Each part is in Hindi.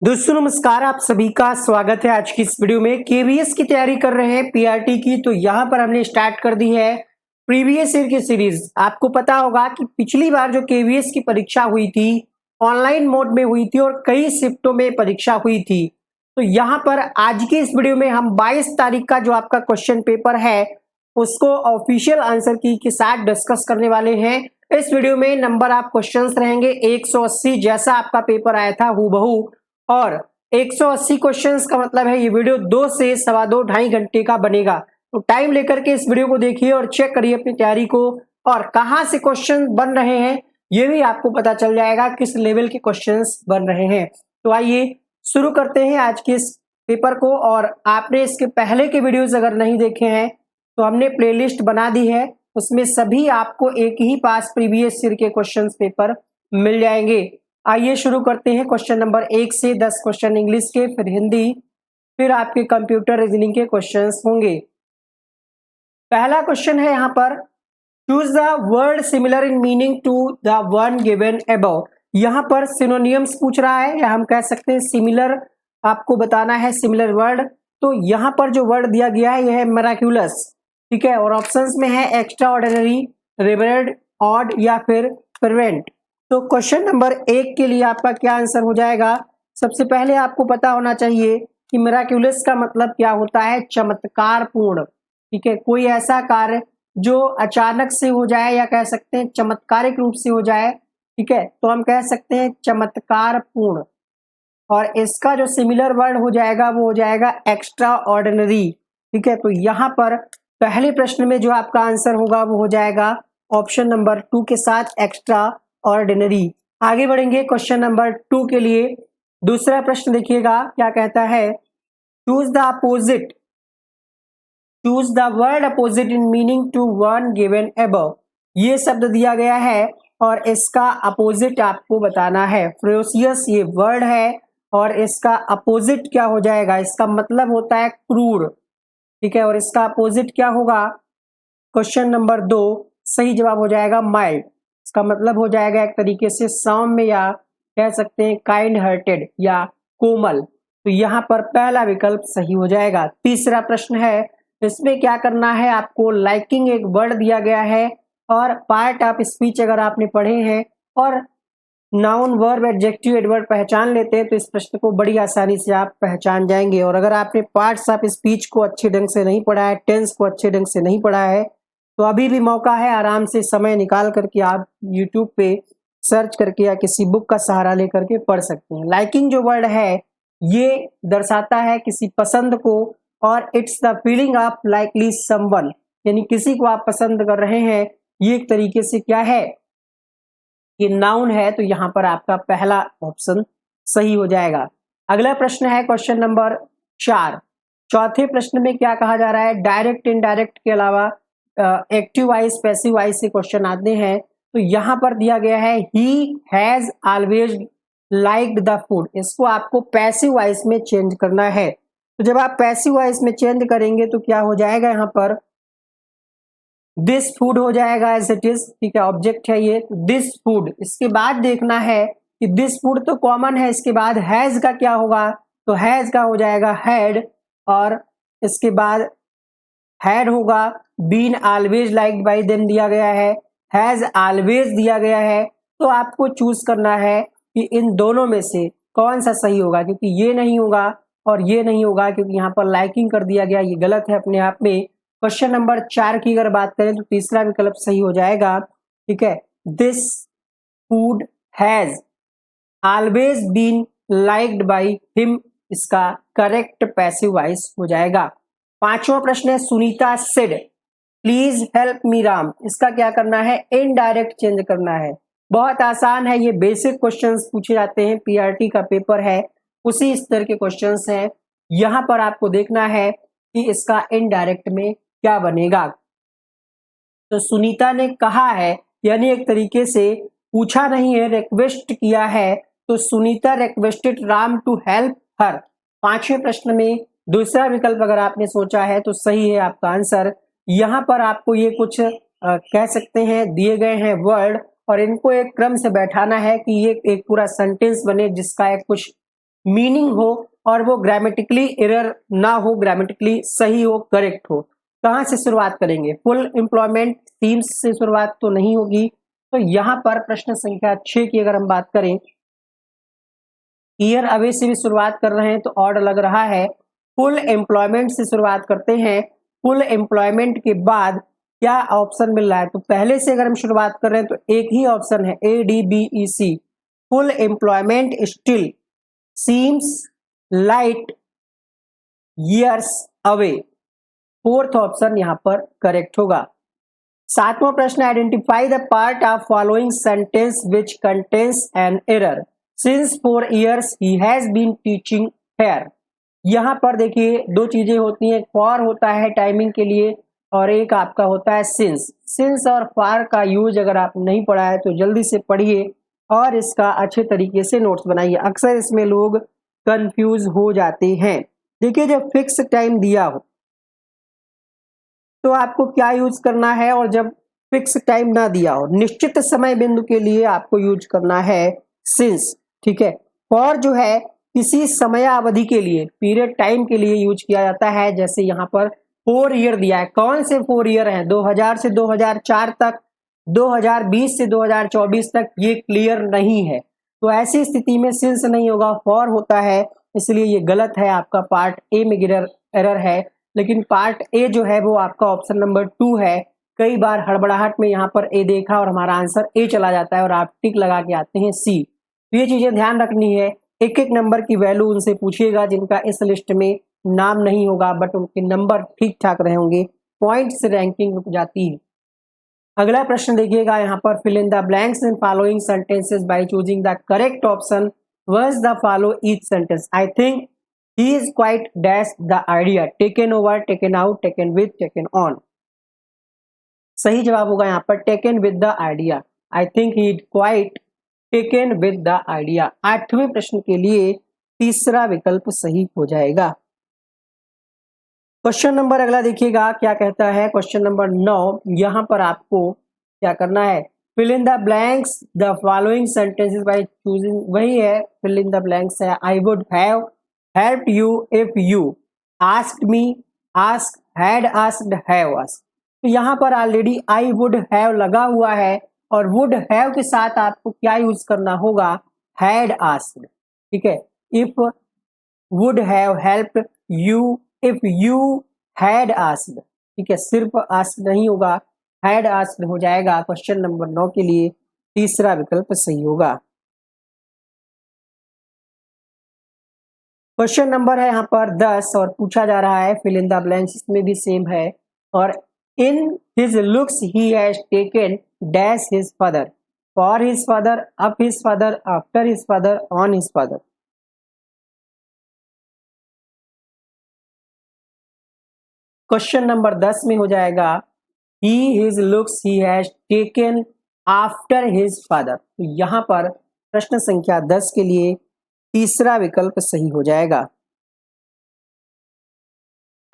दोस्तों नमस्कार, आप सभी का स्वागत है आज की इस वीडियो में। केवीएस की तैयारी कर रहे हैं पीआरटी की, तो यहाँ पर हमने स्टार्ट कर दी है प्रीवियस ईयर की सीरीज। आपको पता होगा कि पिछली बार जो केवीएस की परीक्षा हुई थी ऑनलाइन मोड में हुई थी और कई शिफ्टों में परीक्षा हुई थी। तो यहाँ पर आज की इस वीडियो में हम 22 तारीख का जो आपका क्वेश्चन पेपर है उसको ऑफिशियल आंसर की के साथ डिस्कस करने वाले हैं। इस वीडियो में नंबर ऑफ क्वेश्चंस रहेंगे 180, जैसा आपका पेपर आया था हूबहू। और 180 क्वेश्चंस का मतलब है ये वीडियो 2 से सवा 2 ढाई घंटे का बनेगा। तो टाइम लेकर के इस वीडियो को देखिए और चेक करिए अपनी तैयारी को, और कहां से क्वेश्चन बन रहे हैं ये भी आपको पता चल जाएगा, किस लेवल के क्वेश्चंस बन रहे हैं। तो आइए शुरू करते हैं आज के इस पेपर को। और आपने इसके पहले के वीडियोस अगर नहीं देखे हैं तो हमने प्लेलिस्ट बना दी है, उसमें सभी आपको एक ही पास प्रीवियस ईयर के क्वेश्चंस पेपर मिल जाएंगे। आइए शुरू करते हैं। क्वेश्चन नंबर 1 से 10 क्वेश्चन इंग्लिश के, फिर हिंदी, फिर आपके कंप्यूटर रीजनिंग के क्वेश्चंस होंगे। पहला क्वेश्चन है यहाँ पर, choose the word similar in meaning to the one given above. यहाँ पर सिनोनियम्स पूछ रहा है, या हम कह सकते हैं सिमिलर, आपको बताना है सिमिलर वर्ड। तो यहाँ पर जो वर्ड दिया गया है यह है मिराक्यूलस, ठीक है। और ऑप्शंस में है एक्स्ट्रा ऑर्डिनरी, रेयरड, ऑड या फिर प्रिवेंट। तो क्वेश्चन नंबर 1 के लिए आपका क्या आंसर हो जाएगा? सबसे पहले आपको पता होना चाहिए कि मिराक्यूलस का मतलब क्या होता है, चमत्कार पूर्ण, ठीक है। कोई ऐसा कार्य जो अचानक से हो जाए, या कह सकते हैं चमत्कारिक रूप से हो जाए, ठीक है, तो हम कह सकते हैं चमत्कार पूर्ण। और इसका जो सिमिलर वर्ड हो जाएगा वो हो जाएगा एक्स्ट्रा ऑर्डिनरी, ठीक है। तो यहाँ पर पहले प्रश्न में जो आपका आंसर होगा वो हो जाएगा ऑप्शन नंबर 2 के साथ एक्स्ट्रा ऑर्डिनरी। आगे बढ़ेंगे क्वेश्चन नंबर 2 के लिए। दूसरा प्रश्न देखिएगा क्या कहता है, choose the opposite, choose the word opposite in meaning to one given above. ये शब्द दिया गया है और इसका अपोजिट आपको बताना है। फ्रोसियस ये वर्ड है और इसका अपोजिट क्या हो जाएगा, इसका मतलब होता है क्रूर, ठीक है। और इसका अपोजिट क्या होगा? क्वेश्चन नंबर 2 सही जवाब हो जाएगा माइल्ड। इसका मतलब हो जाएगा एक तरीके से सौम्य, या कह सकते हैं काइंड हार्टेड या कोमल। तो यहाँ पर पहला विकल्प सही हो जाएगा। तीसरा प्रश्न है, इसमें क्या करना है आपको, लाइकिंग एक वर्ड दिया गया है और पार्ट ऑफ स्पीच अगर आपने पढ़े हैं और नाउन वर्ब एडजेक्टिव एडवर्ब पहचान लेते हैं तो इस प्रश्न को बड़ी आसानी से आप पहचान जाएंगे। और अगर आपने पार्ट्स ऑफ स्पीच को अच्छे ढंग से नहीं पढ़ा है, टेंस को अच्छे ढंग से नहीं पढ़ा है, तो अभी भी मौका है, आराम से समय निकाल करके आप YouTube पे सर्च करके या किसी बुक का सहारा लेकर के पढ़ सकते हैं। लाइकिंग जो वर्ड है ये दर्शाता है किसी पसंद को, और it's the feeling of likely someone, यानी किसी को आप पसंद कर रहे हैं। ये एक तरीके से क्या है, ये नाउन है। तो यहाँ पर आपका पहला ऑप्शन सही हो जाएगा। अगला प्रश्न है क्वेश्चन नंबर 4। चौथे प्रश्न में क्या कहा जा रहा है, डायरेक्ट इनडायरेक्ट के अलावा एक्टिव वाइज पैसिव वाइज से क्वेश्चन आते हैं। तो यहाँ पर दिया गया है he has always liked the food, इसको आपको पैसिव वाइज में चेंज करना है। तो जब आप पैसिव वाइज में चेंज करेंगे तो क्या हो जाएगा, यहाँ पर दिस फूड हो जाएगा एज इट इज, ठीक है, ऑब्जेक्ट है ये दिस फूड। इसके बाद देखना है कि दिस फूड तो कॉमन है, इसके बाद हैज का क्या होगा, तो हैज का हो जाएगा हैड, और इसके बाद हैड होगा, been always liked by them दिया गया है, हैज ऑलवेज दिया गया है। तो आपको चूज करना है कि इन दोनों में से कौन सा सही होगा, क्योंकि ये नहीं होगा और ये नहीं होगा, क्योंकि यहाँ पर लाइकिंग कर दिया गया, ये गलत है अपने आप में। क्वेश्चन नंबर 4 की अगर बात करें तो तीसरा विकल्प सही हो जाएगा, ठीक है, this food has always been liked by him, इसका करेक्ट पैसिव वॉइस हो जाएगा। पांचवा प्रश्न है, Sunita said please help me Ram, इसका क्या करना है, इनडायरेक्ट चेंज करना है। बहुत आसान है, ये बेसिक क्वेश्चंस पूछे जाते हैं, पीआरटी का पेपर है, उसी स्तर के क्वेश्चंस हैं। यहां पर आपको देखना है कि इसका इनडायरेक्ट में क्या बनेगा। तो सुनीता ने कहा है, यानी एक तरीके से पूछा नहीं है, रिक्वेस्ट किया है। तो Sunita requested Ram to help her. पांचवें प्रश्न में दूसरा विकल्प अगर आपने सोचा है तो सही है आपका आंसर। यहाँ पर आपको ये कुछ कह सकते हैं दिए गए हैं वर्ड, और इनको एक क्रम से बैठाना है कि ये एक पूरा सेंटेंस बने जिसका एक कुछ मीनिंग हो और वो ग्रामेटिकली एरर ना हो, ग्रामेटिकली सही हो, करेक्ट हो। कहाँ से शुरुआत करेंगे? फुल एम्प्लॉयमेंट सीम्स से शुरुआत तो नहीं होगी। तो यहाँ पर प्रश्न संख्या 6 की अगर हम बात करें, ईयर अवे से भी शुरुआत कर रहे हैं तो ऑड लग रहा है। फुल एम्प्लॉयमेंट से शुरुआत करते हैं, फुल एम्प्लॉयमेंट के बाद क्या ऑप्शन मिल रहा है? तो पहले से अगर हम शुरुआत कर रहे हैं तो एक ही ऑप्शन है, ADBEC, full employment still seems light years away. Fourth option यहां पर करेक्ट होगा। सातवां प्रश्न, identify the part of following sentence which contains an error since 4 years he has been teaching here. यहां पर देखिए दो चीजें होती हैं, फॉर होता है टाइमिंग के लिए और एक आपका होता है सिंस। सिंस और फॉर का यूज अगर आप नहीं पढ़ा है तो जल्दी से पढ़िए और इसका अच्छे तरीके से नोट्स बनाइए। अक्सर इसमें लोग कंफ्यूज हो जाते हैं। देखिए जब फिक्स टाइम दिया हो तो आपको क्या यूज करना है, और जब फिक्स टाइम ना दिया हो, निश्चित समय बिंदु के लिए आपको यूज करना है सिंस। ठीक है, फॉर जो है किसी समय अवधि के लिए, पीरियड टाइम के लिए यूज किया जाता है। जैसे यहाँ पर 4 ईयर दिया है, कौन से 4 ईयर हैं? 2000 से 2004 तक, 2020 से 2024 तक, ये क्लियर नहीं है। तो ऐसी स्थिति में सिंस नहीं होगा, फॉर होता है, इसलिए ये गलत है। आपका पार्ट ए में एरर है, लेकिन पार्ट ए जो है वो आपका ऑप्शन नंबर 2 है। कई बार हड़बड़ाहट में यहाँ पर ए देखा और हमारा आंसर ए चला जाता है और आप टिक लगा के आते हैं सी। तो ये चीजें ध्यान रखनी है। एक एक नंबर की वैल्यू उनसे पूछिएगा जिनका इस लिस्ट में नाम नहीं होगा, बट उनके नंबर ठीक ठाक रहे होंगे, पॉइंट से रैंकिंग रुक जाती है। अगला प्रश्न देखिएगा यहाँ पर, fill in the blanks in following sentences by choosing the correct option words the follow each sentence. I think he is quite dash the idea, taken over, taken out, taken with, taken on। सही जवाब होगा यहाँ पर taken with the idea। I think he is quite taken with the idea। 8वें प्रश्न के लिए तीसरा विकल्प सही हो जाएगा। क्वेश्चन नंबर अगला देखिएगा क्या कहता है। क्वेश्चन नंबर 9, यहाँ पर आपको क्या करना है, fill in the blanks the following sentences by choosing, वही है fill in the blanks है। I would have helped you if you asked me, ask, had asked, have asked। तो यहाँ पर ऑलरेडी I would have लगा हुआ है और would have के साथ आपको क्या यूज करना होगा, had asked। ठीक है, if would have helped you if you had asked। ठीक है, सिर्फ asked नहीं होगा, had asked हो जाएगा। क्वेश्चन नंबर 9 के लिए तीसरा विकल्प सही होगा। क्वेश्चन नंबर है यहाँ पर 10 और पूछा जा रहा है फिल इन द ब्लैंक्स, इसमें भी सेम है। और in his looks he has taken dash his father, for his father, up his father, after his father, on his father. Question number 10 में हो जाएगा he his looks he has taken after his father. तो यहाँ पर प्रश्न संख्या 10 के लिए तीसरा विकल्प सही हो जाएगा।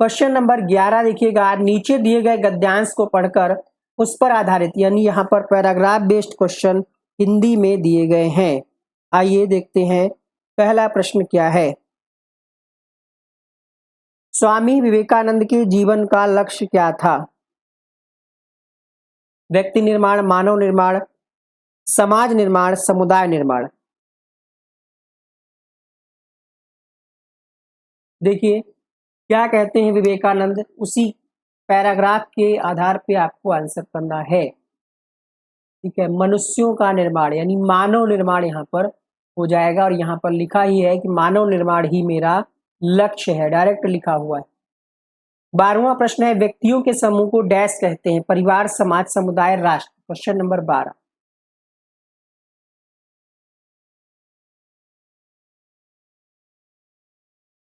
क्वेश्चन नंबर 11 देखिएगा, नीचे दिए गए गद्यांश को पढ़कर उस पर आधारित, यानी यहाँ पर पैराग्राफ बेस्ड क्वेश्चन हिंदी में दिए गए हैं। आइए देखते हैं पहला प्रश्न क्या है। स्वामी विवेकानंद के जीवन का लक्ष्य क्या था? व्यक्ति निर्माण, मानव निर्माण, समाज निर्माण, समुदाय निर्माण। देखिए क्या कहते हैं विवेकानंद, उसी पैराग्राफ के आधार पे आपको आंसर करना है। ठीक है, मनुष्यों का निर्माण यानी मानव निर्माण यहाँ पर हो जाएगा और यहाँ पर लिखा ही है कि मानव निर्माण ही मेरा लक्ष्य है, डायरेक्ट लिखा हुआ है। 12वां प्रश्न है, व्यक्तियों के समूह को डैश कहते हैं, परिवार, समाज, समुदाय, राष्ट्र। क्वेश्चन नंबर 12,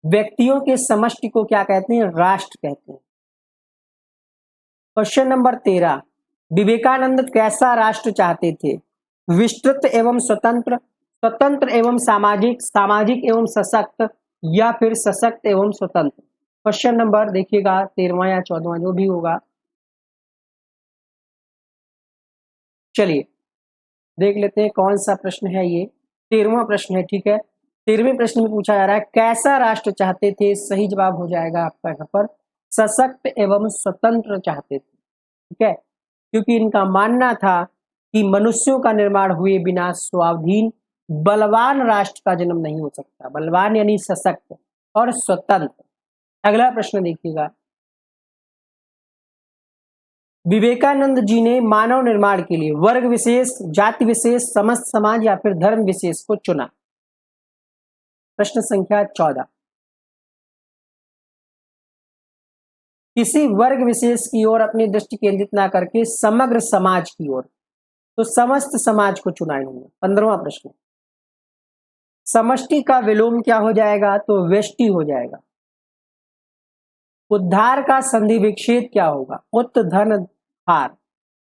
व्यक्तियों के समष्टि को क्या कहते हैं? राष्ट्र कहते हैं। क्वेश्चन नंबर 13, विवेकानंद कैसा राष्ट्र चाहते थे? विस्तृत एवं स्वतंत्र, स्वतंत्र एवं सामाजिक, सामाजिक एवं सशक्त, या फिर सशक्त एवं स्वतंत्र। क्वेश्चन नंबर देखिएगा 13वां या 14वां जो भी होगा। चलिए देख लेते हैं कौन सा प्रश्न है ये। 13वां प्रश्न है। ठीक है, 13वें प्रश्न में पूछा जा रहा है कैसा राष्ट्र चाहते थे। सही जवाब हो जाएगा आपका यहाँ पर सशक्त एवं स्वतंत्र चाहते थे। ठीक है, क्योंकि इनका मानना था कि मनुष्यों का निर्माण हुए बिना स्वाधीन बलवान राष्ट्र का जन्म नहीं हो सकता। बलवान यानी सशक्त और स्वतंत्र। अगला प्रश्न देखिएगा, विवेकानंद जी ने मानव निर्माण के लिए वर्ग विशेष, जाति विशेष, समस्त समाज या फिर धर्म विशेष को चुना। प्रश्न संख्या 14, किसी वर्ग विशेष की ओर अपनी दृष्टि केंद्रित ना करके समग्र समाज की ओर, तो समस्त समाज को चुना इन्होंने। 15वां प्रश्न, समष्टि का विलोम क्या हो जाएगा, तो व्यष्टि हो जाएगा। उद्धार का संधि विच्छेद क्या होगा, उत धन हार।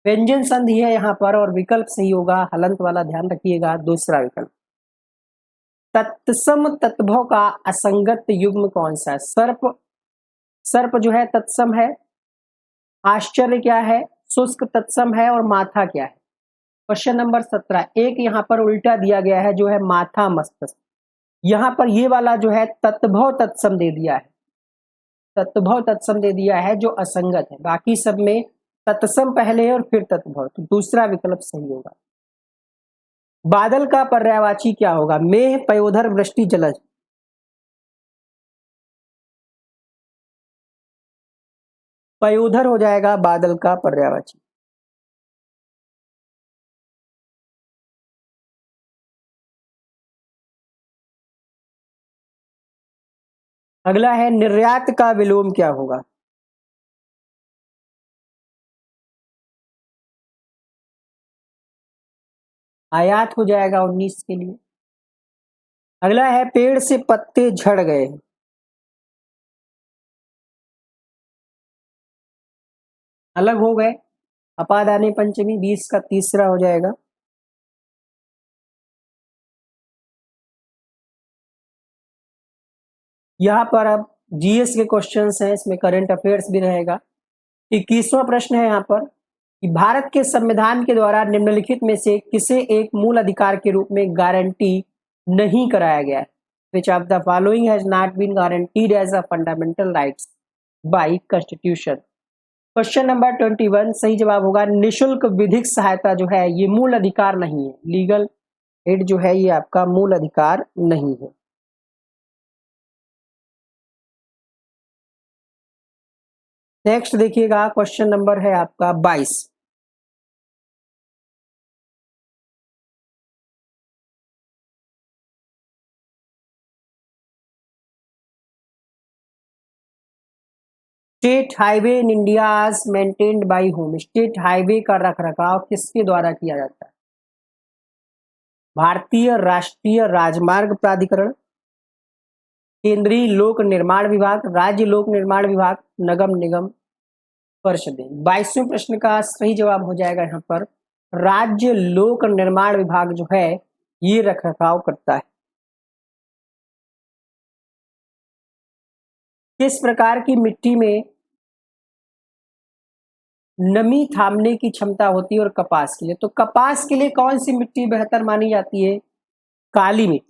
व्यंजन संधि है यहाँ पर और विकल्प सही होगा हलंत वाला, ध्यान रखिएगा दूसरा विकल्प। तत्सम तत्भव का असंगत युग्म कौन सा है। सर्प, सर्प जो है तत्सम है, आश्चर्य क्या है, शुष्क तत्सम है, और माथा क्या है। क्वेश्चन नंबर 17, एक यहाँ पर उल्टा दिया गया है जो है माथा मस्तक। यहाँ पर ये वाला जो है तत्भव तत्सम दे दिया है, तत्भव तत्सम दे दिया है जो असंगत है। बाकी सब में तत्सम पहले है और फिर तत्भव, तो दूसरा विकल्प सही होगा। बादल का पर्यायवाची क्या होगा, मेघ, पयोधर, वृष्टि, जलज। पयोधर हो जाएगा बादल का पर्यायवाची। अगला है निर्यात का विलोम क्या होगा। आयात हो जाएगा 19 के लिए। अगला है पेड़ से पत्ते झड़ गए, अलग हो गए, अपादाने पंचमी 20 का तीसरा हो जाएगा। यहाँ पर अब जीएस के क्वेश्चंस हैं, इसमें करंट अफेयर्स भी रहेगा। 21वां प्रश्न है यहाँ पर कि भारत के संविधान के द्वारा निम्नलिखित में से किसे एक मूल अधिकार के रूप में गारंटी नहीं कराया गया है। Which of the following has not been guaranteed as a fundamental rights by constitution. Question number 21 सही जवाब होगा निशुल्क विधिक सहायता जो है ये मूल अधिकार नहीं है। लीगल एड जो है ये आपका मूल अधिकार नहीं है। नेक्स्ट देखिएगा, क्वेश्चन नंबर है आपका 22। State highway in India maintained by home. State highway का रखरखाव किसके द्वारा किया जाता है। भारतीय राष्ट्रीय राजमार्ग प्राधिकरण, केंद्रीय लोक निर्माण विभाग, राज्य लोक निर्माण विभाग, नगम निगम परिषदें। 22वें प्रश्न का सही जवाब हो जाएगा यहाँ पर राज्य लोक निर्माण विभाग जो है ये रखरखाव करता है। किस प्रकार की मिट्टी में नमी थामने की क्षमता होती है और कपास के लिए, तो कपास के लिए कौन सी मिट्टी बेहतर मानी जाती है, काली मिट्टी।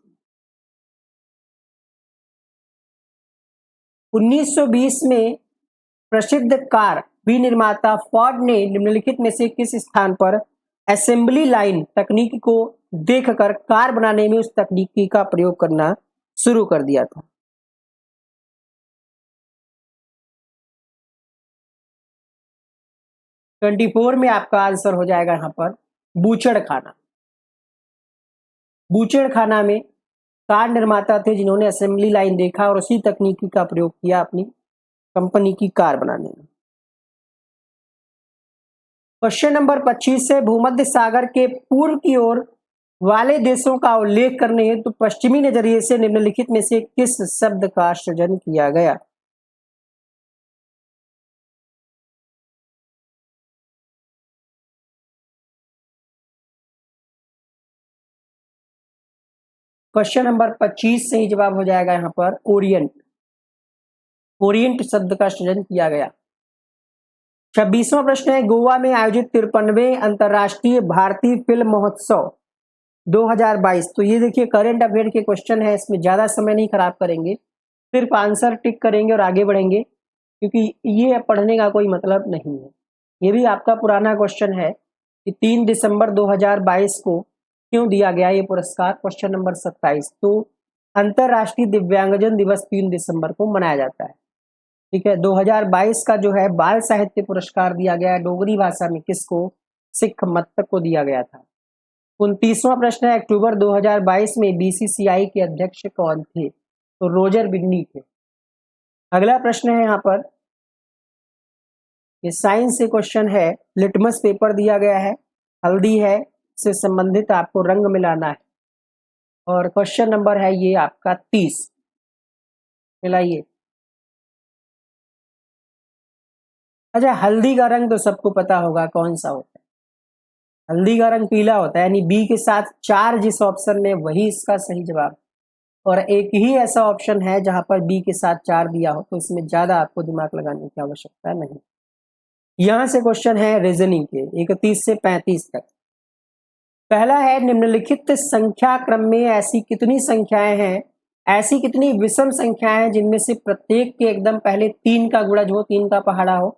1920 में प्रसिद्ध कार विनिर्माता फोर्ड ने निम्नलिखित में से किस स्थान पर असेंबली लाइन तकनीक को देखकर कार बनाने में उस तकनीकी का प्रयोग करना शुरू कर दिया था। ट्वेंटी 24 में आपका आंसर हो जाएगा यहाँ पर बूचड़खाना। बूचड़खाना में कार निर्माता थे जिन्होंने असेंबली लाइन देखा और उसी तकनीकी का प्रयोग किया अपनी कंपनी की कार बनाने में। क्वेश्चन नंबर 25 है भूमध्य सागर के पूर्व की ओर वाले देशों का उल्लेख करने हेतु तो पश्चिमी नजरिए से निम्नलिखित में से किस शब्द का सृजन किया गया। क्वेश्चन नंबर 25 सही जवाब हो जाएगा यहाँ पर ओरिएंट। ओरिएंट शब्द का सृजन किया गया। 26वां प्रश्न है गोवा में आयोजित 53वें अंतरराष्ट्रीय भारतीय फिल्म महोत्सव 2022। तो ये देखिए करंट अफेयर के क्वेश्चन है, इसमें ज़्यादा समय नहीं खराब करेंगे, सिर्फ आंसर टिक करेंगे और आगे बढ़ेंगे, क्योंकि ये पढ़ने का कोई मतलब नहीं है। ये भी आपका पुराना क्वेश्चन है कि 3 दिसंबर 2022 को क्यों दिया गया ये पुरस्कार, क्वेश्चन नंबर 27। तो अंतर्राष्ट्रीय दिव्यांगजन दिवस 3 दिसंबर को मनाया जाता है। ठीक है, 2022 का जो है बाल साहित्य पुरस्कार दिया गया है डोगरी भाषा में, किसको? सिख मत्तक को दिया गया था। 29वां प्रश्न है, अक्टूबर 2022 में बीसीसीआई के अध्यक्ष कौन थे? तो रोजर बिन्नी थे। अगला प्रश्न है यहाँ पर, ये साइंस से क्वेश्चन है, लिटमस पेपर दिया गया है, हल्दी है से संबंधित आपको रंग मिलाना है, और क्वेश्चन नंबर है ये आपका 30। मिलाइए। अच्छा, हल्दी का रंग तो सबको पता होगा कौन सा होता है। हल्दी का रंग पीला होता है, यानी बी के साथ 4 जिस ऑप्शन में, वही इसका सही जवाब। और एक ही ऐसा ऑप्शन है जहां पर बी के साथ 4 दिया हो, तो इसमें ज्यादा आपको दिमाग लगाने की आवश्यकता नहीं। यहां से क्वेश्चन है रीजनिंग के 31 से 35 तक। पहला है, निम्नलिखित संख्या क्रम में ऐसी कितनी संख्याएं हैं, ऐसी कितनी विषम संख्याएं हैं जिनमें से प्रत्येक के एकदम पहले 3 का गुणज हो, 3 का पहाड़ा हो,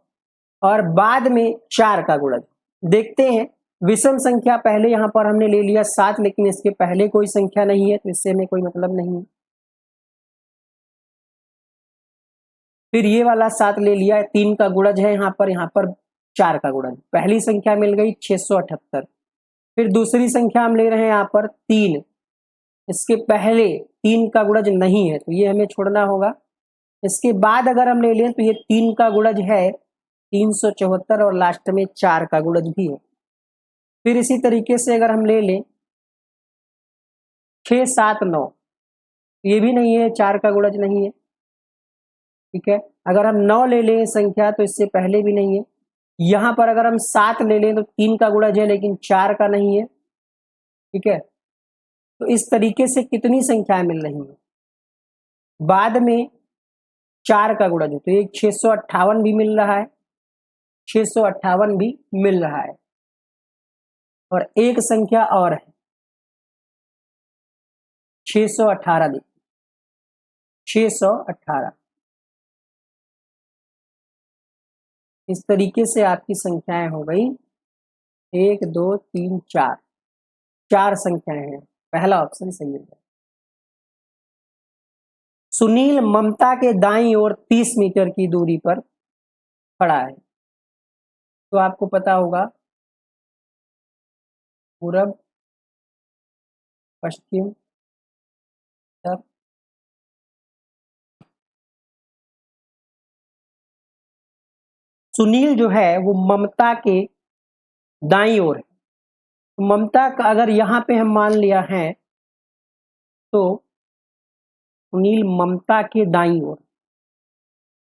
और बाद में 4 का गुणज। देखते हैं, विषम संख्या पहले यहां पर हमने ले लिया 7, लेकिन इसके पहले कोई संख्या नहीं है, तो इससे हमें कोई मतलब नहीं है। फिर ये वाला 7 ले लिया, 3 का गुणज है यहाँ पर 4 का गुणज, पहली संख्या मिल गई 678। फिर दूसरी संख्या हम ले रहे हैं यहाँ पर 3, इसके पहले 3 का गुणज नहीं है, तो ये हमें छोड़ना होगा। इसके बाद अगर हम ले लें तो ये 3 का गुणज है 374, और लास्ट में 4 का गुणज भी है। फिर इसी तरीके से अगर हम ले लें 6, 7, 9, ये भी नहीं है, 4 का गुणज नहीं है। ठीक है, अगर हम 9 ले लें संख्या, तो इससे पहले भी नहीं है। यहां पर अगर हम 7 ले लें तो 3 का गुणज है, लेकिन 4 का नहीं है। ठीक है, तो इस तरीके से कितनी संख्याएं मिल रही है, बाद में 4 का गुणज है, तो ये 658 भी मिल रहा है, 658 भी मिल रहा है। और एक संख्या और है 618, देखिए 618। इस तरीके से आपकी संख्याएं हो गई 1, 2, 3, 4, 4 संख्याएं हैं। पहला ऑप्शन सही है। सुनील ममता के दाईं ओर 30 मीटर की दूरी पर खड़ा है, तो आपको पता होगा पूरब, पश्चिम, उत्तर। सुनील जो है वो ममता के दाईं ओर है, तो ममता का अगर यहाँ पे हम मान लिया है, तो सुनील ममता के दाईं ओर,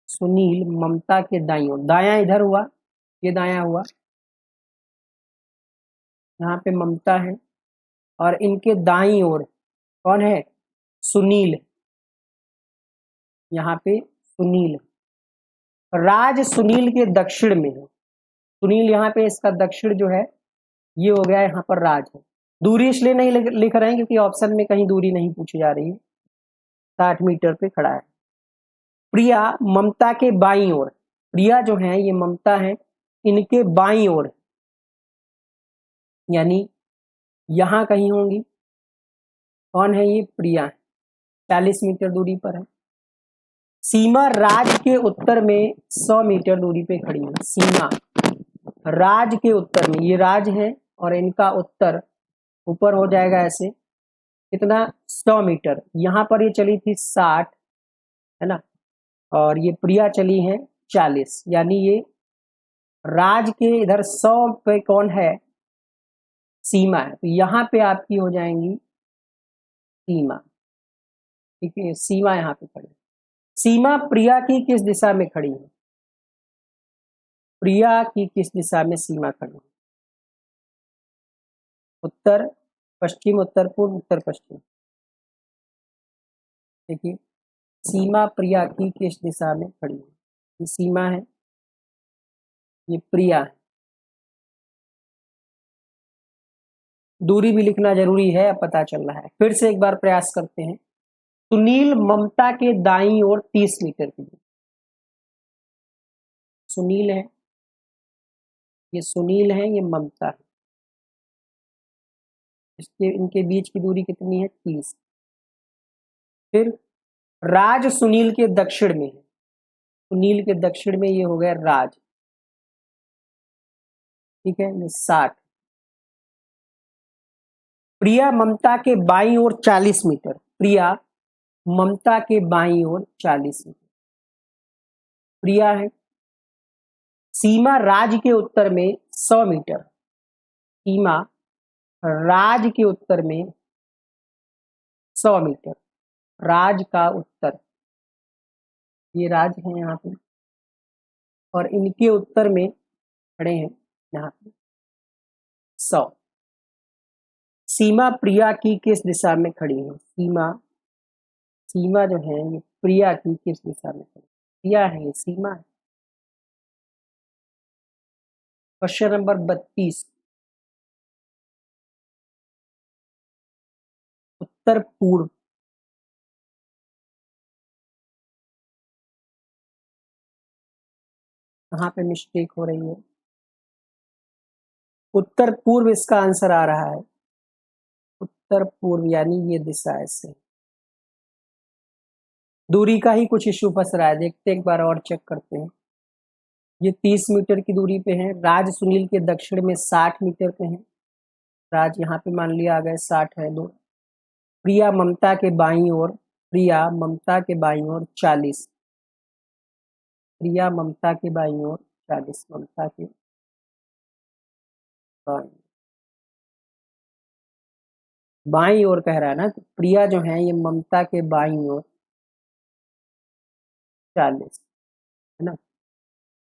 सुनील ममता के दाईं ओर, दायां इधर हुआ, ये दायां हुआ, यहाँ पे ममता है, और इनके दाईं ओर कौन है? सुनील। यहाँ पे सुनील, राज सुनील के दक्षिण में है। सुनील यहाँ पे इसका दक्षिण जो है ये हो गया, यहाँ पर राज है। दूरी इसलिए नहीं लिख रहे हैं क्योंकि ऑप्शन में कहीं दूरी नहीं पूछी जा रही है। 60 मीटर पे खड़ा है। प्रिया ममता के बाईं ओर, प्रिया जो है ये ममता है इनके बाईं ओर, यानी यहां कहीं होंगी। कौन है ये? प्रिया है, 40 मीटर दूरी पर है। सीमा राज के उत्तर में 100 मीटर दूरी पे खड़ी है। सीमा राज के उत्तर में, ये राज है और इनका उत्तर ऊपर हो जाएगा ऐसे, कितना? 100 मीटर। यहाँ पर ये चली थी 60, है ना, और ये प्रिया चली है 40, यानी ये राज के इधर 100 पे कौन है? सीमा है, तो यहाँ पे आपकी हो जाएंगी सीमा। ठीक है, सीमा यहाँ पे खड़ी। सीमा प्रिया की किस दिशा में खड़ी है? प्रिया की किस दिशा में सीमा खड़ी है? उत्तर, पश्चिम, उत्तर पूर्व, उत्तर पश्चिम। देखिए, सीमा प्रिया की किस दिशा में खड़ी है? ये सीमा है, ये प्रिया है। दूरी भी लिखना जरूरी है, अब पता चल रहा है। फिर से एक बार प्रयास करते हैं। सुनील ममता के दाईं ओर 30 मीटर की दूरी। सुनील है, ये सुनील है, ये ममता है, इसके इनके बीच की दूरी कितनी है? 30। फिर राज सुनील के दक्षिण में है, सुनील के दक्षिण में ये हो गया राज, ठीक है, ये 60। प्रिया ममता के बाईं ओर 40 मीटर, प्रिया ममता के बाईं ओर 40 मीटर, प्रिया है। सीमा राज के उत्तर में 100 मीटर, सीमा राज के उत्तर में 100 मीटर, राज का उत्तर, ये राज है यहाँ पे, और इनके उत्तर में खड़े हैं यहाँ पे 100। सीमा प्रिया की किस दिशा में खड़ी है? सीमा, सीमा जो है ये प्रिया की किस दिशा में खड़ी? प्रिया है, सीमा है। क्वेश्चन नंबर 32, उत्तर पूर्व, कहाँ पे मिस्टेक हो रही है? उत्तर पूर्व इसका आंसर आ रहा है, उत्तर पूर्व यानी ये दिशा ऐसे। दूरी का ही कुछ इश्यू फंस रहा है, देखते एक बार और चेक करते हैं। ये 30 मीटर की दूरी पे है, राज सुनील के दक्षिण में 60 मीटर पे है, राज यहाँ पे मान लिया आ गए 60 है दो। प्रिया ममता के बाईं ओर, प्रिया ममता के बाईं ओर 40, प्रिया ममता के बाईं ओर 40, ममता के बाईं ओर कह रहा है ना, तो प्रिया जो है ये ममता के बाईं ओर 40 है ना,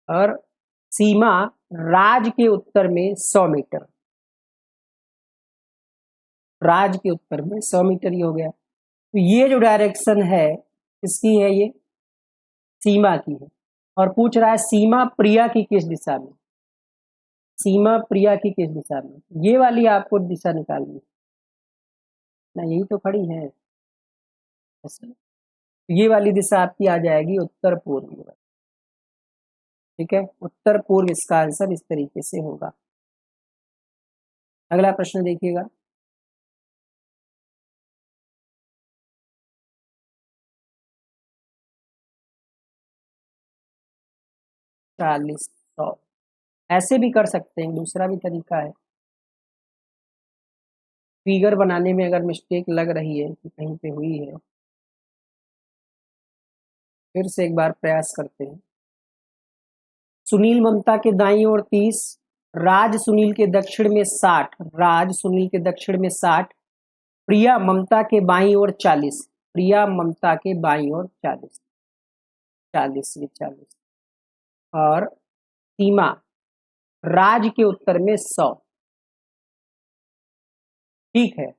और सीमा राज के उत्तर में 100 मीटर, राज के उत्तर में 100 मीटर ही हो गया। तो ये जो डायरेक्शन है इसकी है, ये सीमा की है, और पूछ रहा है सीमा प्रिया की किस दिशा में? सीमा प्रिया की किस दिशा में? ये वाली आपको दिशा निकालनी ना, यही तो खड़ी है ऐसे। ये वाली दिशा आपकी आ जाएगी उत्तर पूर्व, ठीक है, उत्तर पूर्व इसका आंसर इस तरीके से होगा। अगला प्रश्न देखिएगा। चालीस, 100, ऐसे भी कर सकते हैं, दूसरा भी तरीका है। फिगर बनाने में अगर मिस्टेक लग रही है कि कहीं पे हुई है, फिर से एक बार प्रयास करते हैं। सुनील ममता के दाईं ओर 30, राज सुनील के दक्षिण में 60, राज सुनील के दक्षिण में 60, प्रिया ममता के बाईं ओर 40, प्रिया ममता के बाईं ओर 40, 40 ये 40, और सीमा राज के उत्तर में 100, ठीक है,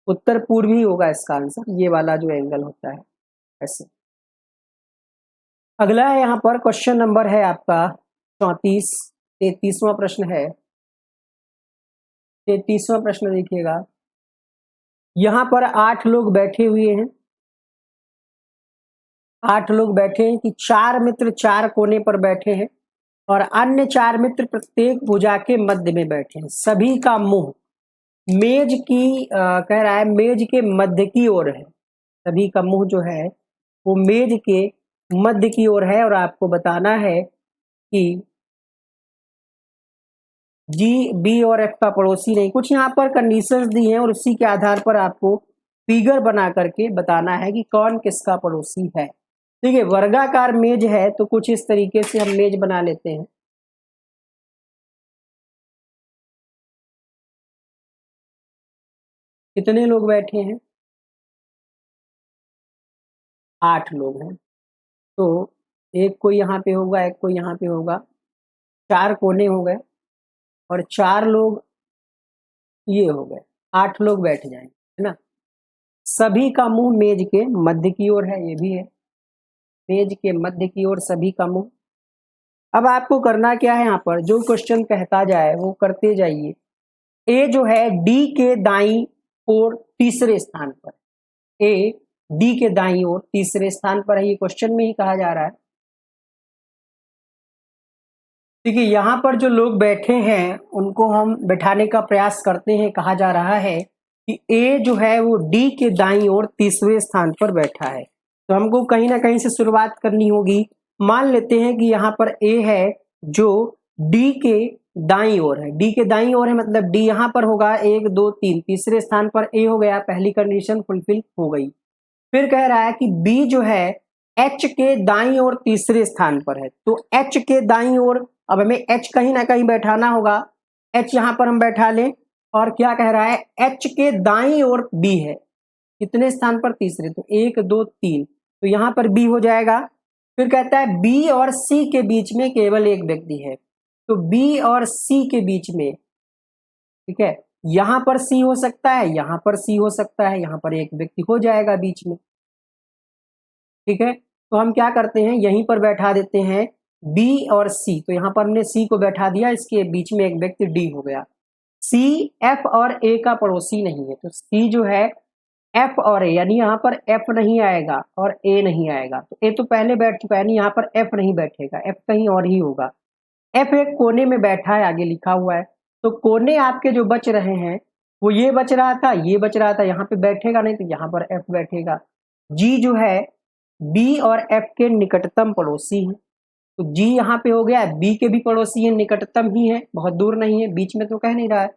उत्तर पूर्व ही होगा इसका आंसर, ये वाला जो एंगल होता है ऐसे। अगला है यहाँ पर क्वेश्चन नंबर है आपका 34, 33वां प्रश्न है। 33वां प्रश्न देखिएगा। यहाँ पर 8 लोग बैठे हुए हैं, 8 लोग बैठे हैं कि 4 मित्र 4 कोने पर बैठे हैं और अन्य 4 मित्र प्रत्येक भुजा के मध्य में बैठे हैं। सभी का मुंह मेज की कह रहा है मेज के मध्य की ओर है, सभी का मुंह जो है वो मेज के मध्य की ओर है, और आपको बताना है कि जी, बी और एफ का पड़ोसी नहीं। कुछ यहाँ पर कंडीशंस दी हैं और उसी के आधार पर आपको फिगर बना करके बताना है कि कौन किसका पड़ोसी है। ठीक है, वर्गाकार मेज है तो कुछ इस तरीके से हम मेज बना लेते हैं। कितने लोग बैठे हैं? 8 लोग हैं, तो एक कोई यहाँ पे होगा, एक कोई यहाँ पे होगा, 4 कोने हो गए और 4 लोग ये हो गए, 8 लोग बैठ जाएंगे, है ना। सभी का मुंह मेज के मध्य की ओर है, ये भी है, मेज के मध्य की ओर सभी का मुंह। अब आपको करना क्या है, यहाँ पर जो क्वेश्चन कहता जाए वो करते जाइए, ए जो है डी के दाईं ओर तीसरे स्थान पर, ए डी के दाईं ओर तीसरे स्थान पर है, ये क्वेश्चन में ही कहा जा रहा है। देखिए यहां पर जो लोग बैठे हैं उनको हम बैठाने का प्रयास करते हैं। कहा जा रहा है कि ए जो है वो डी के दाईं ओर तीसरे स्थान पर बैठा है, तो हमको कहीं ना कहीं से शुरुआत करनी होगी। मान लेते हैं कि यहाँ पर ए है जो डी के दाईं ओर है, डी के दाईं ओर है मतलब डी यहाँ पर होगा 1 2 3, तीसरे स्थान पर ए हो गया, पहली कंडीशन फुलफिल हो गई। फिर कह रहा है कि बी जो है एच के दाईं ओर तीसरे स्थान पर है, तो एच के दाईं ओर अब हमें एच कहीं ना कहीं बैठाना होगा, एच यहां पर हम बैठा लें। और क्या कह रहा है, एच के दाईं ओर बी है, कितने स्थान पर, तीसरे, तो 1 2 3, तो यहां पर बी हो जाएगा। फिर कहता है बी और सी के बीच में केवल एक व्यक्ति है, तो बी और सी के बीच में, ठीक है, यहां पर सी हो सकता है, यहां पर सी हो सकता है, यहां पर एक व्यक्ति हो जाएगा बीच में, ठीक है। तो हम क्या करते हैं, यहीं पर बैठा देते हैं बी और सी, तो यहां पर हमने सी को बैठा दिया, इसके बीच में एक व्यक्ति डी हो गया। सी एफ और ए का पड़ोसी नहीं है, तो सी जो है एफ और ए, यानी यहाँ पर एफ नहीं आएगा और ए नहीं आएगा, तो ए तो पहले बैठ चुका है, यानी यहाँ पर एफ नहीं बैठेगा, एफ कहीं और ही होगा। एफ एक कोने में बैठा है, आगे लिखा हुआ है, तो कोने आपके जो बच रहे हैं वो ये बच रहा था, ये बच रहा था, यहाँ पे बैठेगा नहीं, तो यहाँ पर एफ बैठेगा। जी जो है बी और एफ के निकटतम पड़ोसी है, तो जी यहाँ पे हो गया, बी के भी पड़ोसी है, निकटतम ही है, बहुत दूर नहीं है, बीच में तो कह नहीं रहा है,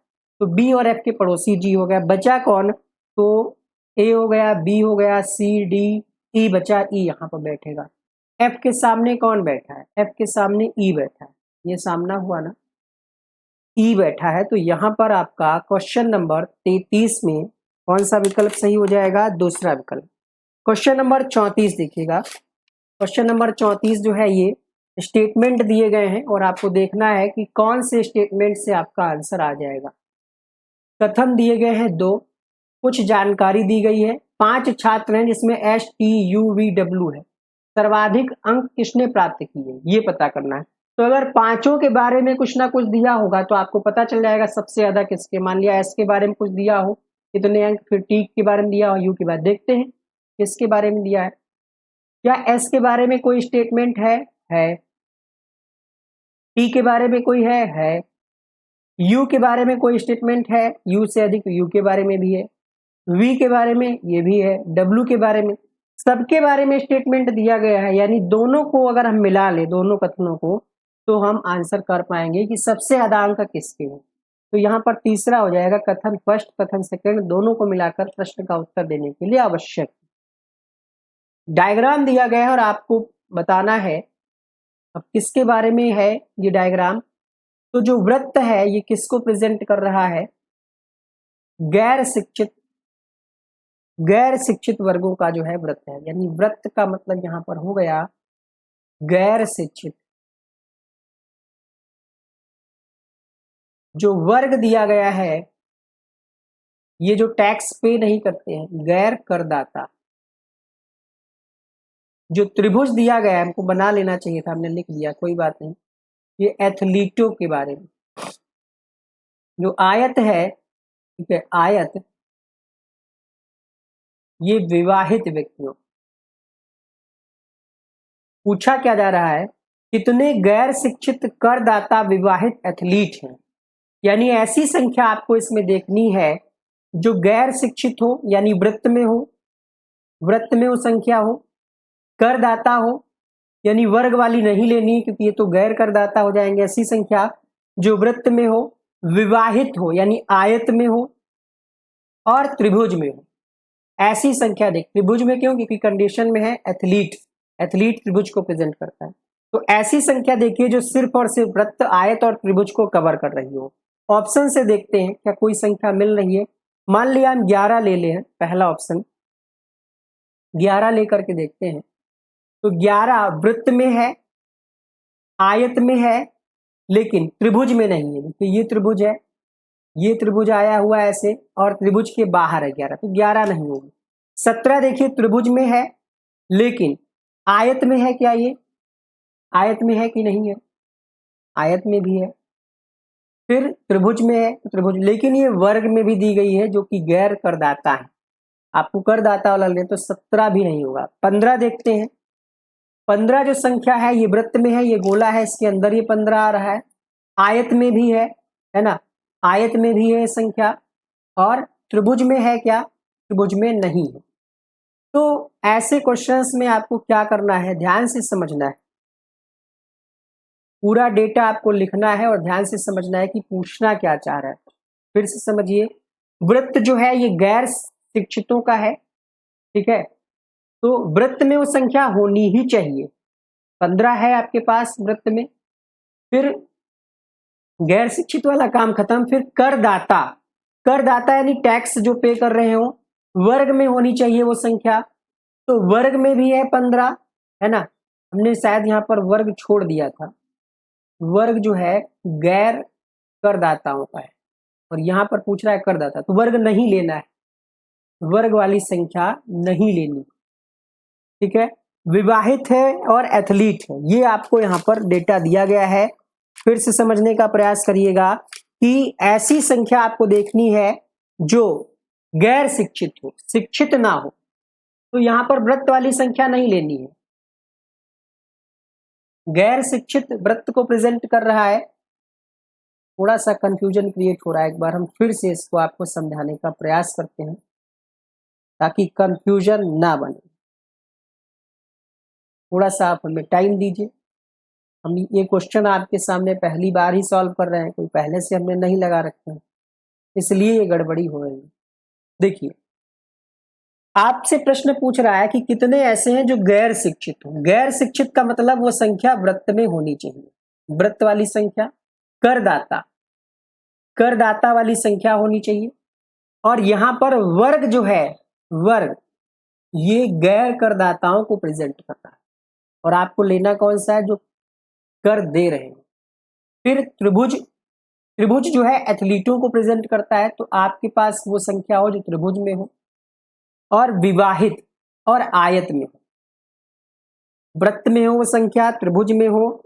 तो बी और एफ के पड़ोसी जी हो गया। बचा कौन, तो ए हो गया, बी हो गया, सी डी ई बचा, ई यहाँ पर बैठेगा। एफ के सामने कौन बैठा है, एफ के सामने ई बैठा है, ये सामना हुआ ना, ई बैठा है, तो यहाँ पर आपका क्वेश्चन नंबर 33 में कौन सा विकल्प सही हो जाएगा, दूसरा विकल्प। क्वेश्चन नंबर 34 देखिएगा, क्वेश्चन नंबर 34 जो है ये स्टेटमेंट दिए गए हैं और आपको देखना है कि कौन से स्टेटमेंट से आपका आंसर आ जाएगा। कथन दिए गए हैं 2, कुछ जानकारी दी गई है, 5 छात्र हैं जिसमें STUVW है, सर्वाधिक अंक किसने प्राप्त किए ये पता करना है। तो अगर पांचों के बारे में कुछ ना कुछ दिया होगा तो आपको पता चल जाएगा सबसे ज्यादा किसके, मान लिया एस के बारे में कुछ दिया हो इतने अंक, फिर टी के बारे में दिया हो, यू के बारे, देखते हैं किसके बारे में दिया है। क्या एस के बारे में कोई स्टेटमेंट है, टी के बारे में कोई है, यू के बारे में कोई स्टेटमेंट है, यू से अधिक यू के बारे में भी है, वी के बारे में ये भी है, डब्ल्यू के बारे में, सबके बारे में स्टेटमेंट दिया गया है, यानी दोनों को अगर हम मिला ले, दोनों कथनों को, तो हम आंसर कर पाएंगे कि सबसे ज्यादा अंक किसके हैं। तो यहाँ पर तीसरा हो जाएगा, कथन फर्स्ट कथन सेकंड दोनों को मिलाकर प्रश्न का उत्तर देने के लिए आवश्यक। डायग्राम दिया गया है और आपको बताना है अब किसके बारे में है ये डायग्राम। तो जो वृत्त है ये किसको प्रेजेंट कर रहा है, गैर शिक्षित वर्गों का जो है वृत्त है, यानी वृत्त का मतलब यहां पर हो गया गैर शिक्षित। जो वर्ग दिया गया है ये जो टैक्स पे नहीं करते हैं, गैर करदाता। जो त्रिभुज दिया गया है, हमको बना लेना चाहिए था, हमने लिख दिया, कोई बात नहीं, ये एथलीटों के बारे में। जो आयत है, ठीक है, आयत ये विवाहित व्यक्तियों। पूछा क्या जा रहा है, कितने गैर शिक्षित करदाता विवाहित एथलीट हैं, यानी ऐसी संख्या आपको इसमें देखनी है जो गैर शिक्षित हो, यानी वृत्त में हो, वृत्त में वो संख्या हो, करदाता हो, यानी वर्ग वाली नहीं लेनी है क्योंकि ये तो गैर करदाता हो जाएंगे, ऐसी संख्या जो वृत्त में हो, विवाहित हो यानी आयत में हो, और त्रिभुज में हो, ऐसी संख्या देख। त्रिभुज में क्यों, क्योंकि कंडीशन में है एथलीट, एथलीट त्रिभुज को प्रेजेंट करता है, तो ऐसी संख्या देखिए जो सिर्फ और सिर्फ वृत्त, आयत और त्रिभुज को कवर कर रही हो। ऑप्शन से देखते हैं क्या कोई संख्या मिल रही है। मान लिया हम 11 ले ले हैं, पहला ऑप्शन 11 लेकर के देखते हैं, तो 11 वृत्त में है, आयत में है, लेकिन त्रिभुज में नहीं है। देखिए ये त्रिभुज है, ये त्रिभुज आया हुआ है ऐसे, और त्रिभुज के बाहर है 11, तो 11 नहीं होगी। 17 देखिए त्रिभुज में है लेकिन आयत में है, क्या ये आयत में है कि नहीं है, आयत में भी है। फिर त्रिभुज में है तो त्रिभुज, लेकिन ये वर्ग में भी दी गई है जो कि गैर करदाता है। आपको करदाता वाला ले तो 17 भी नहीं होगा। 15 देखते हैं। 15 जो संख्या है ये वृत्त में है, ये गोला है, इसके अंदर ये 15 आ रहा है। आयत में भी है ना, आयत में भी है संख्या, और त्रिभुज में है क्या, त्रिभुज में नहीं है। तो ऐसे क्वेश्चंस में आपको क्या करना है, ध्यान से समझना है, पूरा डेटा आपको लिखना है और ध्यान से समझना है कि पूछना क्या चाह रहा है। फिर से समझिए, वृत्त जो है ये गैर शिक्षितों का है, ठीक है, तो वृत्त में वो संख्या होनी ही चाहिए। 15 है आपके पास वृत्त में, फिर गैर शिक्षित वाला काम खत्म। फिर करदाता, करदाता यानी टैक्स जो पे कर रहे हो, वर्ग में होनी चाहिए वो संख्या, तो वर्ग में भी है 15, है ना। हमने शायद यहाँ पर वर्ग छोड़ दिया था, वर्ग जो है गैर करदाताओं का है, और यहाँ पर पूछ रहा है करदाता, तो वर्ग नहीं लेना है, वर्ग वाली संख्या नहीं लेनी, ठीक है। विवाहित है और एथलीट है, ये आपको यहाँ पर डेटा दिया गया है। फिर से समझने का प्रयास करिएगा कि ऐसी संख्या आपको देखनी है जो गैर शिक्षित हो, शिक्षित ना हो, तो यहाँ पर वृत्त वाली संख्या नहीं लेनी है। गैर शिक्षित वृत्त को प्रेजेंट कर रहा है, थोड़ा सा कंफ्यूजन क्रिएट हो रहा है। एक बार हम फिर से इसको आपको समझाने का प्रयास करते हैं ताकि कंफ्यूजन ना बने। थोड़ा सा आप हमें टाइम दीजिए, हम ये क्वेश्चन आपके सामने पहली बार ही सॉल्व कर रहे हैं, कोई पहले से हमने नहीं लगा रखे हैं, इसलिए ये गड़बड़ी हो रही है। देखिए, आपसे प्रश्न पूछ रहा है कि कितने ऐसे हैं जो गैर शिक्षित हो। गैर शिक्षित का मतलब वो संख्या वृत्त में होनी चाहिए, वृत्त वाली संख्या, करदाता, करदाता वाली संख्या होनी चाहिए। और यहां पर वर्ग जो है, वर्ग ये गैर करदाताओं को प्रेजेंट करता है, और आपको लेना कौन सा है, जो कर दे रहे हैं। फिर त्रिभुज, त्रिभुज जो है एथलीटों को प्रेजेंट करता है, तो आपके पास वो संख्या हो जो त्रिभुज में हो, और विवाहित और आयत में हो, वृत्त में हो वो संख्या, त्रिभुज में हो,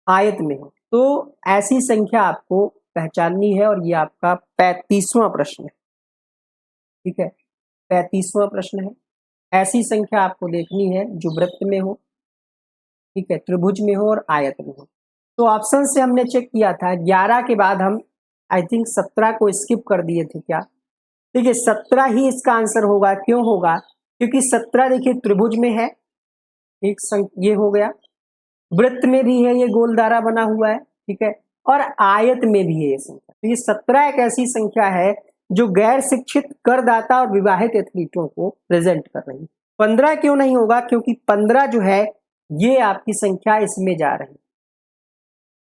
आयत में हो, तो ऐसी संख्या आपको पहचाननी है। और ये आपका 35वां प्रश्न है, ठीक है, 35वां प्रश्न है। ऐसी संख्या आपको देखनी है जो वृत्त में हो, ठीक है, त्रिभुज में हो और आयत में हो। तो ऑप्शन से हमने चेक किया था, 11 के बाद हम आई थिंक 17 को स्किप कर दिए थे क्या, देखिए 17 ही इसका आंसर होगा। क्यों होगा, क्योंकि 17 देखिए त्रिभुज में है, एक ये हो गया, वृत्त में भी है, ये गोल दायरा बना हुआ है, ठीक है, और आयत में भी है ये संख्या। तो ये 17 एक ऐसी संख्या है जो गैर शिक्षित, करदाता और विवाहित एथलीटों को प्रेजेंट कर रही है। 15 क्यों नहीं होगा, क्योंकि 15 जो है ये आपकी संख्या इसमें जा रही है,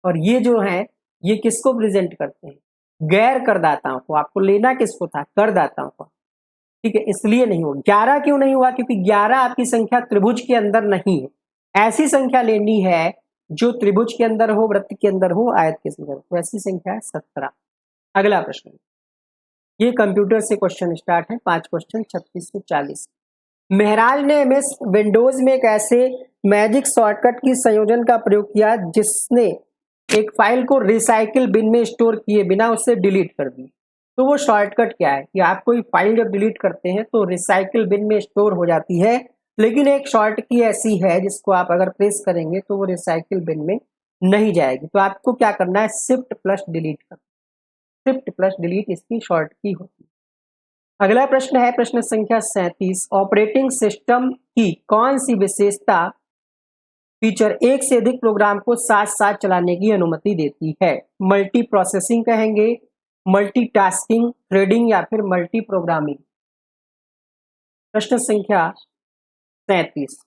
और ये जो है ये किसको प्रेजेंट करते हैं, गैर करदाताओं को। आपको लेना किसको था, करदाताओं को, ठीक है, इसलिए नहीं होगा। 11 क्यों नहीं हुआ, क्योंकि 11 आपकी संख्या त्रिभुज के अंदर नहीं है। ऐसी संख्या लेनी है जो त्रिभुज के अंदर हो, वृत्त के अंदर हो, आयत के अंदर हो, तो ऐसी संख्या है 17। अगला प्रश्न, ये कंप्यूटर से क्वेश्चन स्टार्ट है, 5 क्वेश्चन 36 से 40। महराज ने MS विंडोज में एक ऐसे मैजिक शॉर्टकट की संयोजन का प्रयोग किया जिसने एक फाइल को रिसाइकिल बिन में स्टोर किए बिना उसे डिलीट कर दी। तो वो शॉर्टकट क्या है कि आप कोई फाइल जब डिलीट करते हैं तो रिसाइकिल बिन में स्टोर हो जाती है, लेकिन एक शॉर्ट की ऐसी है जिसको आप अगर प्रेस करेंगे तो वो रिसाइकिल बिन में नहीं जाएगी। तो आपको क्या करना है, शिफ्ट प्लस डिलीट करना, शिफ्ट प्लस डिलीट इसकी शॉर्ट की होती है। अगला प्रश्न है प्रश्न संख्या 37। ऑपरेटिंग सिस्टम की कौन सी विशेषता फीचर एक से अधिक प्रोग्राम को साथ साथ चलाने की अनुमति देती है? मल्टी प्रोसेसिंग कहेंगे, मल्टीटास्किंग, थ्रेडिंग, या फिर मल्टी प्रोग्रामिंग। प्रश्न संख्या 37।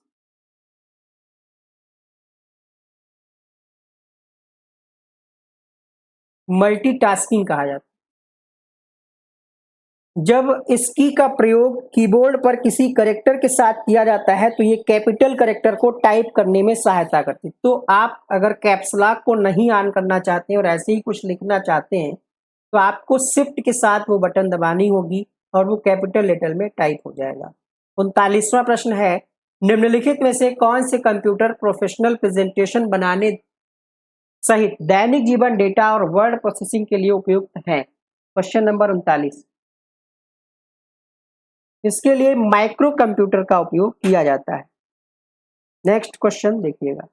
मल्टीटास्किंग कहा जाता है जब इसकी का प्रयोग कीबोर्ड पर किसी कैरेक्टर के साथ किया जाता है तो ये कैपिटल कैरेक्टर को टाइप करने में सहायता करती है। तो आप अगर कैप्स लॉक को नहीं ऑन करना चाहते हैं और ऐसे ही कुछ लिखना चाहते हैं तो आपको शिफ्ट के साथ वो बटन दबानी होगी और वो कैपिटल लेटर में टाइप हो जाएगा। 39वां प्रश्न है, निम्नलिखित में से कौन से कंप्यूटर प्रोफेशनल प्रेजेंटेशन बनाने सहित दैनिक जीवन डेटा और वर्ड प्रोसेसिंग के लिए उपयुक्त है? Question number 39। इसके लिए माइक्रो कंप्यूटर का उपयोग किया जाता है। नेक्स्ट क्वेश्चन देखिएगा,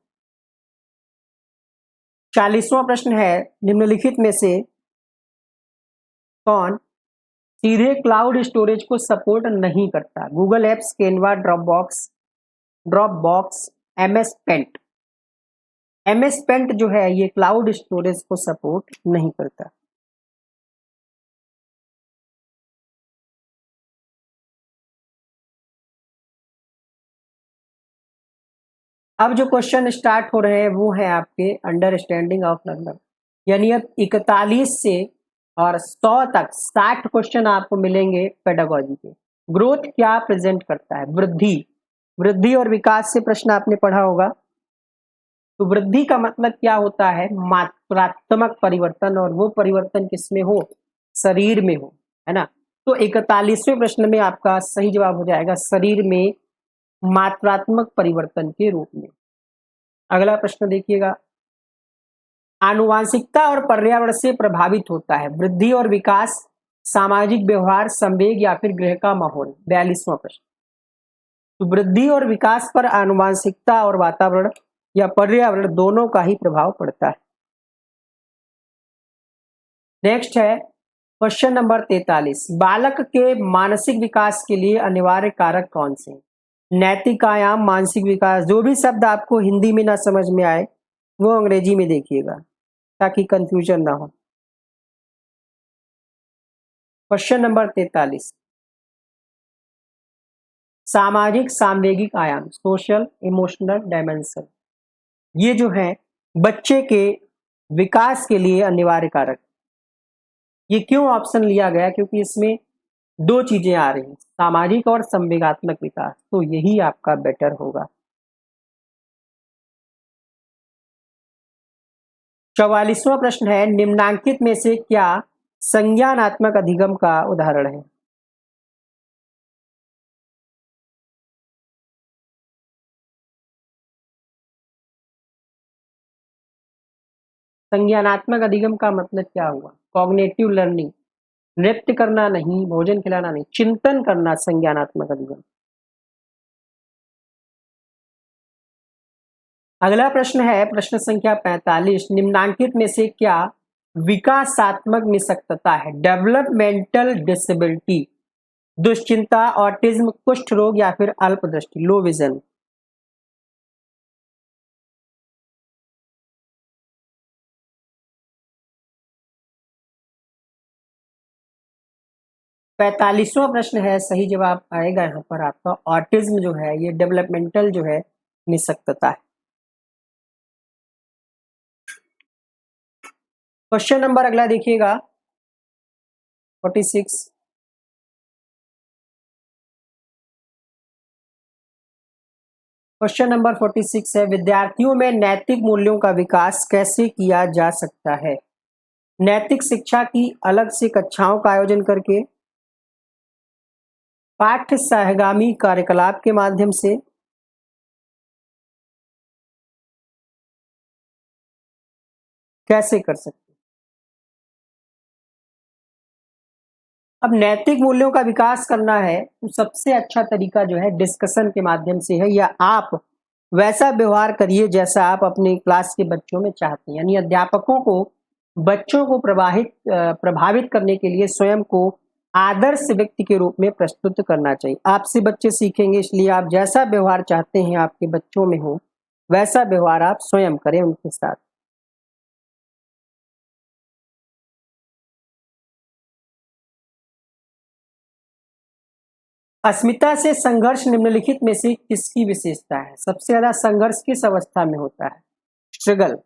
40वां प्रश्न है, निम्नलिखित में से कौन सीधे क्लाउड स्टोरेज को सपोर्ट नहीं करता? Google apps, Canva, Dropbox, MS Paint. MS Paint जो है ये क्लाउड स्टोरेज को सपोर्ट नहीं करता। अब जो क्वेश्चन स्टार्ट हो रहे हैं वो है आपके अंडरस्टैंडिंग ऑफ लर्नर, यानी अब 41 से और 100 तक 60 क्वेश्चन आपको मिलेंगे पेडागोजी के। ग्रोथ क्या प्रेजेंट करता है? वृद्धि। वृद्धि और विकास से प्रश्न आपने पढ़ा होगा। तो वृद्धि का मतलब क्या होता है? मात्रात्मक परिवर्तन, और वो परिवर्तन किसमें हो? शरीर में हो, है ना। तो 41वें प्रश्न में आपका सही जवाब हो जाएगा शरीर में मात्रात्मक परिवर्तन के रूप में। अगला प्रश्न देखिएगा, आनुवांशिकता और पर्यावरण से प्रभावित होता है वृद्धि और विकास, सामाजिक व्यवहार, संवेग या फिर गृह का माहौल? 42वां प्रश्न। तो वृद्धि और विकास पर आनुवांशिकता और वातावरण या पर्यावरण दोनों का ही प्रभाव पड़ता है। नेक्स्ट है क्वेश्चन नंबर 43, बालक के मानसिक विकास के लिए अनिवार्य कारक कौन से? नैतिक आयाम, मानसिक विकास। जो भी शब्द आपको हिंदी में ना समझ में आए वो अंग्रेजी में देखिएगा ताकि कंफ्यूजन ना हो। क्वेश्चन नंबर 43, सामाजिक सांवेगिक आयाम, सोशल इमोशनल डायमेंशन, ये जो है बच्चे के विकास के लिए अनिवार्य कारक। ये क्यों ऑप्शन लिया गया? क्योंकि इसमें दो चीजें आ रही हैं, सामाजिक और संवेगात्मक विकास, तो यही आपका बेटर होगा। 44वां प्रश्न है, निम्नांकित में से क्या संज्ञानात्मक अधिगम का उदाहरण है? संज्ञानात्मक अधिगम का मतलब क्या हुआ? कॉग्निटिव लर्निंग, नृत्य करना नहीं, भोजन खिलाना नहीं, चिंतन करना संज्ञानात्मक अधिगम। अगला प्रश्न है प्रश्न संख्या 45, निम्नांकित में से क्या विकासात्मक निःशक्तता है? डेवलपमेंटल डिसेबिलिटी, दुश्चिंता, ऑटिज्म, कुष्ठ रोग या फिर अल्पदृष्टि, लो विजन। पैंतालीसवां प्रश्न है, सही जवाब आएगा यहाँ पर आपका ऑटिज्म जो है ये डेवलपमेंटल जो है निःशक्तता है। क्वेश्चन नंबर अगला देखिएगा 46, क्वेश्चन नंबर 46 है, विद्यार्थियों में नैतिक मूल्यों का विकास कैसे किया जा सकता है? नैतिक शिक्षा की अलग से कक्षाओं का आयोजन करके, पाठ्य सहगामी कार्यकलाप के माध्यम से, कैसे कर सकते? अब नैतिक मूल्यों का विकास करना है तो सबसे अच्छा तरीका जो है डिस्कशन के माध्यम से है, या आप वैसा व्यवहार करिए जैसा आप अपने क्लास के बच्चों में चाहते हैं। यानी अध्यापकों को बच्चों को प्रभावित करने के लिए स्वयं को आदर्श व्यक्ति के रूप में प्रस्तुत करना चाहिए। आपसे बच्चे सीखेंगे, इसलिए आप जैसा व्यवहार चाहते हैं आपके बच्चों में हो वैसा व्यवहार आप स्वयं करें उनके साथ। अस्मिता से संघर्ष निम्नलिखित में से किसकी विशेषता है? सबसे ज्यादा संघर्ष किस अवस्था में होता है? स्ट्रगल।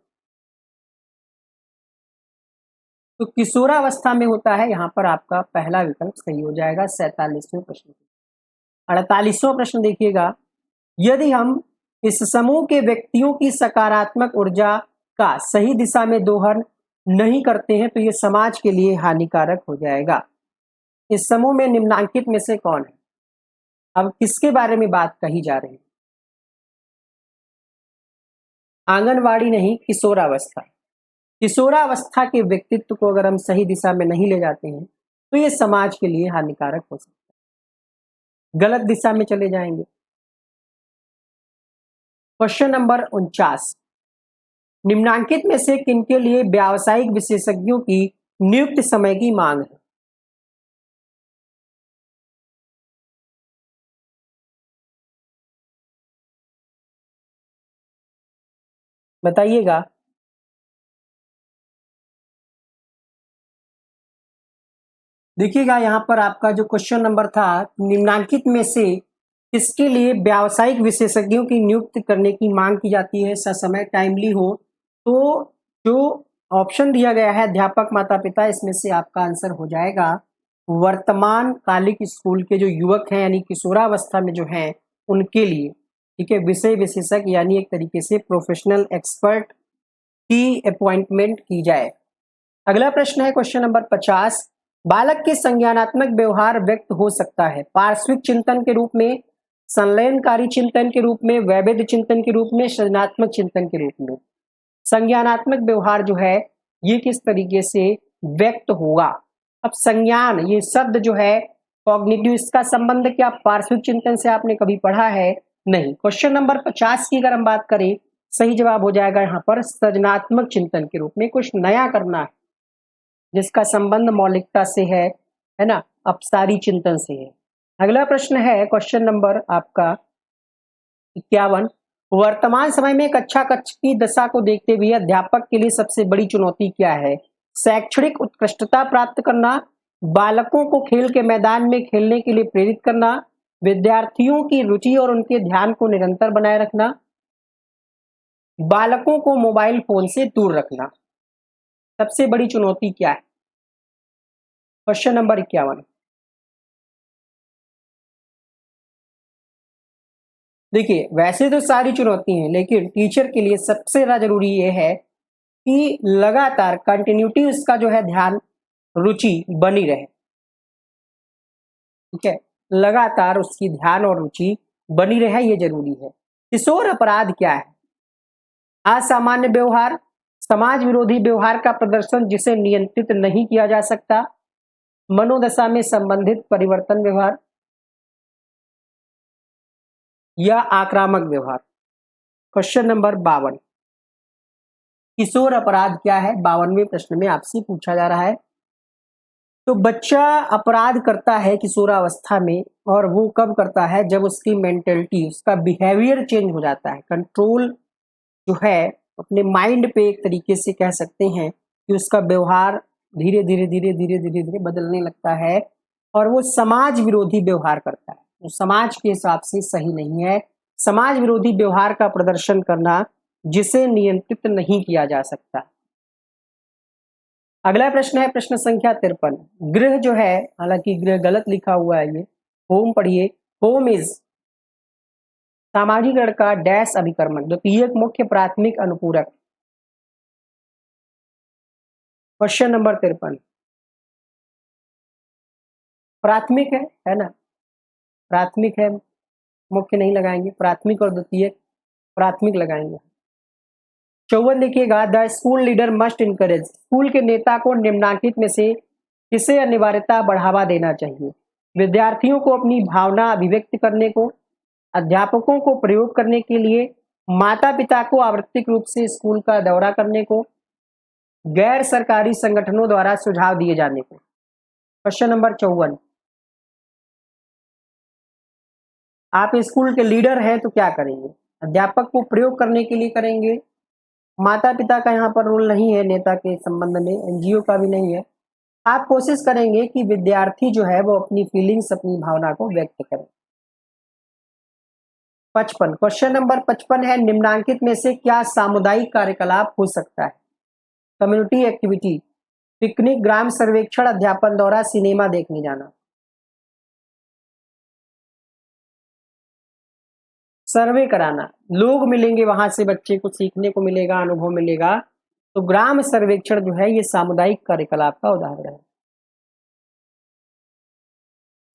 तो किशोरावस्था में होता है, यहाँ पर आपका पहला विकल्प सही हो जाएगा 47वें प्रश्न। 48वां प्रश्न देखिएगा, यदि हम इस समूह के व्यक्तियों की सकारात्मक ऊर्जा का सही दिशा में दोहन नहीं करते हैं तो ये समाज के लिए हानिकारक हो जाएगा। इस समूह में निम्नांकित में से कौन है? अब किसके बारे में बात कही जा रही है? आंगनवाड़ी नहीं, किशोरावस्था। किशोरावस्था के व्यक्तित्व को अगर हम सही दिशा में नहीं ले जाते हैं तो ये समाज के लिए हानिकारक हो सकता है, गलत दिशा में चले जाएंगे। क्वेश्चन नंबर 49, निम्नांकित में से किनके लिए व्यावसायिक विशेषज्ञों की नियुक्त समय की मांग है? बताइएगा। देखिएगा यहाँ पर आपका जो क्वेश्चन नंबर था, निम्नांकित में से किसके लिए व्यावसायिक विशेषज्ञों की नियुक्ति करने की मांग की जाती है, ससमय टाइमली हो। तो जो ऑप्शन दिया गया है अध्यापक माता पिता, इसमें से आपका आंसर हो जाएगा वर्तमान कालिक स्कूल के जो युवक हैं यानी किशोरावस्था में जो हैं उनके लिए, ठीक है, विषय विशेषज्ञ यानी एक तरीके से प्रोफेशनल एक्सपर्ट की अपॉइंटमेंट की जाए। अगला प्रश्न है क्वेश्चन नंबर 50, बालक के संज्ञानात्मक व्यवहार व्यक्त हो सकता है पार्श्विक चिंतन के रूप में, संलयनकारी चिंतन के रूप में, वैविध्य चिंतन के रूप में, सृजनात्मक चिंतन के रूप में। संज्ञानात्मक व्यवहार जो है ये किस तरीके से व्यक्त होगा? अब संज्ञान ये शब्द जो है कॉग्निटिव, इसका संबंध क्या पार्श्विक चिंतन से आपने कभी पढ़ा है? नहीं। क्वेश्चन नंबर 50 की अगर हम बात करें, सही जवाब हो जाएगा यहाँ पर सृजनात्मक चिंतन के रूप में, कुछ नया करना है जिसका संबंध मौलिकता से है ना, अपसारी चिंतन से है। अगला प्रश्न है क्वेश्चन नंबर आपका 51, वर्तमान समय में कक्षा कक्ष की दशा को देखते हुए अध्यापक के लिए सबसे बड़ी चुनौती क्या है? शैक्षणिक उत्कृष्टता प्राप्त करना, बालकों को खेल के मैदान में खेलने के लिए प्रेरित करना, विद्यार्थियों की रुचि और उनके ध्यान को निरंतर बनाए रखना, बालकों को मोबाइल फोन से दूर रखना। सबसे बड़ी चुनौती क्या है? Question number 51। देखिए वैसे तो सारी चुनौती हैं, लेकिन टीचर के लिए सबसे ज्यादा जरूरी ये है कि लगातार कंटिन्यूटी उसका जो है ध्यान रुचि बनी रहे, ठीक है, लगातार उसकी ध्यान और रुचि बनी रहे, ये जरूरी है। किशोर अपराध क्या है? असामान्य व्यवहार, समाज विरोधी व्यवहार का प्रदर्शन जिसे नियंत्रित नहीं किया जा सकता, मनोदशा में संबंधित परिवर्तन व्यवहार, या आक्रामक व्यवहार। क्वेश्चन नंबर 52, किशोर अपराध क्या है? 52वें प्रश्न में आपसे पूछा जा रहा है। तो बच्चा अपराध करता है किशोरावस्था में, और वो कब करता है? जब उसकी मेंटलिटी, उसका बिहेवियर चेंज हो जाता है, कंट्रोल जो है अपने माइंड पे एक तरीके से कह सकते हैं कि उसका व्यवहार धीरे धीरे धीरे धीरे धीरे धीरे बदलने लगता है और वो समाज विरोधी व्यवहार करता है, वो समाज के हिसाब से सही नहीं है। समाज विरोधी व्यवहार का प्रदर्शन करना जिसे नियंत्रित नहीं किया जा सकता। अगला प्रश्न है प्रश्न संख्या 53, गृह जो है, हालांकि गृह गलत लिखा हुआ है, ये होम पढ़िए। होम इज सामाजिकरण का डैश अभिकर्मक, द्वितीयक मुख्य प्राथमिक अनुपूरक। क्वेश्चन नंबर 53, प्राथमिक है ना, प्राथमिक है, मुख्य नहीं लगाएंगे, प्राथमिक और द्वितीयक, प्राथमिक लगाएंगे। 54 देखिएगा, the school leader must encourage, school के नेता को निम्नांकित में से किसे अनिवार्यता बढ़ावा देना चाहिए? विद्यार्थियों को अपनी भावना अभिव्यक्त करने को, अध्यापकों को प्रयोग करने के लिए, माता पिता को आवृत्तिक रूप से स्कूल का दौरा करने को, गैर सरकारी संगठनों द्वारा सुझाव दिए जाने को। क्वेश्चन नंबर 54, आप स्कूल के लीडर हैं तो क्या करेंगे? अध्यापक को प्रयोग करने के लिए करेंगे, माता पिता का यहाँ पर रोल नहीं है नेता के संबंध में, एनजीओ का भी नहीं है। आप कोशिश करेंगे कि विद्यार्थी जो है वो अपनी फीलिंग्स, अपनी भावना को व्यक्त करें। 55, क्वेश्चन नंबर 55 है, निम्नांकित में से क्या सामुदायिक कार्यकलाप हो सकता है? कम्युनिटी एक्टिविटी, पिकनिक, ग्राम सर्वेक्षण, अध्यापन दौरा, सिनेमा देखने जाना। सर्वे कराना, लोग मिलेंगे, वहां से बच्चे को सीखने को मिलेगा, अनुभव मिलेगा, तो ग्राम सर्वेक्षण जो है ये सामुदायिक कार्यकलाप का उदाहरण है।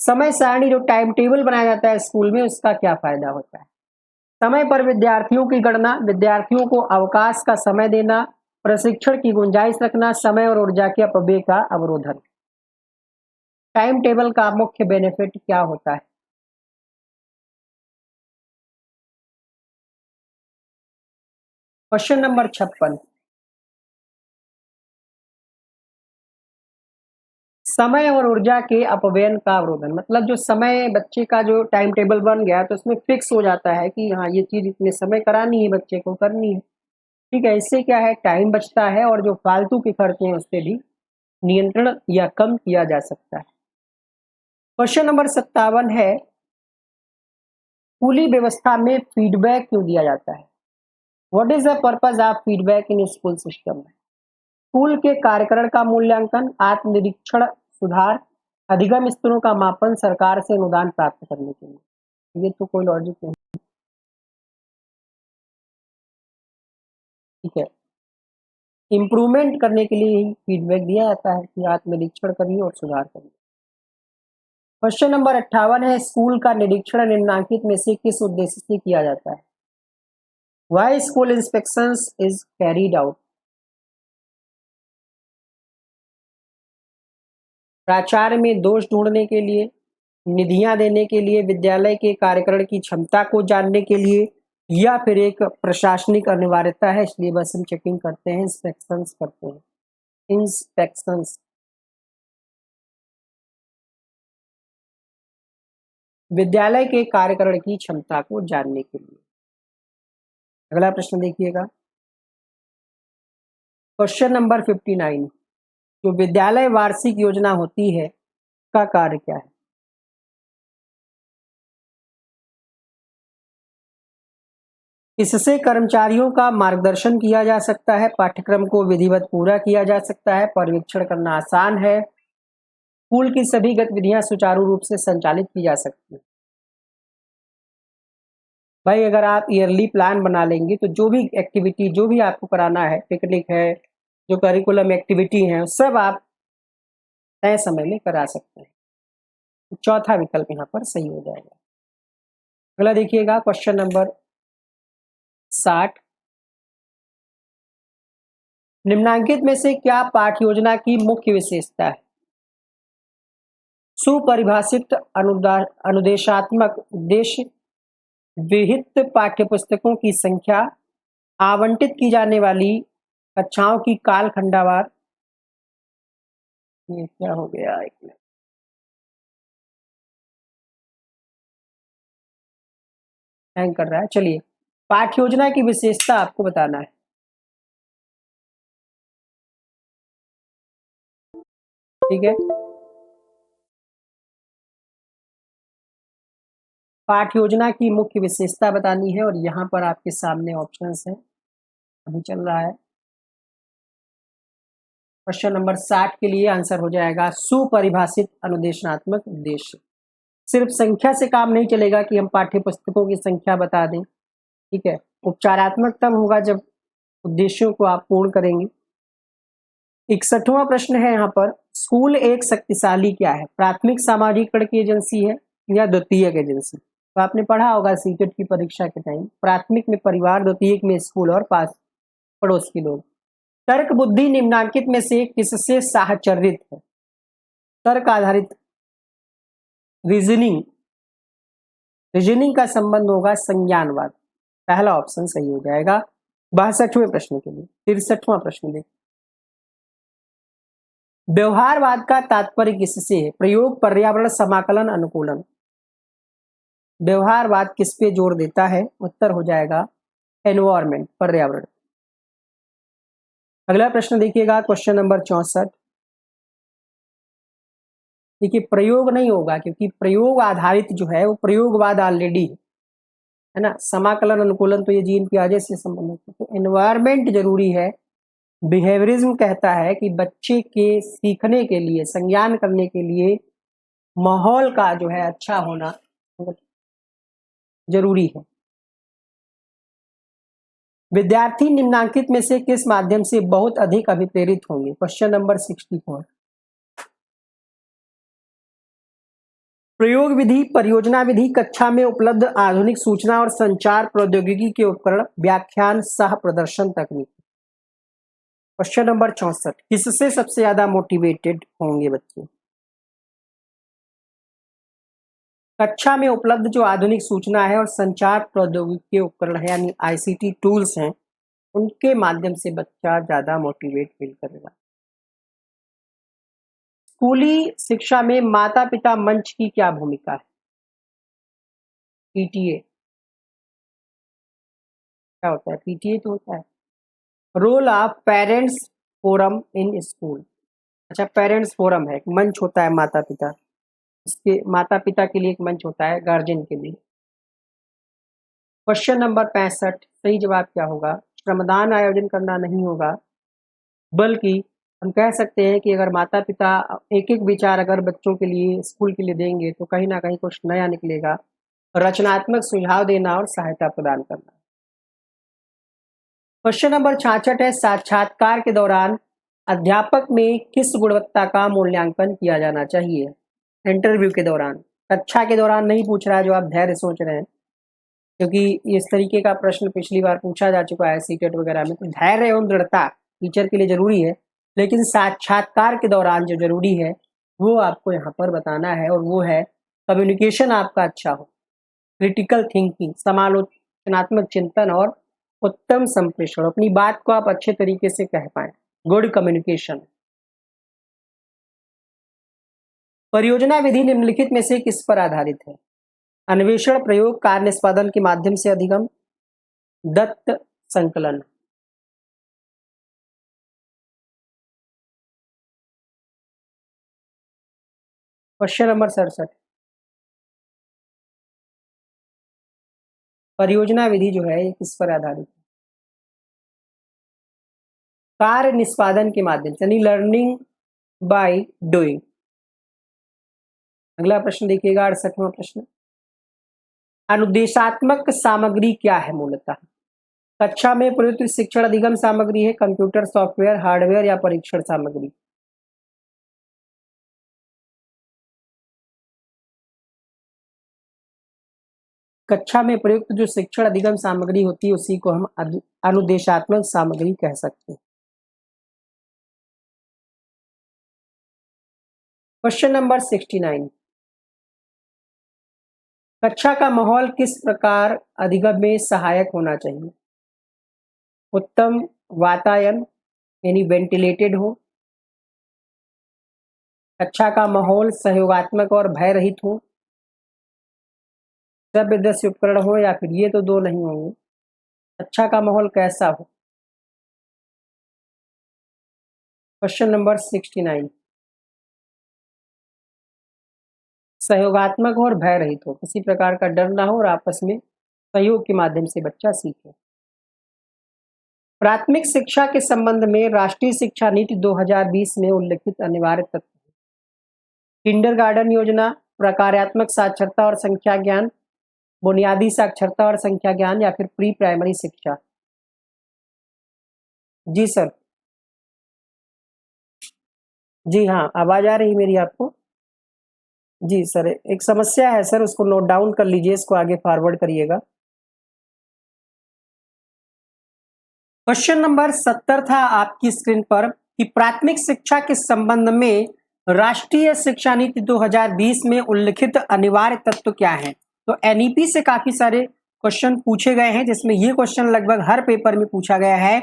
समय सारणी, जो टाइम टेबल बनाया जाता है स्कूल में, उसका क्या फायदा होता है? समय पर विद्यार्थियों की गणना, विद्यार्थियों को अवकाश का समय देना, प्रशिक्षण की गुंजाइश रखना, समय और ऊर्जा के अपव्यय का अवरोधन। टाइम टेबल का मुख्य बेनिफिट क्या होता है? क्वेश्चन नंबर 56, समय और ऊर्जा के अपव्यय का अवरोधन। मतलब जो समय बच्चे का जो टाइम टेबल बन गया तो उसमें फिक्स हो जाता है कि हाँ ये चीज इतने समय करानी है, बच्चे को करनी है। ठीक है, इससे क्या है, टाइम बचता है और जो फालतू के खर्चे हैं उस पर भी नियंत्रण या कम किया जा सकता है। क्वेश्चन नंबर 57 है, स्कूली व्यवस्था में फीडबैक क्यों दिया जाता है? What is the purpose of feedback in school system? School के कार्यक्रम का मूल्यांकन, आत्मनिरीक्षण, सुधार, अधिगम स्तरों का मापन, सरकार से अनुदान प्राप्त करने के लिए। ये तो कोई लॉजिक नहीं। ठीक है, इम्प्रूवमेंट करने के लिए ही फीडबैक दिया जाता है कि आत्मनिरीक्षण करिए और सुधार करिए। क्वेश्चन नंबर 58 है, स्कूल का निरीक्षण निम्नलिखित में से किस उद्देश्य से किया जाता है? Why school inspections is carried out? प्राचार्य में दोष ढूंढने के लिए, निधियां देने के लिए, विद्यालय के कार्यक्रम की क्षमता को जानने के लिए, या फिर एक प्रशासनिक अनिवार्यता है इसलिए बस हम चेकिंग करते हैं, इंस्पेक्शंस करते हैं। इंस्पेक्शंस विद्यालय के कार्यक्रम की क्षमता को जानने के लिए। अगला प्रश्न देखिएगा, क्वेश्चन नंबर 59, जो विद्यालय वार्षिक योजना होती है का कार्य क्या है? इससे कर्मचारियों का मार्गदर्शन किया जा सकता है, पाठ्यक्रम को विधिवत पूरा किया जा सकता है, पर्यवेक्षण करना आसान है, स्कूल की सभी गतिविधियां सुचारू रूप से संचालित की जा सकती है। भाई अगर आप ईयरली प्लान बना लेंगे तो जो भी एक्टिविटी जो भी आपको कराना है, पिकनिक है, जो करिकुलम एक्टिविटी है, सब आप तय समय में करा सकते हैं। चौथा विकल्प यहाँ पर सही हो जाएगा। अगला देखिएगा, क्वेश्चन नंबर 60, निम्नलिखित में से क्या पाठ्य योजना की मुख्य विशेषता है? सुपरिभाषित अनुदेशात्मक उद्देश्य, विहित पाठ्यपुस्तकों की संख्या, आवंटित की जाने वाली कक्षाओं की कालखंडावार। ये क्या हो गया, एक मिनट, हैंग कर रहा है। चलिए, पाठ्य योजना की विशेषता आपको बताना है। ठीक है, पाठ्य योजना की मुख्य विशेषता बतानी है और यहाँ पर आपके सामने ऑप्शंस हैं, अभी चल रहा है। क्वेश्चन नंबर 60 के लिए आंसर हो जाएगा सुपरिभाषित अनुदेशात्मक उद्देश्य। सिर्फ संख्या से काम नहीं चलेगा कि हम पाठ्य पुस्तकों की संख्या बता दें। ठीक है, उपचारात्मक तब होगा जब उद्देश्यों को आप पूर्ण करेंगे। 61वां प्रश्न है यहाँ पर, स्कूल एक शक्तिशाली क्या है? प्राथमिक सामाजिकरण की एजेंसी है या द्वितीयक एजेंसी? तो आपने पढ़ा होगा सीटेट की परीक्षा के टाइम, प्राथमिक में परिवार, द्वितीयक में स्कूल और पास पड़ोस के लोग। तर्क बुद्धि निम्नलिखित में से किससे साहचर्यित है? तर्क आधारित रीजनिंग, रीजनिंग का संबंध होगा संज्ञानवाद। पहला ऑप्शन सही हो जाएगा। 62वें प्रश्न के लिए 63वां प्रश्न देख, व्यवहारवाद का तात्पर्य किससे है? प्रयोग, पर्यावरण, समाकलन, अनुकूलन। व्यवहारवाद किस पे जोर देता है? उत्तर हो जाएगा एनवायरमेंट, पर्यावरण। अगला प्रश्न देखिएगा, क्वेश्चन नंबर 64। देखिए, प्रयोग नहीं होगा क्योंकि प्रयोग आधारित जो है वो प्रयोगवाद ऑलरेडी है ना। समाकलन, अनुकूलन तो ये जीन पियाजे से संबंधित है। तो एनवायरमेंट जरूरी है। बिहेवियरिज्म कहता है कि बच्चे के सीखने के लिए, संज्ञान करने के लिए माहौल का जो है अच्छा होना जरूरी है। विद्यार्थी निम्नलिखित में से किस माध्यम से बहुत अधिक अभिप्रेरित होंगे? Question number 64। प्रयोग विधि, परियोजना विधि, कक्षा में उपलब्ध आधुनिक सूचना और संचार प्रौद्योगिकी के उपकरण, व्याख्यान, सह प्रदर्शन तकनीक। क्वेश्चन नंबर 64, किससे सबसे ज्यादा मोटिवेटेड होंगे बच्चे? कक्षा में उपलब्ध जो आधुनिक सूचना है और संचार प्रौद्योगिकी के उपकरण है यानी आईसीटी टूल्स हैं, उनके माध्यम से बच्चा ज्यादा मोटिवेट फील करेगा। स्कूली शिक्षा में माता पिता मंच की क्या भूमिका है? पीटीए क्या होता है? पीटीए तो होता है role of parents forum in school. अच्छा, पेरेंट्स फोरम है, एक मंच होता है माता पिता, इसके माता पिता के लिए एक मंच होता है गार्जियन के लिए। क्वेश्चन नंबर 65, सही जवाब क्या होगा? श्रमदान आयोजन करना नहीं होगा, बल्कि हम कह सकते हैं कि अगर माता पिता एक एक विचार अगर बच्चों के लिए स्कूल के लिए देंगे तो कहीं ना कहीं कुछ नया निकलेगा। रचनात्मक सुझाव देना और सहायता प्रदान करना। क्वेश्चन नंबर 66 है, साक्षात्कार के दौरान अध्यापक में किस गुणवत्ता का मूल्यांकन किया जाना चाहिए? इंटरव्यू के दौरान, कक्षा के दौरान नहीं पूछ रहा है जो आप धैर्य सोच रहे हैं, क्योंकि इस तरीके का प्रश्न पिछली बार पूछा जा चुका है सीटेट वगैरह में। तो धैर्य एवं दृढ़ता टीचर के लिए जरूरी है, लेकिन साक्षात्कार के दौरान जो जरूरी है वो आपको यहाँ पर बताना है, और वो है कम्युनिकेशन आपका अच्छा हो, क्रिटिकल थिंकिंग, समालोचनात्मक चिंतन और उत्तम संप्रेषण, अपनी बात को आप अच्छे तरीके से कह पाए, गुड कम्युनिकेशन। परियोजना विधि निम्नलिखित में से किस पर आधारित है? अन्वेषण, प्रयोग, कार्य निष्पादन के माध्यम से अधिगम, दत्त संकलन। क्वेश्चन नंबर 67, परियोजना विधि जो है ये किस पर आधारित है? कार्य निष्पादन के माध्यम से, यानी लर्निंग बाय डूइंग। अगला प्रश्न देखिएगा, 68वां प्रश्न, अनुदेशात्मक सामग्री क्या है मूलतः? कक्षा में प्रयुक्त शिक्षण अधिगम सामग्री है, कंप्यूटर सॉफ्टवेयर, हार्डवेयर या परीक्षण सामग्री? कक्षा में प्रयुक्त जो शिक्षण अधिगम सामग्री होती है उसी को हम अनुदेशात्मक सामग्री कह सकते हैं। क्वेश्चन नंबर 69, कक्षा का माहौल किस प्रकार अधिगम में सहायक होना चाहिए? उत्तम वातायन यानी वेंटिलेटेड हो, कक्षा का माहौल सहयोगात्मक और भय रहित हो, सभ्यदस्य उपकरण हो, या फिर ये तो दो नहीं होंगे। कक्षा का माहौल कैसा हो? क्वेश्चन नंबर 69, सहयोगात्मक हो और भय रहित हो, किसी प्रकार का डर ना हो और आपस में सहयोग के माध्यम से बच्चा सीखे। प्राथमिक शिक्षा के संबंध में राष्ट्रीय शिक्षा नीति 2020 में उल्लिखित अनिवार्य तत्व, किंडरगार्टन योजना, प्रकार्यात्मक साक्षरता और संख्या ज्ञान, बुनियादी साक्षरता और संख्या ज्ञान, या फिर प्री प्राइमरी शिक्षा? जी सर, जी हाँ, आवाज आ रही मेरी आपको? जी सर, एक समस्या है सर, उसको नोट डाउन कर लीजिए, इसको आगे फॉरवर्ड करिएगा। क्वेश्चन नंबर 70 था आपकी स्क्रीन पर कि प्राथमिक शिक्षा के संबंध में राष्ट्रीय शिक्षा नीति 2020 में उल्लिखित अनिवार्य तत्व क्या है? तो एनईपी से काफी सारे क्वेश्चन पूछे गए हैं, जिसमें ये क्वेश्चन लगभग हर पेपर में पूछा गया है।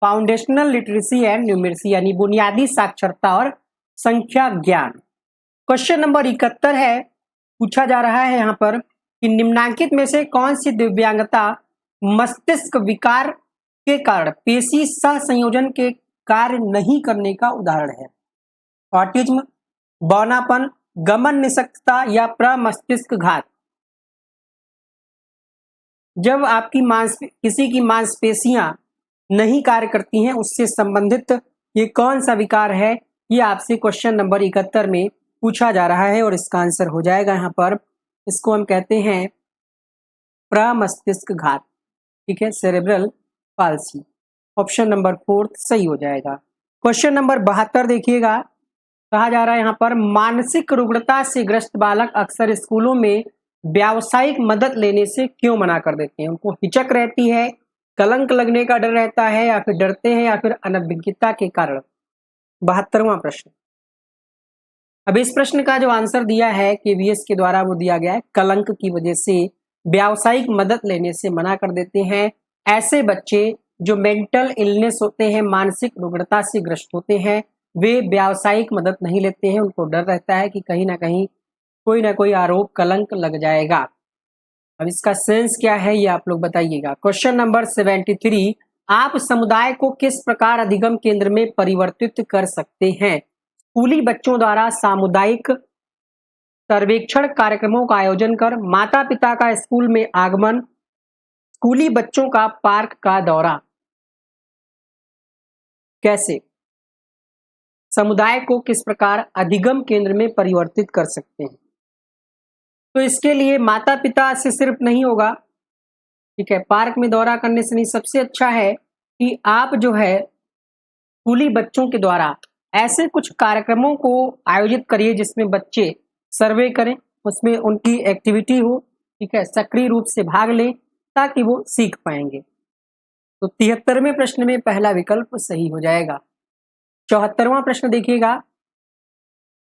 फाउंडेशनल लिटरेसी एंड न्यूमेरसी यानी बुनियादी साक्षरता और संख्या ज्ञान। क्वेश्चन नंबर 71 है, पूछा जा रहा है यहाँ पर कि निम्नांकित में से कौन सी दिव्यांगता मस्तिष्क विकार के कारण पेशी सह संयोजन के कार्य नहीं करने का उदाहरण है? ऑटिज्म, बौनापन, गमन निषक्तता या प्रमस्तिष्क घात? जब आपकी किसी की मांसपेशियां नहीं कार्य करती हैं, उससे संबंधित ये कौन सा विकार है, ये आपसे क्वेश्चन नंबर 71 में पूछा जा रहा है, और इसका आंसर हो जाएगा यहाँ पर, इसको हम कहते हैं प्रमस्तिष्क घात। ठीक है, सेरेब्रल पाल्सी। ऑप्शन नंबर 4 सही हो जाएगा। क्वेश्चन नंबर 72 देखिएगा, कहा जा रहा है यहाँ पर मानसिक रुग्णता से ग्रस्त बालक अक्सर स्कूलों में व्यावसायिक मदद लेने से क्यों मना कर देते हैं? उनको हिचक रहती है, कलंक लगने का डर रहता है, या फिर डरते हैं, या फिर अनभिज्ञता के कारण। 72वां प्रश्न। अब इस प्रश्न का जो आंसर दिया है केवीएस के द्वारा वो दिया गया है कलंक की वजह से व्यावसायिक मदद लेने से मना कर देते हैं। ऐसे बच्चे जो मेंटल इलनेस होते हैं, मानसिक रुग्णता से ग्रस्त होते हैं, वे व्यावसायिक मदद नहीं लेते हैं। उनको डर रहता है कि कहीं ना कोई आरोप कलंक लग जाएगा। अब इसका सेंस क्या है ये आप लोग बताइएगा। क्वेश्चन नंबर 73, आप समुदाय को किस प्रकार अधिगम केंद्र में परिवर्तित कर सकते हैं? स्कूली बच्चों द्वारा सामुदायिक सर्वेक्षण कार्यक्रमों का आयोजन कर, माता पिता का स्कूल में आगमन, स्कूली बच्चों का पार्क का दौरा। कैसे समुदाय को किस प्रकार अधिगम केंद्र में परिवर्तित कर सकते हैं? तो इसके लिए माता पिता से सिर्फ नहीं होगा, ठीक है, पार्क में दौरा करने से नहीं। सबसे अच्छा है कि आप जो है स्कूली बच्चों के द्वारा ऐसे कुछ कार्यक्रमों को आयोजित करिए जिसमें बच्चे सर्वे करें, उसमें उनकी एक्टिविटी हो, ठीक है, सक्रिय रूप से भाग लें ताकि वो सीख पाएंगे। तो 73वें प्रश्न में पहला विकल्प सही हो जाएगा। 74वां प्रश्न देखिएगा,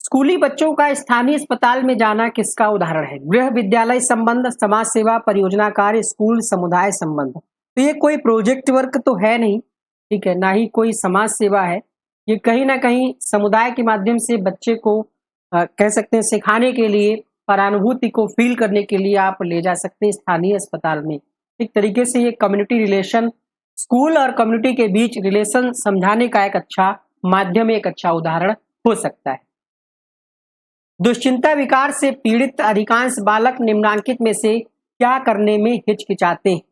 स्कूली बच्चों का स्थानीय अस्पताल में जाना किसका उदाहरण है? गृह विद्यालय संबंध, समाज सेवा, परियोजना कार्य, स्कूल समुदाय संबंध। तो ये कोई प्रोजेक्ट वर्क तो है नहीं, ठीक है, ना ही कोई समाज सेवा है। ये कहीं ना कहीं समुदाय के माध्यम से बच्चे को कह सकते हैं सिखाने के लिए, परानुभूति को फील करने के लिए आप ले जा सकते हैं स्थानीय अस्पताल में। एक तरीके से ये कम्युनिटी रिलेशन, स्कूल और कम्युनिटी के बीच रिलेशन समझाने का एक अच्छा माध्यम, एक अच्छा उदाहरण हो सकता है। दुश्चिंता विकार से पीड़ित अधिकांश बालक निम्नांकित में से क्या करने में हिचकिचाते हैं?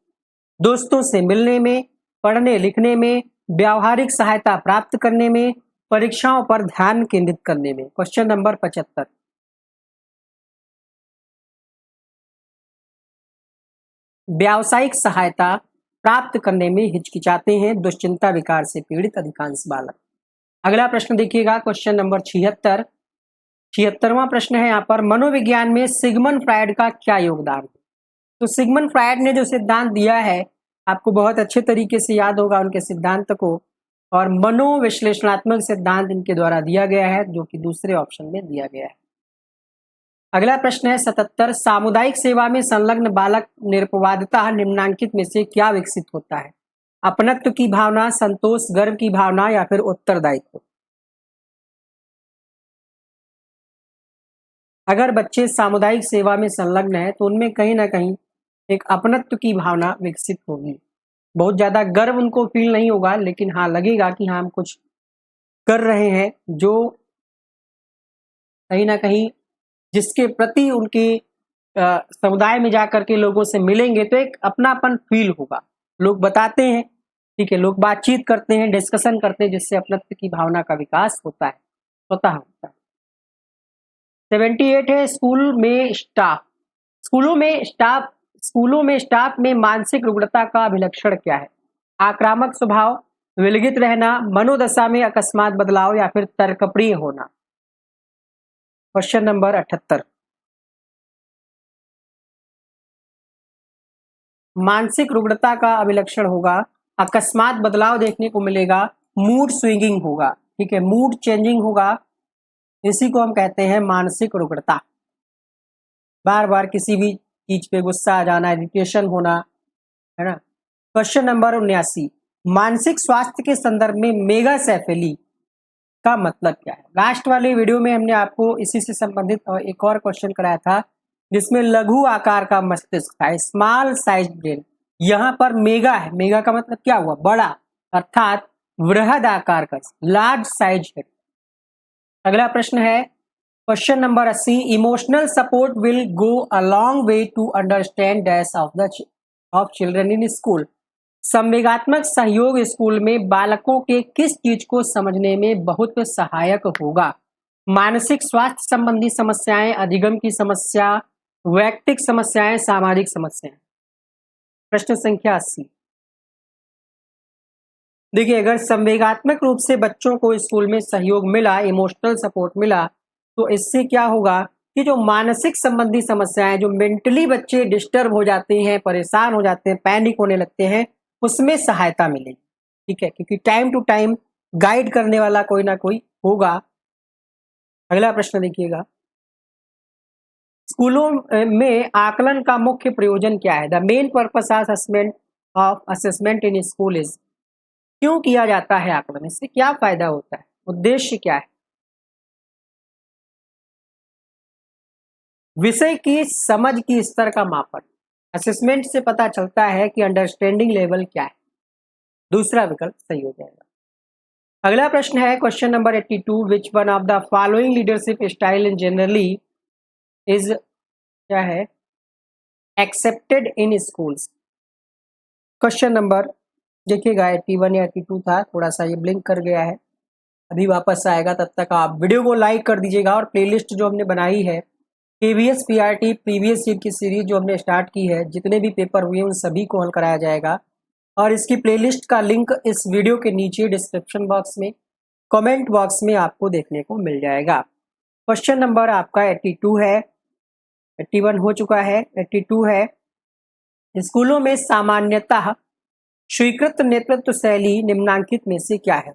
दोस्तों से मिलने में, पढ़ने लिखने में, व्यावहारिक सहायता प्राप्त करने में, परीक्षाओं पर ध्यान केंद्रित करने में। क्वेश्चन नंबर 75, व्यावसायिक सहायता प्राप्त करने में हिचकिचाते हैं दुश्चिंता विकार से पीड़ित अधिकांश बालक। अगला प्रश्न देखिएगा, क्वेश्चन नंबर 76। 76वां प्रश्न है यहाँ पर, मनोविज्ञान में सिगमंड फ्रायड का क्या योगदान? तो सिगमंड फ्रायड ने जो सिद्धांत दिया है आपको बहुत अच्छे तरीके से याद होगा उनके सिद्धांत को, और मनोविश्लेषणात्मक सिद्धांत इनके द्वारा दिया गया है जो कि दूसरे ऑप्शन में दिया गया है। अगला प्रश्न है 77, सामुदायिक सेवा में संलग्न बालक निरपवादता निम्नांकित में से क्या विकसित होता है? अपनत्व की भावना, संतोष, गर्व की भावना, या फिर उत्तरदायित्व। अगर बच्चे सामुदायिक सेवा में संलग्न है तो उनमें कहीं ना कहीं एक अपनत्व की भावना विकसित होगी। बहुत ज्यादा गर्व उनको फील नहीं होगा, लेकिन हाँ लगेगा कि हाँ हम कुछ कर रहे हैं जो कहीं ना कहीं जिसके प्रति उनके समुदाय में जाकर के लोगों से मिलेंगे तो एक अपनापन फील होगा। लोग बताते हैं, ठीक है, लोग बातचीत करते हैं, डिस्कशन करते हैं, जिससे अपनत्व की भावना का विकास होता है, स्वतः होता है। 78 है, स्कूलों में स्टाफ में मानसिक रुग्णता का अभिलक्षण क्या है? आक्रामक स्वभाव, विलगित रहना, मनोदशा में अकस्मात बदलाव, या फिर तर्कप्रिय होना। क्वेश्चन नंबर 78, मानसिक रुग्णता का अभिलक्षण होगा अकस्मात बदलाव देखने को मिलेगा, मूड स्विंगिंग होगा, ठीक है, मूड चेंजिंग होगा, इसी को हम कहते हैं मानसिक रुग्णता। बार बार किसी भी चीज पे गुस्सा आ जाना, इरिटेशन होना, है ना। क्वेश्चन नंबर 79, मानसिक स्वास्थ्य के संदर्भ में मेगासेफेली का मतलब क्या है? लास्ट वाले वीडियो में हमने आपको इसी से संबंधित और एक और क्वेश्चन कराया था जिसमें लघु आकार का मस्तिष्क था, स्मॉल साइज ब्रेन। यहाँ पर मेगा है, मेगा का मतलब क्या हुआ? बड़ा, अर्थात वृहद आकार का, लार्ज साइज है। अगला प्रश्न है question number 80, emotional support will go a long way to understand dash of children in school. संवेगात्मक सहयोग स्कूल में बालकों के किस चीज को समझने में बहुत सहायक होगा? मानसिक स्वास्थ्य संबंधी समस्याएं, अधिगम की समस्या, वैयक्तिक समस्याएं, सामाजिक समस्याएं। प्रश्न संख्या 80, देखिए, अगर संवेगात्मक रूप से बच्चों को स्कूल में सहयोग मिला, इमोशनल सपोर्ट मिला, तो इससे क्या होगा कि जो मानसिक संबंधी समस्याएं, जो मेंटली बच्चे डिस्टर्ब हो जाते हैं, परेशान हो जाते हैं, पैनिक होने लगते हैं, उसमें सहायता मिलेगी। ठीक है, क्योंकि टाइम टू टाइम गाइड करने वाला कोई ना कोई होगा। अगला प्रश्न देखिएगा, स्कूलों में आकलन का मुख्य प्रयोजन क्या है? The main purpose of assessment in school is, क्यों किया जाता है आकलन? इससे क्या फायदा होता है? उद्देश्य क्या है? विषय की समझ की स्तर का मापन। असेसमेंट से पता चलता है कि अंडरस्टैंडिंग लेवल क्या है। दूसरा विकल्प सही हो जाएगा। अगला प्रश्न है question number 82, which one of the following leadership style in generally is, क्या है, accepted in schools. Question number देखिएगा 81 या 82 था, थोड़ा सा ये ब्लिंक कर गया है, अभी वापस आएगा। तब तक आप वीडियो को लाइक कर दीजिएगा और प्लेलिस्ट जो हमने बनाई है केवीएस पीआरटी प्रीवियस ईयर की सीरीज जो हमने स्टार्ट की है, जितने भी पेपर हुए उन सभी को हल कराया जाएगा और इसकी प्लेलिस्ट का लिंक इस वीडियो के नीचे डिस्क्रिप्शन बॉक्स में कमेंट बॉक्स में आपको देखने को मिल जाएगा। क्वेश्चन नंबर आपका 82 है, 81 हो चुका है, 82 है, स्कूलों में सामान्यतः स्वीकृत नेतृत्व शैली निम्नांकित में से क्या है?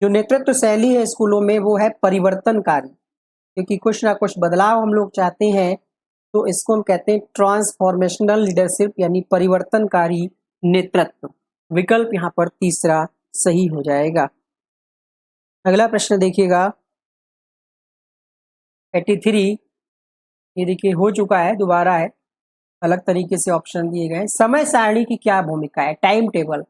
जो नेतृत्व शैली है स्कूलों में वो है परिवर्तनकारी, क्योंकि कुछ ना कुछ बदलाव हम लोग चाहते हैं, तो इसको हम कहते हैं ट्रांसफॉर्मेशनल लीडरशिप, यानी परिवर्तनकारी नेतृत्व। विकल्प यहाँ पर तीसरा सही हो जाएगा। अगला प्रश्न देखिएगा 83, ये देखिए हो चुका है, दोबारा है, अलग तरीके से ऑप्शन दिए गए। समय सारणी की क्या भूमिका है? टाइम टेबल,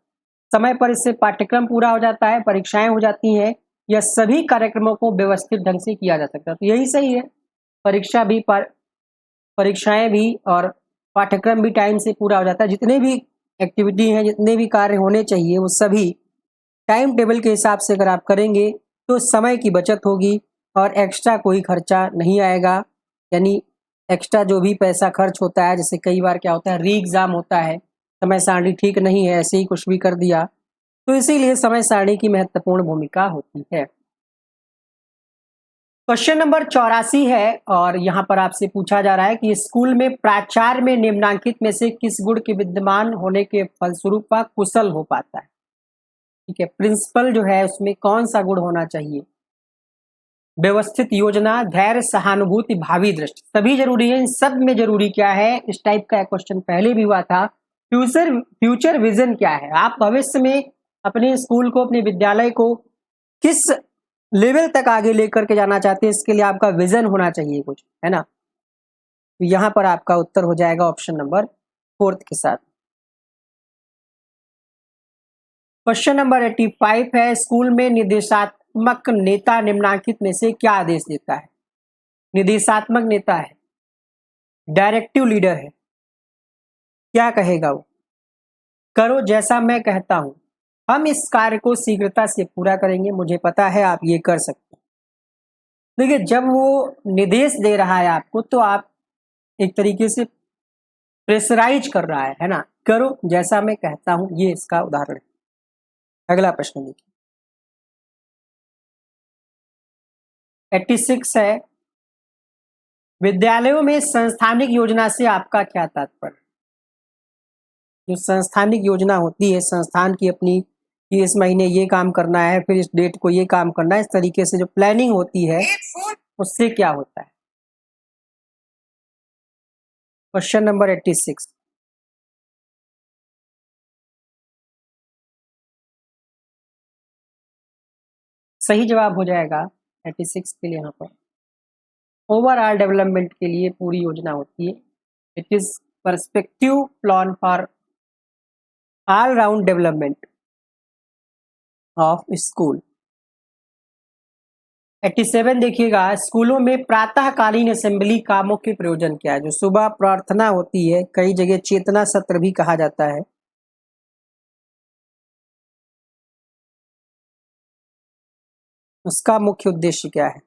समय पर इससे पाठ्यक्रम पूरा हो जाता है, परीक्षाएं हो जाती हैं, या सभी कार्यक्रमों को व्यवस्थित ढंग से किया जा सकता है। तो यही सही है, परीक्षा भी परीक्षाएं भी और पाठ्यक्रम भी टाइम से पूरा हो जाता है। जितने भी एक्टिविटी हैं, जितने भी कार्य होने चाहिए वो सभी टाइम टेबल के हिसाब से अगर आप करेंगे तो समय की बचत होगी और एक्स्ट्रा कोई खर्चा नहीं आएगा। यानी एक्स्ट्रा जो भी पैसा खर्च होता है, जैसे कई बार क्या होता है री एग्ज़ाम होता है, समय सारणी ठीक नहीं है, ऐसे ही कुछ भी कर दिया, तो इसीलिए समय सारणी की महत्वपूर्ण भूमिका होती है। क्वेश्चन नंबर 84 है और यहाँ पर आपसे पूछा जा रहा है कि स्कूल में प्राचार्य में निम्नांकित में से किस गुण के विद्यमान होने के फलस्वरूप वह कुशल हो पाता है? ठीक है, प्रिंसिपल जो है उसमें कौन सा गुण होना चाहिए? व्यवस्थित योजना, धैर्य, सहानुभूति, भावी दृष्टि, सभी जरूरी है। इन सब में जरूरी क्या है? इस टाइप का क्वेश्चन पहले भी हुआ था। फ्यूचर विजन क्या है? आप भविष्य में अपने स्कूल को, अपने विद्यालय को किस लेवल तक आगे लेकर के जाना चाहते हैं, इसके लिए आपका विजन होना चाहिए कुछ, है ना। तो यहाँ पर आपका उत्तर हो जाएगा ऑप्शन नंबर 4 के साथ। क्वेश्चन नंबर 85 है, स्कूल में निर्देशात्मक नेता निम्नांकित में से क्या आदेश देता है? निर्देशात्मक नेता है, डायरेक्टिव लीडर है, क्या कहेगा वो? करो जैसा मैं कहता हूं, हम इस कार्य को शीघ्रता से पूरा करेंगे, मुझे पता है आप ये कर सकते हैं। देखिए, जब वो निर्देश दे रहा है आपको तो आप एक तरीके से प्रेशराइज कर रहा है ना। करो जैसा मैं कहता हूं, ये इसका उदाहरण है। अगला प्रश्न देखिए 86 है, विद्यालयों में संस्थानिक योजना से आपका क्या तात्पर्य? जो संस्थानिक योजना होती है संस्थान की अपनी, कि इस महीने ये काम करना है, फिर इस डेट को ये काम करना है, इस तरीके से जो प्लानिंग होती है उससे क्या होता है? क्वेश्चन नंबर 86, सही जवाब हो जाएगा 86 के लिए। यहाँ पर ओवरऑल डेवलपमेंट के लिए पूरी योजना होती है। It is perspective plan for all round development of school. 87 देखिएगा, स्कूलों में प्रातःकालीन असेंबली का मुख्य प्रयोजन क्या है? जो सुबह प्रार्थना होती है, कई जगह चेतना सत्र भी कहा जाता है, उसका मुख्य उद्देश्य क्या है?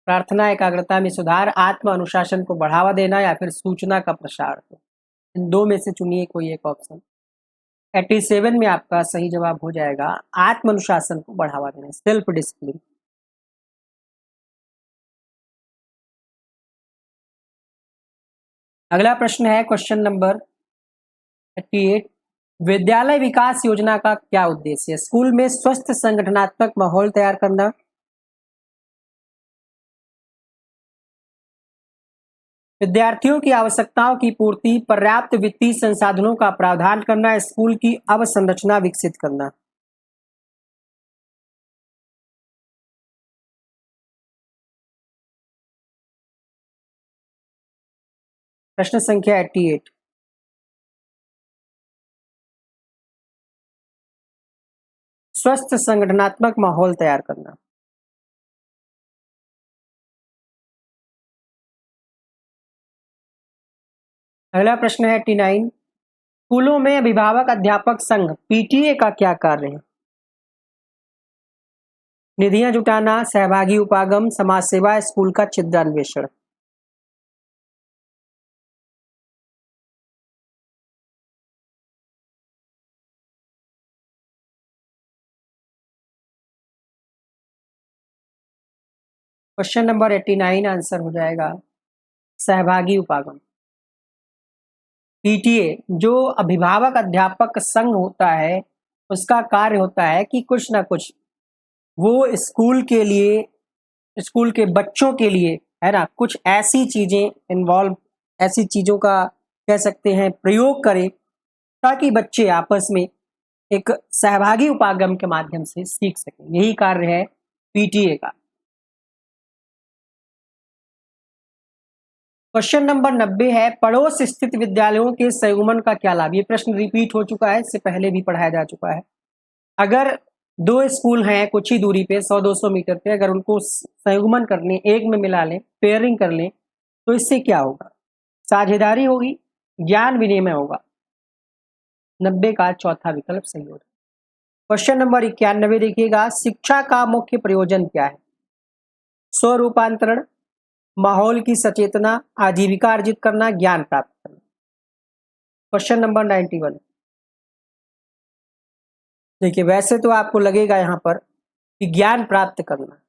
प्रार्थना एकाग्रता में सुधार, आत्म अनुशासन को बढ़ावा देना, या फिर सूचना का प्रसार। इन दो में से चुनिए कोई एक ऑप्शन। 87 में आपका सही जवाब हो जाएगा आत्म अनुशासन को बढ़ावा देना, सेल्फ डिसिप्लिन। अगला प्रश्न है क्वेश्चन नंबर 38। विद्यालय विकास योजना का क्या उद्देश्य है? स्कूल में स्वस्थ संगठनात्मक माहौल तैयार करना, विद्यार्थियों की आवश्यकताओं की पूर्ति, पर्याप्त वित्तीय संसाधनों का प्रावधान करना, स्कूल की अवसंरचना विकसित करना। प्रश्न संख्या 88। स्वस्थ संगठनात्मक माहौल तैयार करना। अगला प्रश्न है 89। स्कूलों में अभिभावक अध्यापक संघ पीटीए का क्या कार्य है? निधियां जुटाना, सहभागी उपागम, समाज सेवा, स्कूल का छिद्रान्वेषण। क्वेश्चन नंबर 89 आंसर हो जाएगा सहभागी उपागम। पीटीए जो अभिभावक अध्यापक संघ होता है, उसका कार्य होता है कि कुछ ना कुछ वो स्कूल के लिए, स्कूल के बच्चों के लिए, है ना, कुछ ऐसी चीजें इन्वॉल्व, ऐसी चीजों का कह सकते हैं प्रयोग करें ताकि बच्चे आपस में एक सहभागी उपागम के माध्यम से सीख सकें। यही कार्य है पीटीए का। क्वेश्चन नंबर 90 है, पड़ोस स्थित विद्यालयों के संयुग्मन का क्या लाभ? ये प्रश्न रिपीट हो चुका है, इससे पहले भी पढ़ाया जा चुका है। अगर दो स्कूल हैं कुछ ही दूरी पे, 100-200 मीटर पे, अगर उनको संयुग्मन कर लें, एक में मिला लें, पेयरिंग कर लें, तो इससे क्या होगा? साझेदारी होगी, ज्ञान विनिमय होगा। 90 का चौथा विकल्प सही होगा। क्वेश्चन नंबर 91 देखिएगा, शिक्षा का मुख्य प्रयोजन क्या है? स्वरूपांतरण, माहौल की सचेतना, आजीविका अर्जित करना, ज्ञान प्राप्त करना। Question number 91। देखिए, वैसे तो आपको लगेगा यहाँ पर कि ज्ञान प्राप्त करना,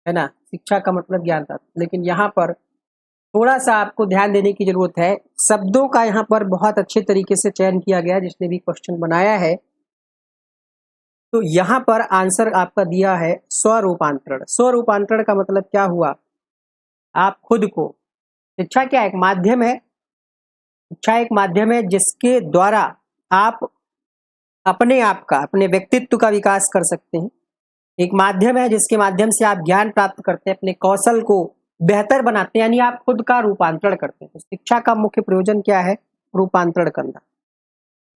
है ना, शिक्षा का मतलब ज्ञान प्राप्त, लेकिन यहाँ पर थोड़ा सा आपको ध्यान देने की जरूरत है। शब्दों का यहाँ पर बहुत अच्छे तरीके से चयन किया गया, जिसने भी क्वेश्चन बनाया है। तो यहाँ पर आंसर आपका दिया है स्वरूपांतरण। स्वरूपांतरण का मतलब क्या हुआ? आप खुद को, शिक्षा क्या एक माध्यम है, शिक्षा एक माध्यम है जिसके द्वारा आप अपने आप का, अपने व्यक्तित्व का विकास कर सकते हैं। एक माध्यम है जिसके माध्यम से आप ज्ञान प्राप्त करते हैं, अपने कौशल को बेहतर बनाते हैं, यानी आप खुद का रूपांतरण करते हैं। तो शिक्षा का मुख्य प्रयोजन क्या है? रूपांतरण करना,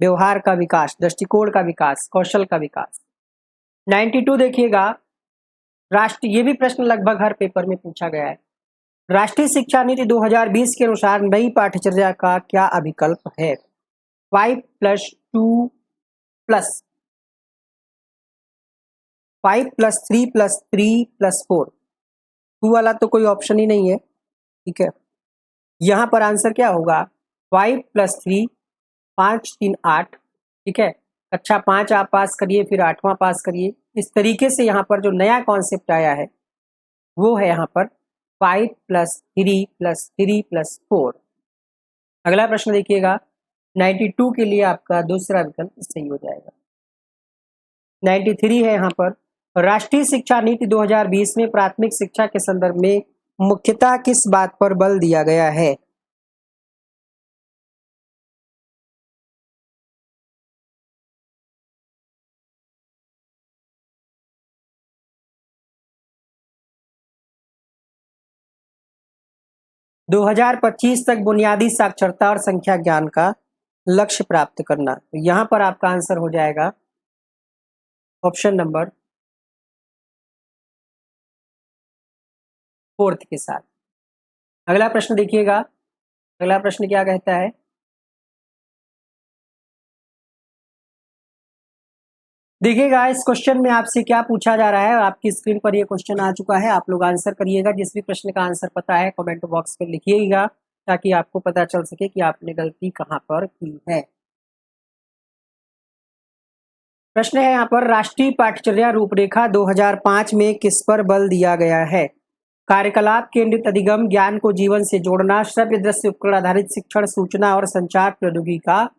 व्यवहार का विकास, दृष्टिकोण का विकास, कौशल का विकास। 92 देखिएगा, राष्ट्रीय, ये भी प्रश्न लगभग हर पेपर में पूछा गया है। राष्ट्रीय शिक्षा नीति 2020 के अनुसार नई पाठ्यचर्या का क्या अभिकल्प है? 5+2+5+3+4, 2 वाला तो कोई ऑप्शन ही नहीं है, ठीक है। यहाँ पर आंसर क्या होगा? 5+3, 5 3 8, ठीक है। कक्षा 5 आप पास करिए, फिर 8वां पास करिए। इस तरीके से यहाँ पर जो नया कॉन्सेप्ट आया है वो है यहाँ पर 5+3+3+4। अगला प्रश्न देखिएगा, 92 के लिए आपका दूसरा विकल्प सही हो जाएगा। 93 है यहाँ पर, राष्ट्रीय शिक्षा नीति 2020 में प्राथमिक शिक्षा के संदर्भ में मुख्यतः किस बात पर बल दिया गया है? - 2025 तक बुनियादी साक्षरता और संख्या ज्ञान का लक्ष्य प्राप्त करना। तो यहाँ पर आपका आंसर हो जाएगा ऑप्शन नंबर 4 के साथ। अगला प्रश्न देखिएगा, अगला प्रश्न क्या कहता है? देखिएगा, इस क्वेश्चन में आपसे क्या पूछा जा रहा है। आपकी स्क्रीन पर ये क्वेश्चन आ चुका है, आप लोग आंसर करिएगा। जिस भी प्रश्न का आंसर पता है कमेंट बॉक्स में लिखिएगा, ताकि आपको पता चल सके कि आपने गलती कहाँ पर की है। प्रश्न है यहाँ पर, राष्ट्रीय पाठ्यचर्या रूपरेखा 2005 में किस पर बल दिया गया है? कार्यकलाप केंद्रित अधिगम, ज्ञान को जीवन से जोड़ना, श्रव्य दृश्य उपकरण आधारित शिक्षण, सूचना और संचार प्रौद्योगिकी का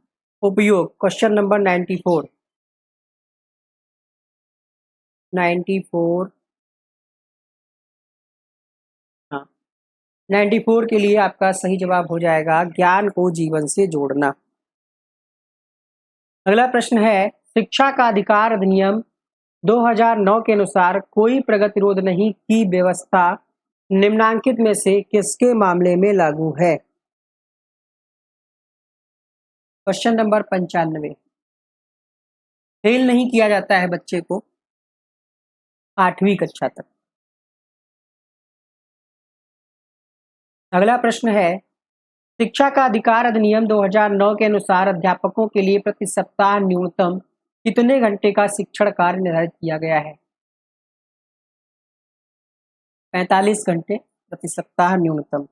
उपयोग। Question number 94। 94, हाँ, 94 के लिए आपका सही जवाब हो जाएगा ज्ञान को जीवन से जोड़ना। अगला प्रश्न है, शिक्षा का अधिकार अधिनियम 2009 के अनुसार कोई प्रतिरोध नहीं की व्यवस्था निम्नांकित में से किसके मामले में लागू है? Question number 95। फेल नहीं किया जाता है बच्चे को 8वीं कक्षा तक। अगला प्रश्न है, शिक्षा का अधिकार अधिनियम 2009 के अनुसार अध्यापकों के लिए प्रति सप्ताह न्यूनतम कितने घंटे का शिक्षण कार्य निर्धारित किया गया है? 45 घंटे प्रति सप्ताह न्यूनतम।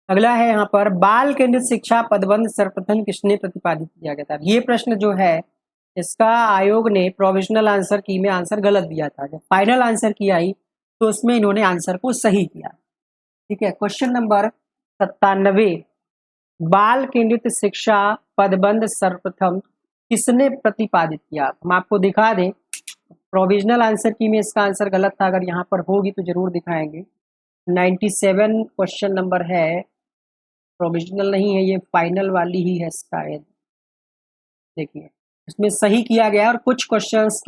अगला है यहाँ पर, बाल केंद्रित शिक्षा पदबंध सर्वप्रथम किसने प्रतिपादित किया गया था? ये प्रश्न जो है इसका आयोग ने प्रोविजनल आंसर की में आंसर गलत दिया था, जब फाइनल आंसर की आई तो उसमें इन्होंने आंसर को सही किया। ठीक है, क्वेश्चन नंबर 97, बाल केंद्रित शिक्षा पदबंध सर्वप्रथम किसने प्रतिपादित किया? हम आपको दिखा दें, प्रोविजनल आंसर की में इसका आंसर गलत था, अगर यहाँ पर होगी तो जरूर दिखाएंगे। 97 क्वेश्चन नंबर है, प्रोविजनल नहीं है, ये फाइनल वाली ही है शायद। देखिए इसमें सही किया गया और कुछ क्वेश्चंस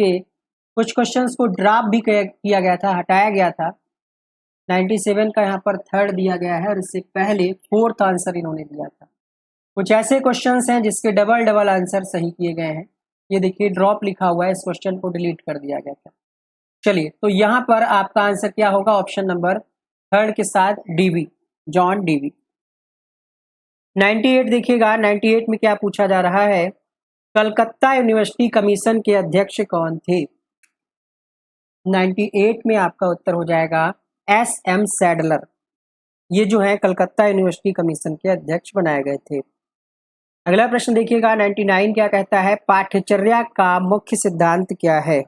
को ड्रॉप भी किया गया था, हटाया गया था। 97 का यहाँ पर थर्ड दिया गया है और इससे पहले फोर्थ आंसर इन्होंने दिया था। कुछ ऐसे क्वेश्चंस हैं जिसके डबल डबल आंसर सही किए गए हैं। ये देखिए ड्रॉप लिखा हुआ है, इस क्वेश्चन को डिलीट कर दिया गया था। चलिए, तो यहाँ पर आपका आंसर क्या होगा? ऑप्शन नंबर थर्ड के साथ डीवी, जॉन डीवी। 98 देखिएगा, 98 में क्या पूछा जा रहा है? कलकत्ता यूनिवर्सिटी कमीशन के अध्यक्ष कौन थे? 98 में आपका उत्तर हो जाएगा एस.एम. सैडलर। ये जो है कलकत्ता यूनिवर्सिटी कमीशन के अध्यक्ष बनाए गए थे। अगला प्रश्न देखिएगा, 99 क्या कहता है? पाठ्यचर्या का मुख्य सिद्धांत क्या है?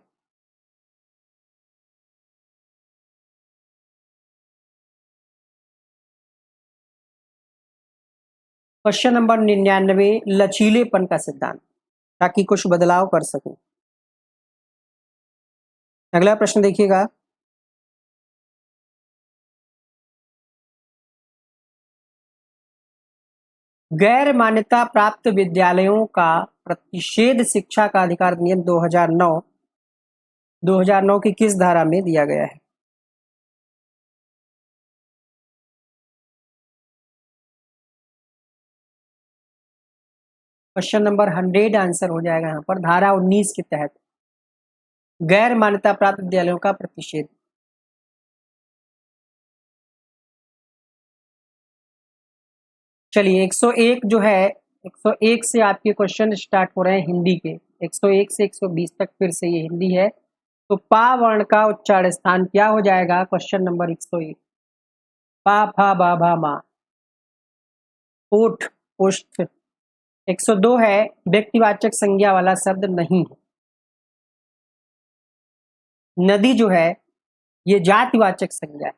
क्वेश्चन नंबर 99, लचीलेपन का सिद्धांत, ताकि कुछ बदलाव कर सकें। अगला प्रश्न देखिएगा, गैर मान्यता प्राप्त विद्यालयों का प्रतिषेध शिक्षा का अधिकार अधिनियम 2009 की किस धारा में दिया गया है? क्वेश्चन नंबर 100 आंसर हो जाएगा यहाँ पर, धारा 19 के तहत गैर मान्यता प्राप्त विद्यालयों का प्रतिषेध। चलिए 101 जो है, 101 से आपके क्वेश्चन स्टार्ट हो रहे हैं हिंदी के। 101 से 120 तक फिर से ये हिंदी है। तो पा वर्ण का उच्चारण स्थान क्या हो जाएगा? क्वेश्चन नंबर 101, पा फा बा भा मा, ओठ ओष्ठ। 102 है, व्यक्तिवाचक संज्ञा वाला शब्द नहीं है। नदी जो है ये जातिवाचक संज्ञा है।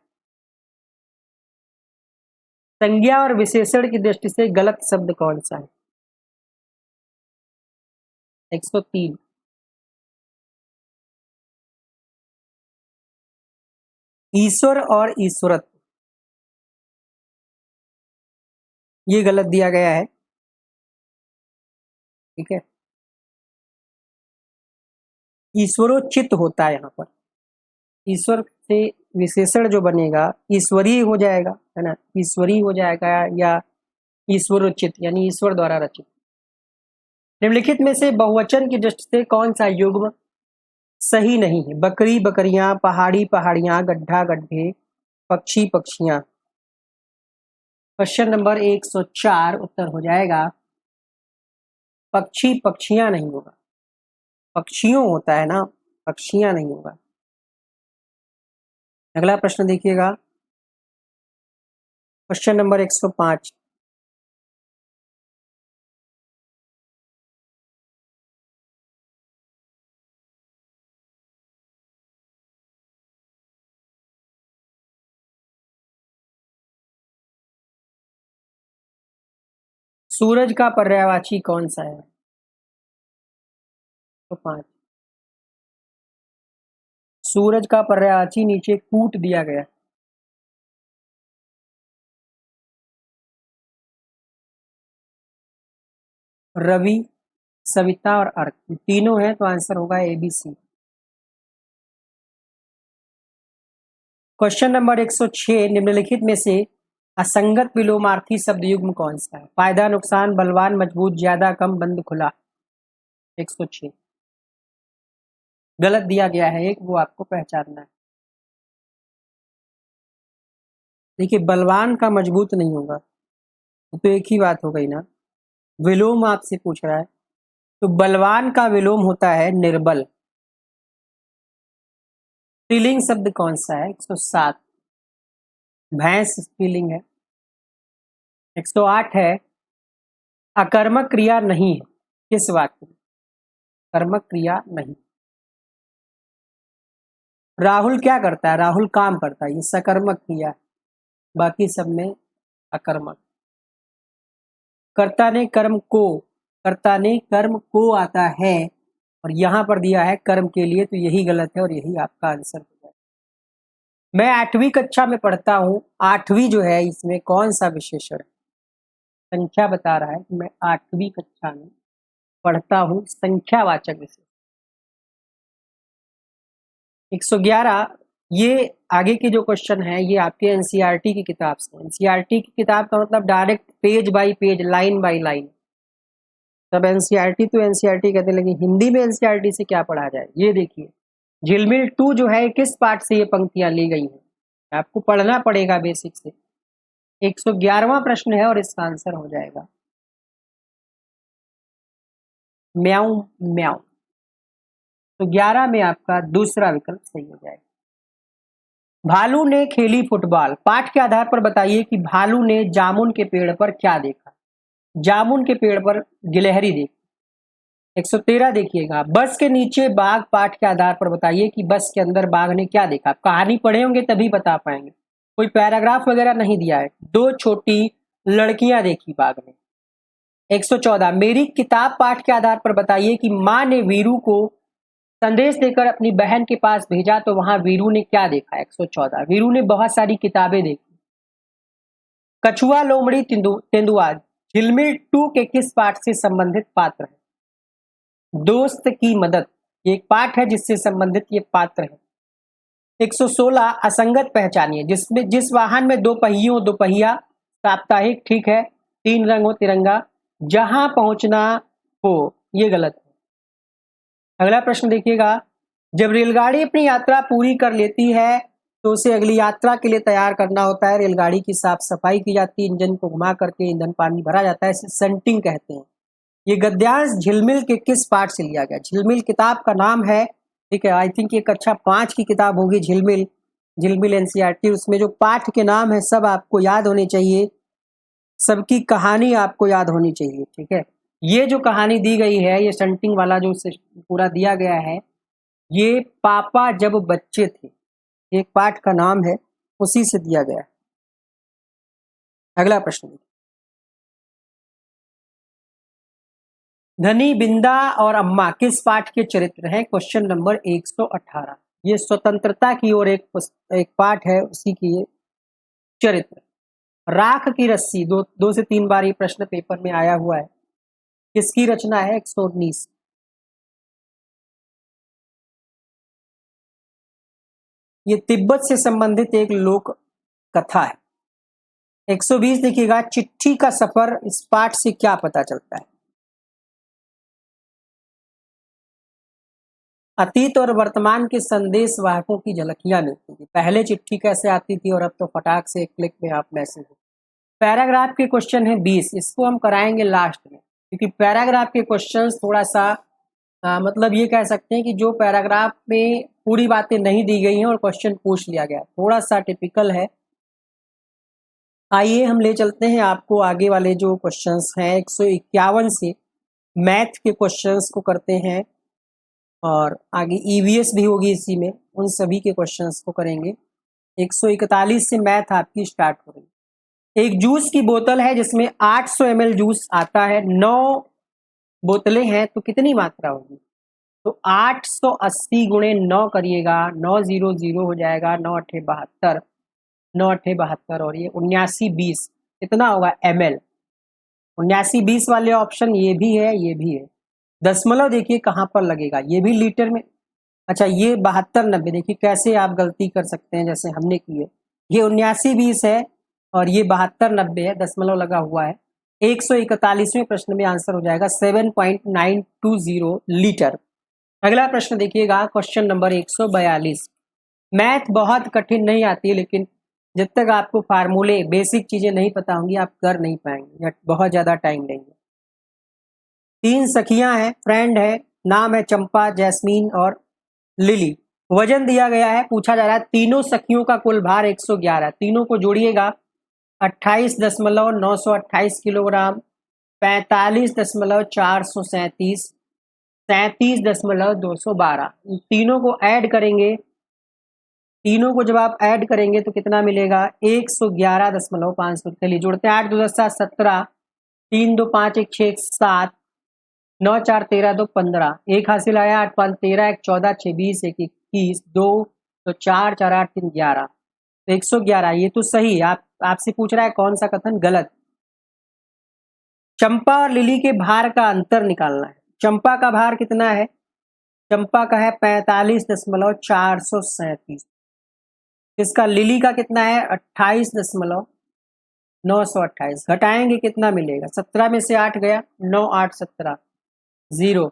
संज्ञा और विशेषण की दृष्टि से गलत शब्द कौन सा है? 103, ईश्वर और ईश्वरत्व, ये गलत दिया गया है। ठीक है, ईश्वरोचित होता है यहाँ पर। ईश्वर से विशेषण जो बनेगा ईश्वरीय हो जाएगा, है ना, ईश्वरीय हो जाएगा या ईश्वरोचित यानी ईश्वर द्वारा रचित। निम्नलिखित में से बहुवचन की दृष्टि से कौन सा युग्म सही नहीं है? बकरी बकरियां, पहाड़ी पहाड़ियां, गड्ढा गड्ढे, पक्षी पक्षियां। क्वेश्चन नंबर 104 उत्तर हो जाएगा पक्षी पक्षियां नहीं होगा, पक्षियों होता है ना, पक्षियां नहीं होगा। अगला प्रश्न देखिएगा, क्वेश्चन नंबर 105, सूरज का पर्यायवाची कौन सा है? तो 5। सूरज का पर्यायवाची नीचे कूट दिया गया। रवि, सविता और अर्क, तीनों हैं तो आंसर होगा ABC। क्वेश्चन नंबर 106, निम्नलिखित में से असंगत विलोमार्थी शब्द युग्म कौन सा है? फायदा, नुकसान, बलवान, मजबूत, ज्यादा, कम, बंद, खुला। 106 गलत दिया गया है एक, वो आपको पहचानना है। देखिए, बलवान का मजबूत नहीं होगा तो एक ही बात हो गई ना। विलोम आपसे पूछ रहा है तो बलवान का विलोम होता है निर्बल। स्त्रीलिंग शब्द कौन सा है? 107 भैंस स्त्रीलिंग है। 108 है अकर्मक क्रिया नहीं है, किस वाक्य में? कर्मक क्रिया नहीं। राहुल क्या करता है? राहुल काम करता है, ये सकर्मक क्रिया है, बाकी सब में अकर्मक। कर्ता ने कर्म को, कर्ता ने कर्म को आता है और यहां पर दिया है कर्म के लिए, तो यही गलत है और यही आपका आंसर होगा। मैं 8वीं कक्षा में पढ़ता हूँ, 8वीं जो है इसमें कौन सा विशेषण है? संख्या बता रहा है कि मैं 8वीं कक्षा में पढ़ता हूँ, संख्यावाचक विशेषण। 111, ये आगे के जो क्वेश्चन है ये आपके एनसीईआरटी की किताब से। एनसीईआरटी की किताब का मतलब direct page bye page, line by line. तब एनसीईआरटी तो एनसीईआरटी कहते हैं, लेकिन हिंदी में एनसीईआरटी से क्या पढ़ा जाए? ये देखिए, झिलमिल 2 जो है किस पार्ट से ये पंक्तियां ली गई हैं, आपको पढ़ना पड़ेगा बेसिक से। 111वां प्रश्न है और इसका आंसर हो जाएगा म्याऊ म्याऊ। तो 11 में आपका दूसरा विकल्प सही हो जाएगा। भालू ने खेली फुटबॉल, पाठ के आधार पर बताइए कि भालू ने जामुन के पेड़ पर क्या देखा? जामुन के पेड़ पर गिलहरी देखी। 113 देखिएगा, बस के नीचे बाघ, पाठ के आधार पर बताइए कि बस के अंदर बाघ ने क्या देखा? आप कहानी पढ़े होंगे तभी बता पाएंगे, कोई पैराग्राफ वगैरह नहीं दिया है। 2 छोटी लड़कियां देखी बाघ ने। 114, मेरी किताब, पाठ के आधार पर बताइए कि माँ ने वीरू को संदेश देकर अपनी बहन के पास भेजा तो वहां वीरू ने क्या देखा? 114, वीरू ने बहुत सारी किताबें देखी। कछुआ, लोमड़ी, तेंदुआ झिलमिल 2 के किस पाठ से संबंधित पात्र है? दोस्त की मदद, एक पाठ है जिससे संबंधित ये पात्र है। 116, असंगत पहचानिए, जिसमें जिस वाहन में 2 पहियों, 2 पहिया, साप्ताहिक, ठीक है, 3 रंग हो, तिरंगा, जहां पहुंचना हो, ये गलत है। अगला प्रश्न देखिएगा, जब रेलगाड़ी अपनी यात्रा पूरी कर लेती है तो उसे अगली यात्रा के लिए तैयार करना होता है। रेलगाड़ी की साफ सफाई की जाती है, इंजन को घुमा करके ईंधन पानी भरा जाता है, इसे संटिंग कहते हैं। ये गद्यांश झिलमिल के किस पाठ से लिया गया? झिलमिल किताब का नाम है, ठीक है, आई थिंक ये कक्षा 5 की किताब होगी झिलमिल, झिलमिल एनसीईआरटी। उसमें जो पाठ के नाम है सब आपको याद होने चाहिए, सबकी कहानी आपको याद होनी चाहिए, ठीक है। ये जो कहानी दी गई है, ये संटिंग वाला जो पूरा दिया गया है, ये पापा जब बच्चे थे, एक पाठ का नाम है, उसी से दिया गया है। अगला प्रश्न, धनी, बिंदा और अम्मा किस पाठ के चरित्र हैं? क्वेश्चन नंबर 118, ये स्वतंत्रता की ओर एक पाठ है, उसी की ये चरित्र। राख की रस्सी, 2 से 3 बार ये प्रश्न पेपर में आया हुआ है, किसकी रचना है? 119। ये तिब्बत से संबंधित एक लोक कथा है। 120 देखिएगा, चिट्ठी का सफर, इस पाठ से क्या पता चलता है? अतीत और वर्तमान के संदेश वाहकों की झलकियां मिलती थी। पहले चिट्ठी कैसे आती थी और अब तो फटाक से एक क्लिक में आप मैसेज। पैराग्राफ के क्वेश्चन है 20, इसको हम कराएंगे लास्ट में, क्योंकि पैराग्राफ के क्वेश्चंस थोड़ा सा मतलब ये कह सकते हैं कि जो पैराग्राफ में पूरी बातें नहीं दी गई हैं और क्वेश्चन पूछ लिया गया, थोड़ा सा टिपिकल है। आइए हम ले चलते हैं आपको आगे वाले जो क्वेश्चंस हैं, 151 से मैथ के क्वेश्चंस को करते हैं और आगे ईवीएस भी होगी इसी में, उन सभी के क्वेश्चंस को करेंगे। 141 से मैथ आपकी स्टार्ट हो रही है। एक जूस की बोतल है जिसमें 800 ml जूस आता है, 9 बोतलें हैं, तो कितनी मात्रा होगी? तो 880 गुणे 9 करिएगा, 900 हो जाएगा, 9 अट्ठे 72, 9 अट्ठे 72 और ये 7920 कितना होगा ml? 7920 वाले ऑप्शन ये भी है, ये भी है। दशमलव देखिए कहाँ पर लगेगा, ये भी लीटर में। अच्छा, ये 7290 देखिए कैसे आप गलती कर सकते हैं जैसे हमने की है। ये 7920 है और ये 7290 है, दशमलव लगा हुआ है। 141वें प्रश्न में आंसर हो जाएगा 7.920 लीटर। अगला प्रश्न देखिएगा, क्वेश्चन नंबर 142। मैथ बहुत कठिन नहीं आती है, लेकिन जब तक आपको फार्मूले बेसिक चीजें नहीं पता होंगी आप कर नहीं पाएंगे, बहुत ज्यादा टाइम लेंगे। 3 सखियां हैं, फ्रेंड है, नाम है चंपा, जैस्मीन और लिली। वजन दिया गया है, पूछा जा रहा है तीनों सखियों का कुल भार 111, तीनों को जोड़िएगा 28.928 किलोग्राम, 45.437, 37.212। तीनों को ऐड करेंगे, तीनों को जब आप ऐड करेंगे तो कितना मिलेगा? 111.5। चलिए जोड़ते हैं, 8 2 10 7 17, 3 2 5 1 6 7, 9 4 13 2 15, एक हासिल आया, 8 5 13, 1 14, 6 20, 1 21, 2 तो 4 4 8 3 11, तो 111। ये तो सही। आपसे पूछ रहा है कौन सा कथन गलत। चंपा और लिली के भार का अंतर निकालना है। चंपा का भार कितना है? चंपा का है 45.437। इसका लिली का कितना है? 28.928। घटाएंगे कितना मिलेगा? 17 में से 8 गया, 9 8 17, 0।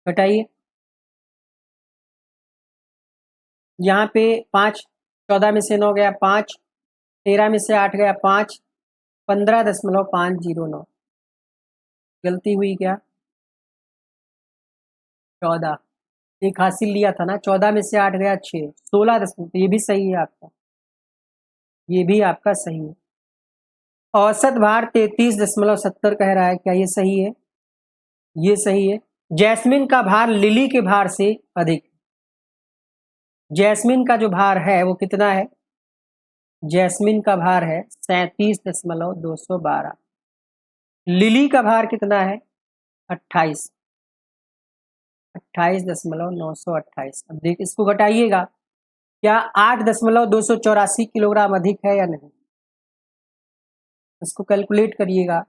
घटाइए, यहाँ पे 5, 14 में से 9 गया 5, 13 में से 8 गया 5, 15.509। गलती हुई क्या? 14, एक हासिल लिया था ना, 14 में से 8 गया 6, 16 दशमलव, तो ये भी सही है आपका, ये भी आपका सही है। औसत भार 33.70 कह रहा है, क्या ये सही है? ये सही है। जैस्मिन का भार लिली के भार से अधिक। जैस्मिन का जो भार है वो कितना है? जैस्मिन का भार है 37.212। लिली का भार कितना है? 28, 28.928। अब देख, इसको घटाइएगा, क्या 8.284 किलोग्राम अधिक है या नहीं? इसको कैलकुलेट करिएगा,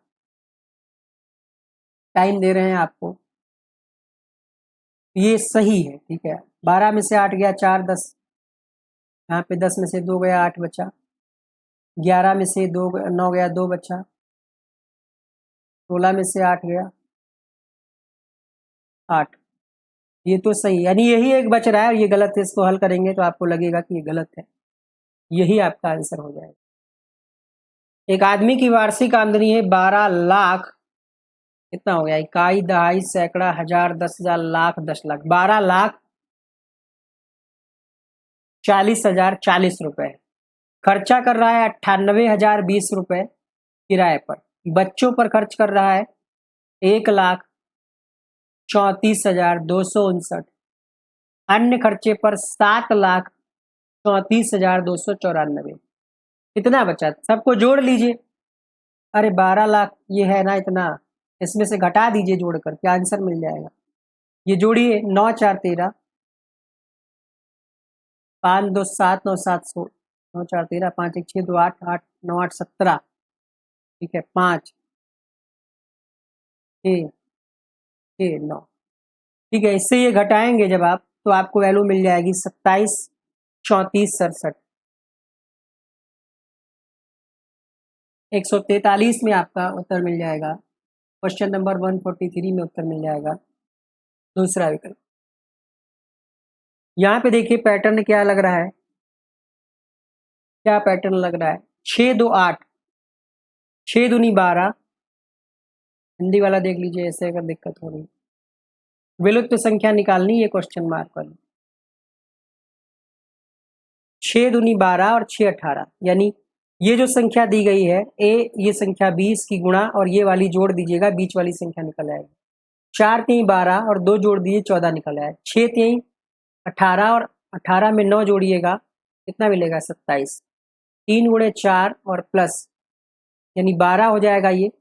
टाइम दे रहे हैं आपको। ये सही है, ठीक है। 12 में से 8 गया 4 10, यहाँ पे 10 में से 2 गया 8 बचा, 11 में से 2 9 गया 2 बचा, 16 में से 8 गया 8। ये तो सही, यानी यही एक बच रहा है और ये गलत है। इसको हल करेंगे तो आपको लगेगा कि ये गलत है, यही आपका आंसर हो जाएगा। एक आदमी की वार्षिक आमदनी है 12 लाख, कितना हो गया? इकाई, दहाई, सैकड़ा, हजार, 10,000, लाख, 10 लाख। 12 लाख 40,000 40 रुपए। खर्चा कर रहा है 98,000 20 रुपए किराए पर। बच्चों पर खर्च कर रहा है 1,34,259। अन्य खर्चे पर 7,34,294। कितना बचा? सबको जोड़ लीजिए। अरे 12 लाख ये है ना इतना, इसमें से घटा दीजिए जोड़कर, क्या आंसर मिल जाएगा? ये जोड़िए, 9 4 13, 5 2 7 9 7 16, 9 4 13, 5 1 6 2 8 8 9 8 17, ठीक है, 5 6 6 9, ठीक है। इससे ये घटाएंगे जब आप, तो आपको वैल्यू मिल जाएगी 27 34 67। 143 में आपका उत्तर मिल जाएगा। क्वेश्चन नंबर 143 में उत्तर मिल जाएगा, दूसरा विकल्प। यहाँ पे देखिए पैटर्न क्या लग रहा है, क्या पैटर्न लग रहा है? 6 2 8, 6 दूनी 12। हिंदी वाला देख लीजिए, ऐसे अगर दिक्कत हो रही। विलुप्त संख्या निकालनी, ये क्वेश्चन मार्क वाली। 6 दूनी 12 और 6 18, यानी ये जो संख्या दी गई है ए, ये संख्या 20 की गुणा और ये वाली जोड़ दीजिएगा, बीच वाली संख्या निकल आएगी। 4 3 12 और 2 जोड़ दिए 14 निकल आए। 6 3 18 और 18 में 9 जोड़िएगा कितना मिलेगा 27। 3 गुणे 4 और प्लस यानी 12 हो जाएगा ये,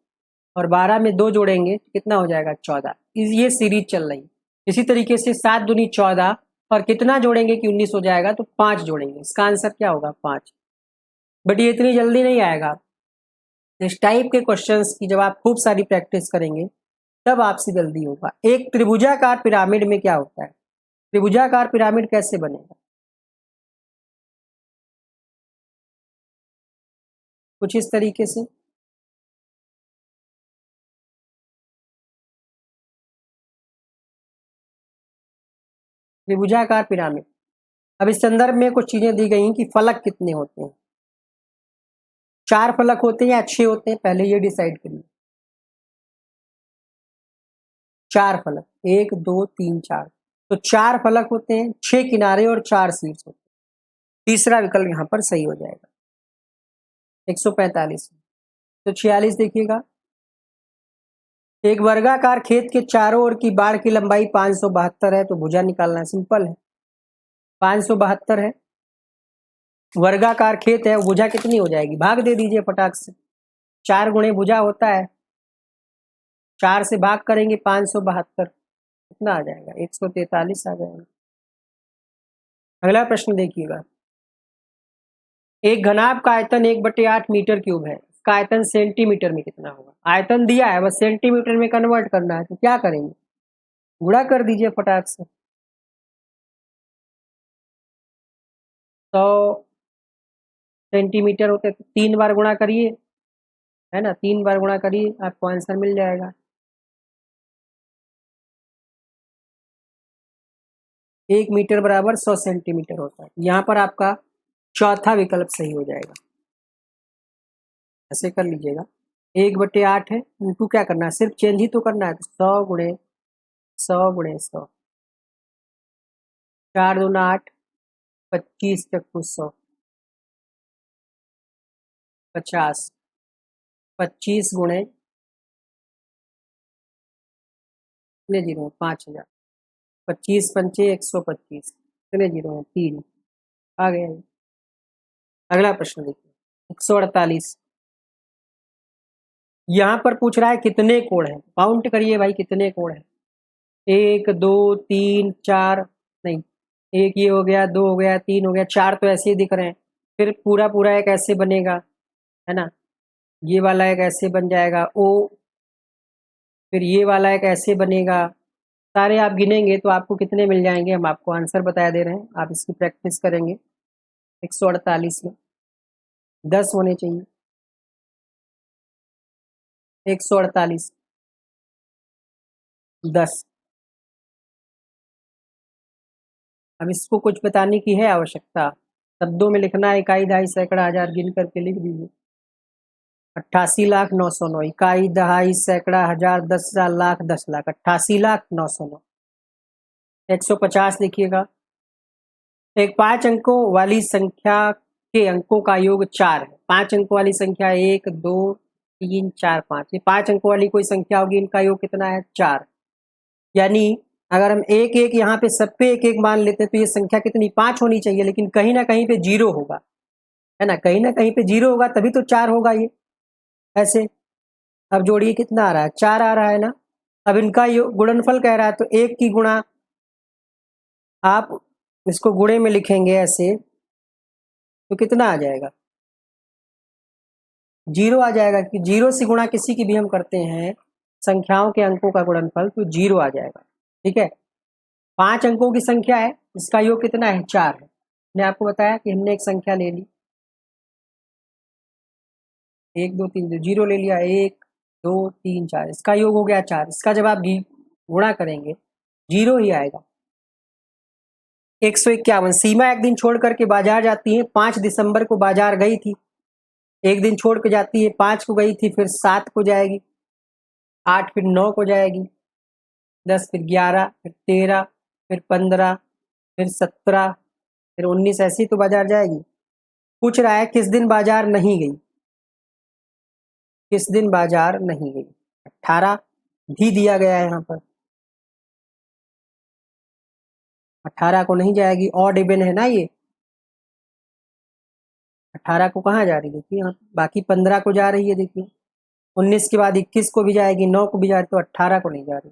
और 12 में 2 जोड़ेंगे कितना हो जाएगा 14। ये सीरीज चल रही है। इसी तरीके से 7 दूनी 14 और कितना जोड़ेंगे कि 19 हो जाएगा, तो 5 जोड़ेंगे। इसका आंसर क्या होगा 5। बट ये इतनी जल्दी नहीं आएगा। इस टाइप के क्वेश्चंस की जब आप खूब सारी प्रैक्टिस करेंगे तब आपसे जल्दी होगा। एक त्रिभुजाकार पिरामिड में क्या होता है, त्रिभुजाकार पिरामिड कैसे बनेगा, कुछ इस तरीके से। त्रिभुजाकार पिरामिड, अब इस संदर्भ में कुछ चीजें दी गई हैं कि फलक कितने होते हैं। 4 फलक होते हैं या 6 होते हैं, पहले ये डिसाइड करिए। 4 फलक, 1 2 3 4, तो 4 फलक होते हैं, 6 किनारे और 4 शीर्ष होते हैं। तीसरा विकल्प यहाँ पर सही हो जाएगा। 145, तो 46 देखिएगा। एक वर्गाकार खेत के चारों ओर की बाड़ की लंबाई 572 है, तो भुजा निकालना सिंपल है। 572 है, वर्गाकार खेत है, भुजा कितनी हो जाएगी, भाग दे दीजिए फटाक से। 4 गुणे भुजा होता है, 4 से भाग करेंगे 572, कितना आ जाएगा 143 आ जाएगा। अगला प्रश्न देखिएगा। एक घनाभ का आयतन 1/8 मीटर क्यूब है, इसका आयतन सेंटीमीटर में कितना होगा। आयतन दिया है, बस सेंटीमीटर में कन्वर्ट करना है, तो क्या करेंगे, गुणा कर दीजिए फटाक से। 100 सेंटीमीटर होते तो 3 बार गुणा करिए, है ना, 3 बार गुणा करिए, आपको आंसर मिल जाएगा। 1 मीटर बराबर 100 सेंटीमीटर होता है। यहाँ पर आपका चौथा विकल्प सही हो जाएगा। ऐसे कर लीजिएगा, 1/8 है, इंटू क्या करना है, सिर्फ चेंज ही तो करना है, 100 गुणे 100 गुणे 100, 4 दूना 8, 25 चक्कू 100, 50, 25 गुणे कितने जीरो 5000, 25 पंचे 125, कितने जीरो है 3, आ गया। अगला प्रश्न देखिए 148, यहाँ पर पूछ रहा है कितने कोण हैं, काउंट करिए भाई कितने कोण हैं। 1 2 3 4, नहीं, एक ये हो गया, 2 हो गया, 3 हो गया, 4 तो ऐसे ही दिख रहे हैं। फिर पूरा पूरा एक ऐसे बनेगा, है ना, ये वाला एक ऐसे बन जाएगा ओ, फिर ये वाला एक ऐसे बनेगा। सारे आप गिनेंगे तो आपको कितने मिल जाएंगे, हम आपको आंसर बता दे रहे हैं, आप इसकी प्रैक्टिस करेंगे। 148 में 10 होने चाहिए। 148 10। अब इसको कुछ बताने की है आवश्यकता, शब्दों में लिखना है, इकाई दहाई सैकड़ा हजार गिन करके लिख दीजिए। 88,909, इकाई दहाई सैकड़ा हजार 10,000 लाख 10 लाख, 88,909। 150 लिखिएगा। एक 5 अंकों वाली संख्या के अंकों का योग 4 है। 5 अंकों वाली संख्या 1 2 3 4 5, ये 5 अंकों वाली कोई संख्या होगी, इनका योग कितना है 4। यानी अगर हम एक एक यहाँ पे सब पे एक एक मान लेते हैं तो ये संख्या कितनी 5 होनी चाहिए, लेकिन कहीं ना कहीं पे 0 होगा, है ना, कहीं ना कहीं पे 0 होगा तभी तो 4 होगा ये, ऐसे। अब जोड़िए कितना आ रहा है 4 आ रहा है ना। अब इनका गुणनफल कह रहा है, तो 1 की गुणा, आप इसको गुणे में लिखेंगे ऐसे, तो कितना आ जाएगा 0 आ जाएगा, कि 0 से गुणा किसी की भी हम करते हैं संख्याओं के अंकों का गुणनफल तो 0 आ जाएगा। ठीक है, 5 अंकों की संख्या है, इसका योग कितना है 4 है। मैंने आपको बताया कि हमने एक संख्या ले ली, 1 2 3 0 ले लिया, 1 2 3 4, इसका योग हो गया 4। इसका जब आप गुणा करेंगे 0 ही आएगा। 151, सीमा एक दिन छोड़ करके बाजार जाती है, 5 दिसंबर को बाजार गई थी, एक दिन छोड़ के जाती है, 5 को गई थी, फिर 7 को जाएगी, 8 फिर 9 को जाएगी, 10 फिर 11 फिर 13 फिर 15 फिर 17 फिर 19, ऐसी तो बाजार जाएगी। पूछ रहा है किस दिन बाजार नहीं गई, किस दिन बाजार नहीं गई। 18 भी दिया गया है यहाँ पर, 18 को नहीं जाएगी, ऑड इवन है ना ये, 18 को कहाँ जा रही है, देखिए यहाँ बाकी 15 को जा रही है, देखिए 19 के बाद 21 को भी जाएगी, 9 को भी जा रही, तो 18 को नहीं जा रही।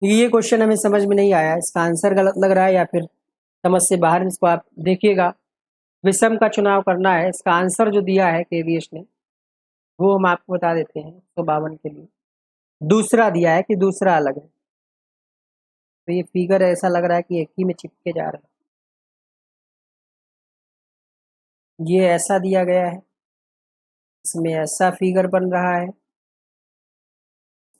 ये क्वेश्चन हमें समझ में नहीं आया, इसका आंसर गलत लग रहा है या फिर समझ से बाहर। इसको आप देखिएगा, विषम का चुनाव करना है। इसका आंसर जो दिया है केवीएस ने वो हम आपको बता देते हैं 152 के लिए। दूसरा दिया है कि दूसरा अलग है, तो ये फिगर ऐसा लग रहा है कि एक ही में चिपके जा रहा है। ये ऐसा दिया गया है, इसमें ऐसा फिगर बन रहा है,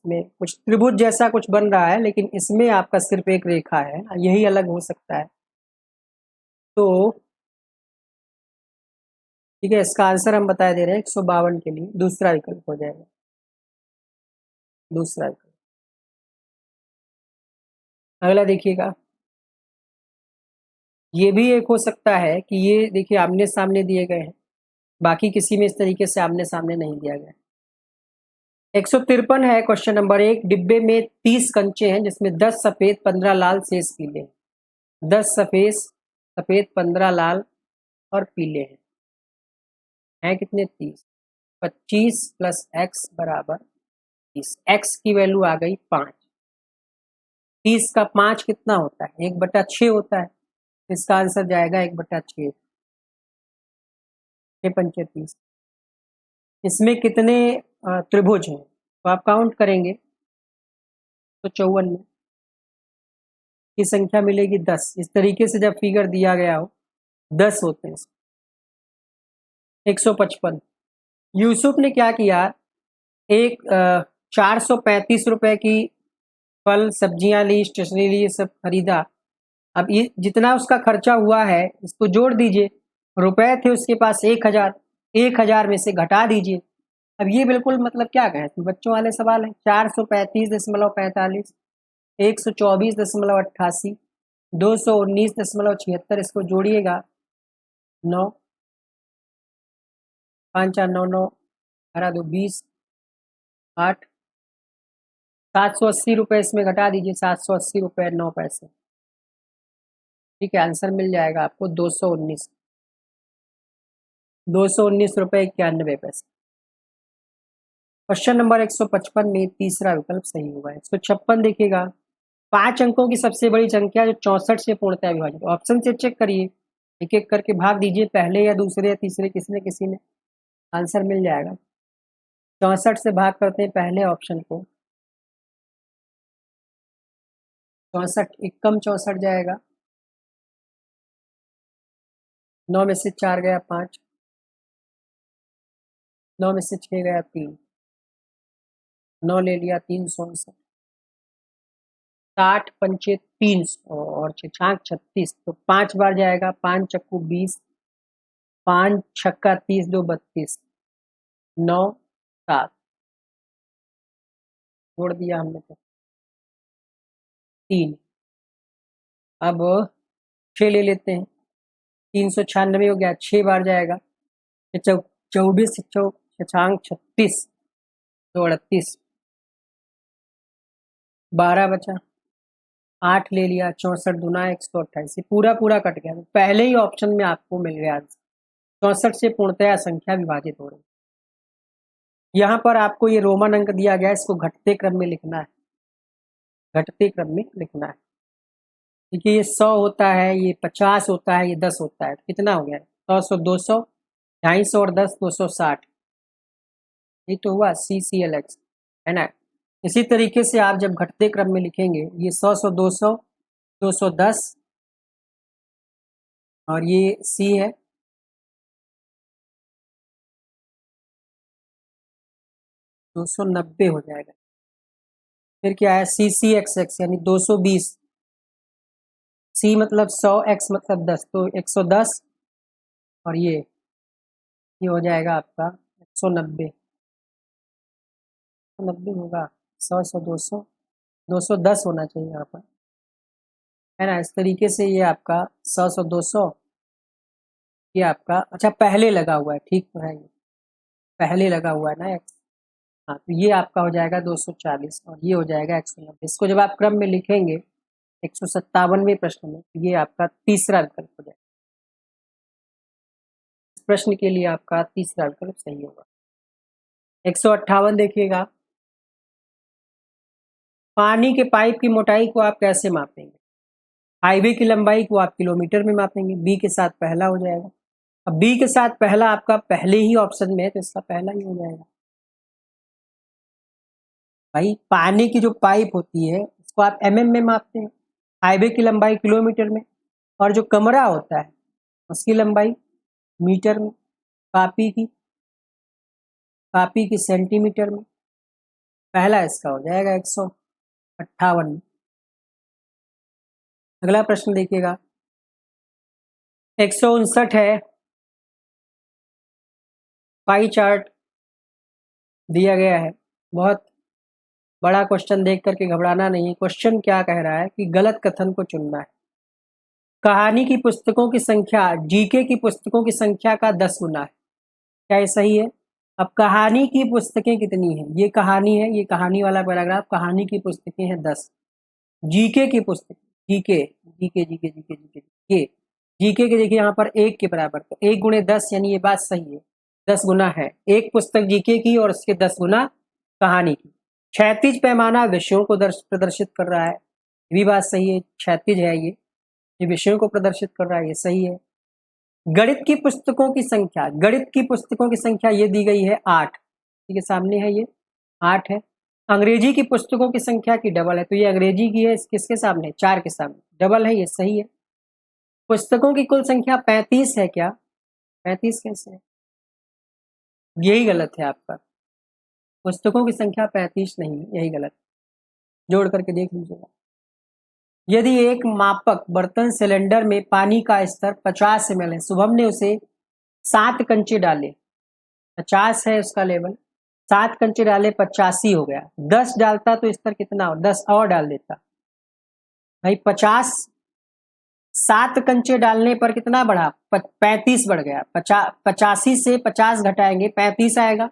इसमें कुछ त्रिभुज जैसा कुछ बन रहा है, लेकिन इसमें आपका सिर्फ एक रेखा है, यही अलग हो सकता है। तो ठीक है, इसका आंसर हम बता दे रहे हैं 152 के लिए दूसरा विकल्प हो जाएगा, दूसरा विकल्प। अगला देखिएगा, ये भी एक हो सकता है कि ये देखिए आमने सामने दिए गए हैं, बाकी किसी में इस तरीके से आमने सामने नहीं दिया गया। 153 है क्वेश्चन नंबर 1। डिब्बे में 30 कंचे हैं जिसमें 10 सफेद 15 लाल शेष पीले। 10 सफेद 15 लाल और पीले हैं कितने, 30। 25 प्लस एक्स बराबर 30। एक्स की वैल्यू आ गई 5। 30 का 5 कितना होता है, 1/6 होता है। इसका आंसर जाएगा 1/6, 6×5 30। इसमें कितने त्रिभुज हैं, तो आप काउंट करेंगे तो 54 में की संख्या मिलेगी 10। इस तरीके से जब फिगर दिया गया हो 10 होते हैं। 155, यूसुफ ने क्या किया, एक 435 रुपए की फल सब्जियां ली, स्टेशनरी ली, ये सब खरीदा। अब ये जितना उसका खर्चा हुआ है इसको जोड़ दीजिए। रुपए थे उसके पास 1000, 1000 में से घटा दीजिए। अब ये बिल्कुल मतलब क्या कहें, तो बच्चों वाले सवाल है। 435.45, 124.88, 219.76, इसको जोड़िएगा 9, 5 4 9 9, 12 2 20, 8, 780 रुपये इसमें घटा दीजिए, 780 रुपये 9 पैसे। ठीक है, आंसर मिल जाएगा आपको 219, 219 रुपये 91 पैसे। क्वेश्चन नंबर 155 में तीसरा विकल्प सही हुआ है। 156 देखिएगा, 5 अंकों की सबसे बड़ी संख्या जो 64 से पूर्णतः विभाजित। ऑप्शन से चेक करिए, एक एक करके भाग दीजिए, पहले या दूसरे या तीसरे किसी में आंसर मिल जाएगा। 64 से भाग करते हैं पहले ऑप्शन को, 64 एकम 64 जाएगा, 9 में से 4 गया 5, 9 में से 6 गया 3, 9 ले लिया 359, 60 पंचे 300 और 6 36, तो 5 बार जाएगा, 5 चक्कू 20, 5 छक्का 30, 2 32, 9 7 जोड़ दिया हमने तो 3। अब 6 ले लेते हैं, 396 हो गया, 6 बार जाएगा, 24 छछांग 36, 238, 12 बचा, 8 ले लिया, 64 दूना 128, पूरा कट गया। तो पहले ही ऑप्शन में आपको मिल गया आंसर। 64 से पूर्णतया संख्या विभाजित हो रही। यहाँ पर आपको ये रोमन अंक दिया गया है, इसको घटते क्रम में लिखना है, घटते क्रम में लिखना है। देखिए ये 100 होता है, ये 50 होता है, ये 10 होता है, तो कितना हो गया, 100 200, 250 और 10 260, ये तो हुआ CCLX, है ना। इसी तरीके से आप जब घटते क्रम में लिखेंगे, ये 100 200 210 और ये C है, 290 हो जाएगा। फिर क्या है, CCXX यानी 220, C मतलब 100, X मतलब 10, तो 110 और ये हो जाएगा आपका 190, 190 होगा, 100 200 210 होना चाहिए यहाँ पर, है ना। इस तरीके से ये आपका 100 200, ये आपका अच्छा पहले लगा हुआ है, ठीक तो है, ये पहले लगा हुआ है ना X। हाँ, तो ये आपका हो जाएगा 240 और ये हो जाएगा 190। इसको जब आप क्रम में लिखेंगे 157वें प्रश्न में, ये आपका तीसरा विकल्प हो जाएगा। प्रश्न के लिए आपका तीसरा विकल्प सही होगा। 158 देखिएगा, पानी के पाइप की मोटाई को आप कैसे मापेंगे? हाईवे की लंबाई को आप किलोमीटर में मापेंगे। बी के साथ पहला हो जाएगा। अब बी के साथ पहला आपका पहले ही ऑप्शन में है तो इसका पहला ही हो जाएगा। भाई पानी की जो पाइप होती है उसको आप mm में मापते हैं, हाईवे की लंबाई किलोमीटर में, और जो कमरा होता है उसकी लंबाई मीटर में, कापी की सेंटीमीटर में। पहला इसका हो जाएगा 158 में। अगला प्रश्न देखिएगा, 159 है, पाई चार्ट दिया गया है। बहुत बड़ा क्वेश्चन देख करके घबराना नहीं। क्वेश्चन क्या कह रहा है कि गलत कथन को चुनना है। कहानी की पुस्तकों की संख्या जीके की पुस्तकों की संख्या का 10 गुना है। क्या ये सही है? अब कहानी की पुस्तकें कितनी हैं? ये कहानी है, ये कहानी वाला पैराग्राफ, कहानी की पुस्तकें हैं 10। जीके की पुस्तक, GK GK GK GK GK GK GK के देखिए यहाँ पर 1 के बराबर, तो 1 गुणे 10 यानी ये बात सही है, 10 गुना है। एक पुस्तक जीके की और उसके 10 गुना कहानी की। क्षैतिज पैमाना विषयों को प्रदर्शित कर रहा है, ये भी बात सही है, क्षैतिज है ये विषयों को प्रदर्शित कर रहा है, ये सही है। गणित की पुस्तकों की संख्या, गणित की पुस्तकों की संख्या ये दी गई है 8, ठीक है, सामने है ये 8 है। अंग्रेजी की पुस्तकों की संख्या की डबल है, तो ये अंग्रेजी की है, किसके सामने? 4 के सामने, डबल है, ये सही है। पुस्तकों की कुल संख्या 35 है, क्या 35 कैसे है? यही गलत है आपका, पुस्तकों की संख्या 35 नहीं है, यही गलत, जोड़ करके देख लीजिएगा। यदि एक मापक बर्तन सिलेंडर में पानी का स्तर 50 ml है, शुभम ने उसे 7 कंचे डाले, 50 है उसका लेवल, 7 कंचे डाले 85 हो गया, 10 डालता तो स्तर कितना हो? 10 और डाल देता। भाई 50, 7 कंचे डालने पर कितना बढ़ा? 35 बढ़ गया। 85 से 50 घटाएंगे 35 आएगा।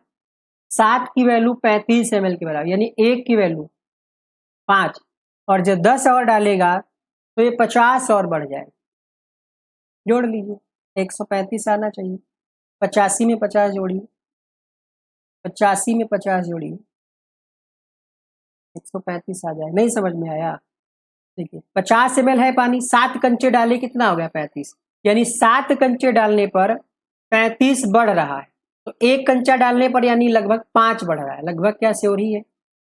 7 की वैल्यू 35 ml के बराबर, यानी 1 की वैल्यू 5, और जब 10 और डालेगा तो ये 50 और बढ़ जाएगा। जोड़ लीजिए, 135 आना चाहिए। 85 में 50 जोड़िए, 85 में 50 जोड़िए, 135 आ जाए। नहीं समझ में आया? देखिए 50 ml है पानी, 7 कंचे डाले कितना हो गया? 35, यानी 7 कंचे डालने पर 35 बढ़ रहा है, तो 1 कंचा डालने पर यानी लगभग 5 बढ़ रहा है। लगभग क्या सही है?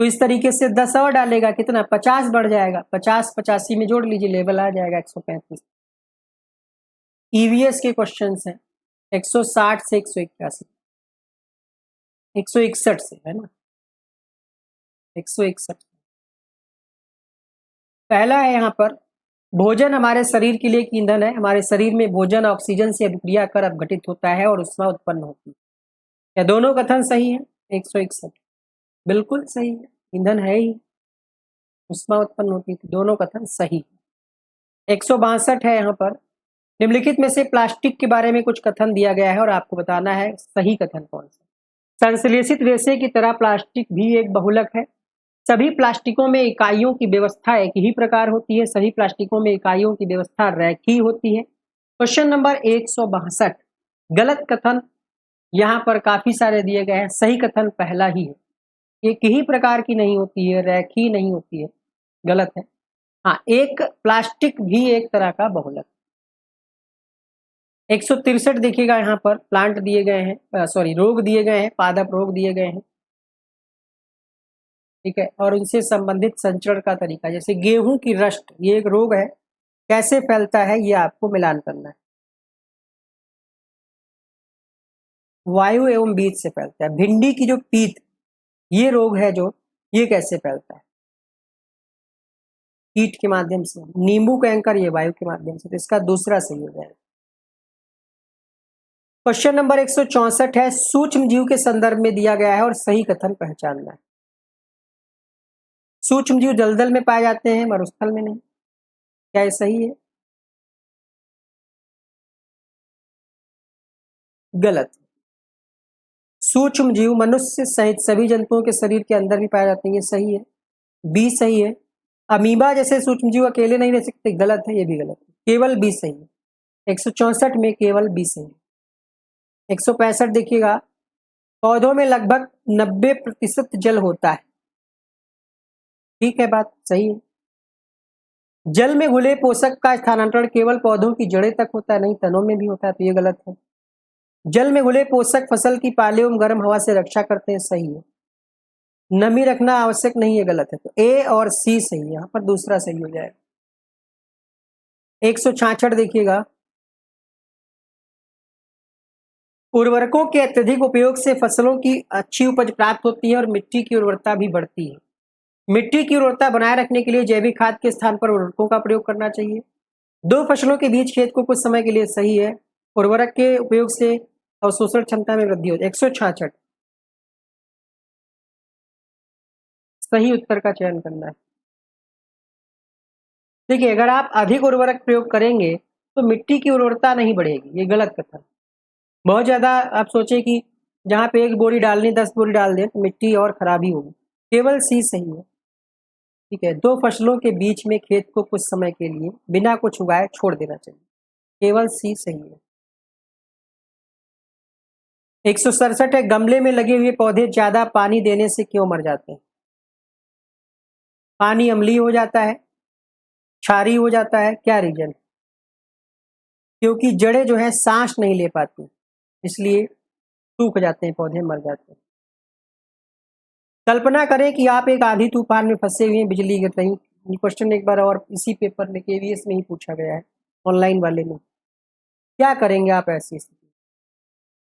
तो इस तरीके से 10 और डालेगा कितना? 50 बढ़ जाएगा। 50 85 में जोड़ लीजिए, लेवल आ जाएगा 135। ईवीएस के क्वेश्चन हैं 160 से 181, 161 से, है ना, 161। पहला है यहाँ पर, भोजन हमारे शरीर के लिए एक ईंधन है। हमारे शरीर में भोजन ऑक्सीजन से अभिक्रिया कर अपघटित होता है और उष्मा उत्पन्न होती है। क्या दोनों कथन सही है? 161 बिल्कुल सही है, ईंधन है ही, उष्मा उत्पन्न होती थी, दोनों कथन सही है। 162 है यहाँ पर, निम्नलिखित में से प्लास्टिक के बारे में कुछ कथन दिया गया है और आपको बताना है सही कथन कौन सा। संश्लेषित रेशे की तरह प्लास्टिक भी एक बहुलक है। सभी प्लास्टिकों में इकाइयों की व्यवस्था एक ही प्रकार होती है। सभी प्लास्टिकों में इकाइयों की व्यवस्था रेखीय होती है। क्वेश्चन नंबर 162, गलत कथन यहाँ पर काफी सारे दिए गए हैं, सही कथन पहला ही है। एक ही प्रकार की नहीं होती है, रेखीय नहीं होती है, गलत है। हाँ, एक प्लास्टिक भी एक तरह का बहुलक। 163 देखिएगा, यहाँ पर प्लांट दिए गए हैं, सॉरी रोग दिए गए हैं, पादप रोग दिए गए हैं, ठीक है, और उनसे संबंधित संचरण का तरीका, जैसे गेहूं की रस्ट, ये एक रोग है, कैसे फैलता है ये आपको मिलान करना है। वायु एवं बीज से फैलता है। भिंडी की जो पीत, ये रोग है जो, ये कैसे फैलता है? कीट के माध्यम से। नींबू कैंकर, ये वायु के माध्यम से, तो इसका दूसरा सही हो जाएगा। क्वेश्चन नंबर 164 है, सूक्ष्म जीव के संदर्भ में दिया गया है और सही कथन पहचानना है। सूक्ष्म जीव दलदल में पाए जाते हैं, मरुस्थल में नहीं, क्या ये सही है? गलत। सूक्ष्म जीव मनुष्य सहित सभी जंतुओं के शरीर के अंदर भी पाए जाते हैं, ये सही है, बी सही है। अमीबा जैसे सूक्ष्म जीव अकेले नहीं रह सकते, गलत है, ये भी गलत है, केवल बी सही है। 164 में केवल बी सही है। 165 देखिएगा, पौधों में लगभग 90% जल होता है। ठीक है, बात सही है। जल में घुले पोषक का स्थानांतरण केवल पौधों की जड़ें तक होता है, नहीं तनों में भी होता है, तो ये गलत है। जल में घुले पोषक फसल की पाले एवं गर्म हवा से रक्षा करते हैं, सही है। नमी रखना आवश्यक नहीं है, गलत है। तो ए और सी सही है, यहाँ पर दूसरा सही हो जाएगा। 166 देखिएगा, उर्वरकों के अत्यधिक उपयोग से फसलों की अच्छी उपज प्राप्त होती है और मिट्टी की उर्वरता भी बढ़ती है। मिट्टी की उर्वरता बनाए रखने के लिए जैविक खाद के स्थान पर उर्वरकों का प्रयोग करना चाहिए। दो फसलों के बीच खेत को कुछ समय के लिए, सही है। उर्वरक के उपयोग से अवशोषण क्षमता में वृद्धि होती है। 166 सही उत्तर का चयन करना है। देखिए, अगर आप अधिक उर्वरक प्रयोग करेंगे तो मिट्टी की उर्वरता नहीं बढ़ेगी, ये गलत कथन। बहुत ज्यादा आप सोचे कि जहां पे 1 बोरी डालनी 10 बोरी डाल दें तो मिट्टी और खराबी होगी। केवल सी सही है। ठीक है, दो फसलों के बीच में खेत को कुछ समय के लिए बिना कुछ उगाए छोड़ देना चाहिए। केवल सी सही है। 167 है, गमले में लगे हुए पौधे ज्यादा पानी देने से क्यों मर जाते हैं? पानी अम्लीय हो जाता है, क्षारीय हो जाता है, क्या रीजन? क्योंकि जड़ें जो है सांस नहीं ले पाती, इसलिए सूख जाते हैं पौधे, मर जाते हैं। कल्पना करें कि आप एक आंधी तूफान में फंसे हुए हैं, बिजली गिर रही। ये क्वेश्चन एक बार और इसी पेपर में केवीएस में ही पूछा गया है, ऑनलाइन वाले में। क्या करेंगे आप ऐसी स्थिति?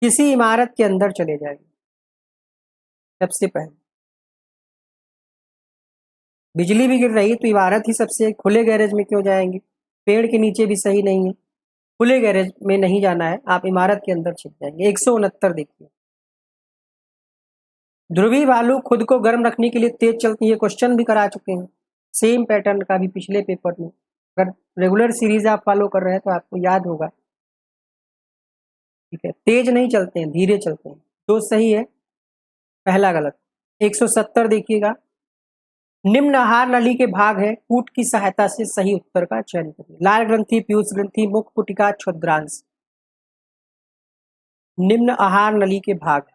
किसी इमारत के अंदर चले जाएंगे सबसे पहले। बिजली भी गिर रही तो इमारत ही सबसे, खुले गैरेज में क्यों जाएंगे? पेड़ के नीचे भी सही नहीं है, खुले गैरेज में नहीं जाना है, आप इमारत के अंदर छिप जाएंगे। 169 देखिए, ध्रुवी भालू खुद को गर्म रखने के लिए तेज चलती है, क्वेश्चन भी करा चुके हैं सेम पैटर्न का भी पिछले पेपर में। अगर रेगुलर सीरीज आप फॉलो कर रहे हैं तो आपको याद होगा। ठीक है, तेज नहीं चलते हैं, धीरे चलते हैं। तो सही है, पहला गलत। 170 देखिएगा, निम्न आहार नली के भाग है, कूट की सहायता से सही उत्तर का चयन करिए। लाल ग्रंथि, पीयूष ग्रंथि, मुख पुटिका, क्षुद्रांश। निम्न आहार नली के भाग,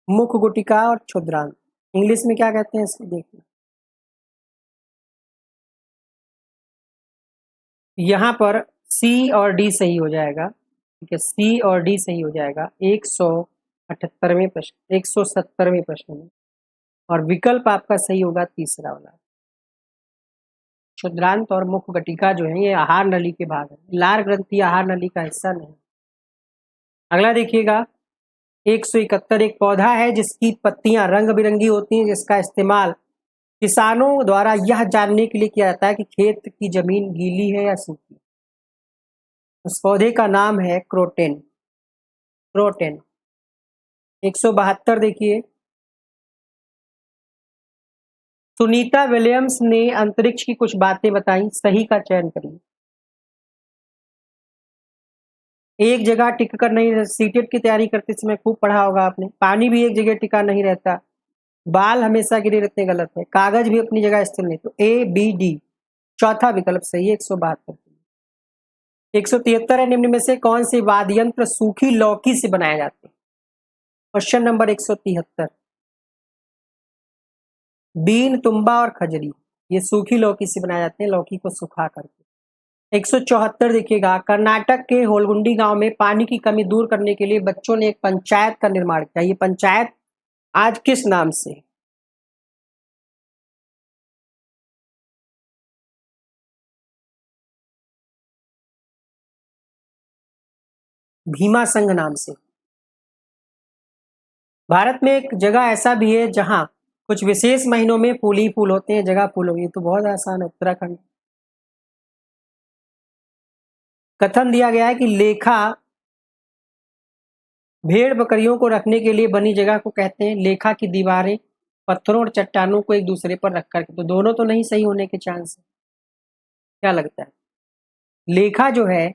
मुख गुटिका और क्षुद्रांश। इंग्लिश में क्या कहते हैं इसको देखिए, यहाँ पर सी और डी सही हो जाएगा। ठीक है, सी और डी सही हो जाएगा 178वें प्रश्न, 170वें प्रश्न में। और विकल्प आपका सही होगा तीसरा वाला। क्षुद्रांत और मुख गटिका जो है ये आहार नली के भाग है, लार ग्रंथि आहार नली का हिस्सा नहीं। अगला देखिएगा, 171, एक पौधा है जिसकी पत्तियां रंग बिरंगी होती हैं, जिसका इस्तेमाल किसानों द्वारा यह जानने के लिए किया जाता है कि खेत की जमीन गीली है या सूखी। उस पौधे का नाम है क्रोटेन। क्रोटेन। 172 देखिए, सुनीता विलियम्स ने अंतरिक्ष की कुछ बातें बताई, सही का चयन करिए। एक जगह टिक कर नहीं, सीटेट की तैयारी करते समय खूब पढ़ा होगा आपने। पानी भी एक जगह टिका नहीं रहता, बाल हमेशा गिरे रहते, गलत है। कागज भी अपनी जगह स्थिर नहीं, तो ए बी डी चौथा विकल्प सही है। 172। 173 है, निम्न में से कौन से वाद्य यंत्र सूखी लौकी से बनाए जाते हैं? Question number 173। बीन, तुम्बा और खजरी, ये सूखी लौकी से बनाए जाते हैं, लौकी को सुखा करके। 174 देखिएगा, कर्नाटक के होलगुंडी गांव में पानी की कमी दूर करने के लिए बच्चों ने एक पंचायत का निर्माण किया। ये पंचायत आज किस नाम से? भीमा संघ नाम से। भारत में एक जगह ऐसा भी है जहां कुछ विशेष महीनों में फूल ही फूल होते हैं, जगह फूल होगी, तो बहुत आसान है, उत्तराखंड। कथन दिया गया है कि लेखा भेड़ बकरियों को रखने के लिए बनी जगह को कहते हैं। लेखा की दीवारें पत्थरों और चट्टानों को एक दूसरे पर रख करके, तो दोनों तो नहीं सही होने के चांस है। क्या लगता है? लेखा जो है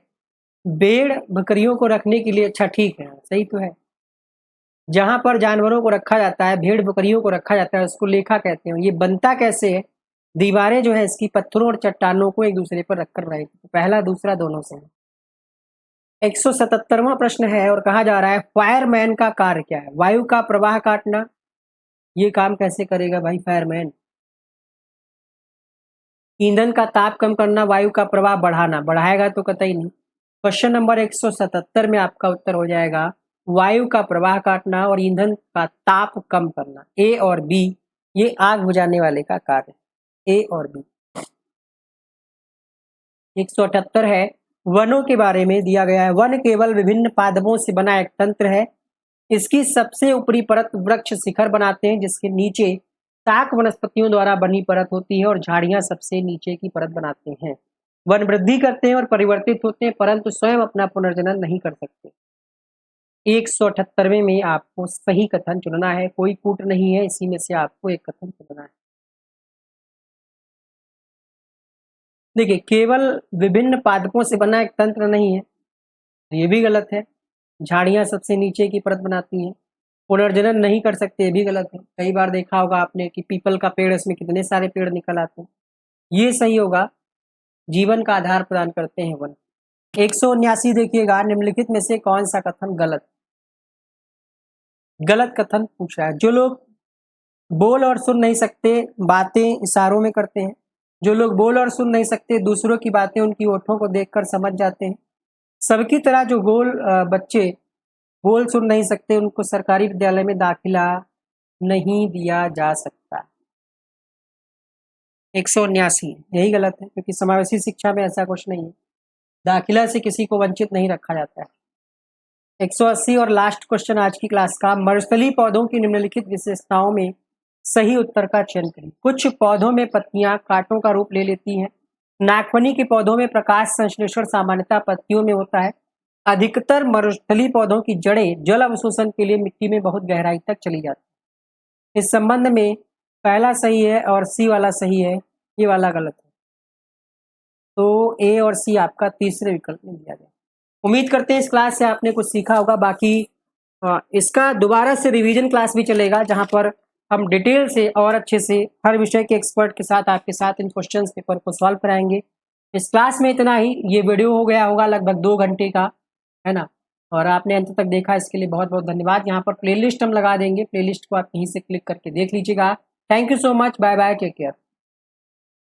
भेड़ बकरियों को रखने के लिए, अच्छा ठीक है, सही तो है। जहां पर जानवरों को रखा जाता है, भेड़ बकरियों को रखा जाता है, उसको लेखा कहते हैं। ये बनता कैसे है? दीवारें जो है इसकी पत्थरों और चट्टानों को एक दूसरे पर रखकर बनाई थी। पहला दूसरा दोनों से। 177वां प्रश्न है और कहा जा रहा है फायरमैन का कार्य क्या है? वायु का प्रवाह काटना। ये काम कैसे करेगा भाई फायरमैन? ईंधन का ताप कम करना, वायु का प्रवाह बढ़ाना। बढ़ाएगा तो कतई नहीं। क्वेश्चन नंबर 177 में आपका उत्तर हो जाएगा वायु का प्रवाह काटना और ईंधन का ताप कम करना। ए और बी, ये आग बुझाने वाले का कार्य, ए और बी। 178 है वनों के बारे में दिया गया है। वन केवल विभिन्न पादपों से बना एक तंत्र है। इसकी सबसे ऊपरी परत वृक्ष शिखर बनाते हैं, जिसके नीचे शाक वनस्पतियों द्वारा बनी परत होती है और झाड़ियां सबसे नीचे की परत बनाते हैं। वन वृद्धि करते हैं और परिवर्तित होते हैं, परंतु स्वयं अपना पुनर्जनन नहीं कर सकते। 178वें में आपको सही कथन चुनना है, कोई कूट नहीं है, इसी में से आपको एक कथन चुनना है। देखिए, केवल विभिन्न पादपों से बना एक तंत्र नहीं है, ये भी गलत है। झाड़ियां सबसे नीचे की परत बनाती हैं। पुनर्जनन नहीं कर सकते, ये भी गलत है। कई बार देखा होगा आपने कि पीपल का पेड़, इसमें कितने सारे पेड़ निकल आते हैं। ये सही होगा, जीवन का आधार प्रदान करते हैं वन। 179 देखिएगा, निम्नलिखित में से कौन सा कथन गलत? गलत कथन पूछ रहा है। जो लोग बोल और सुन नहीं सकते, बातें इशारों में करते हैं। जो लोग बोल और सुन नहीं सकते, दूसरों की बातें उनकी ओठों को देखकर समझ जाते हैं। सबकी तरह जो बच्चे बोल सुन नहीं सकते, उनको सरकारी विद्यालय में दाखिला नहीं दिया जा सकता। 179 यही गलत है, क्योंकि समावेशी शिक्षा में ऐसा कुछ नहीं है। दाखिला से किसी को वंचित नहीं रखा जाता है। 180 और लास्ट क्वेश्चन आज की क्लास का, मरुस्थलीय पौधों की निम्नलिखित विशेषताओं में सही उत्तर का चयन करें। कुछ पौधों में पत्तियां कांटों का रूप ले लेती हैं। नागफनी के पौधों में प्रकाश संश्लेषण सामान्यतः पत्तियों में होता है। अधिकतर मरुस्थलीय पौधों की जड़ें जल अवशोषण के लिए मिट्टी में बहुत गहराई तक चली जाती है। इस संबंध में पहला सही है और सी वाला सही है, ये वाला गलत है। तो ए और सी आपका तीसरे विकल्प में दिया गया। उम्मीद करते हैं इस क्लास से आपने कुछ सीखा होगा। बाकी इसका दोबारा से रिवीजन क्लास भी चलेगा, जहां पर हम डिटेल से और अच्छे से हर विषय के एक्सपर्ट के साथ आपके साथ इन क्वेश्चंस पेपर को सॉल्व कराएंगे। इस क्लास में इतना ही। ये वीडियो हो गया होगा लगभग 2 घंटे का, है ना, और आपने अंत तक देखा, इसके लिए बहुत बहुत धन्यवाद। यहाँ पर प्लेलिस्ट हम लगा देंगे, प्लेलिस्ट को आप यहीं से क्लिक करके देख लीजिएगा। Thank you so much, bye bye, take care.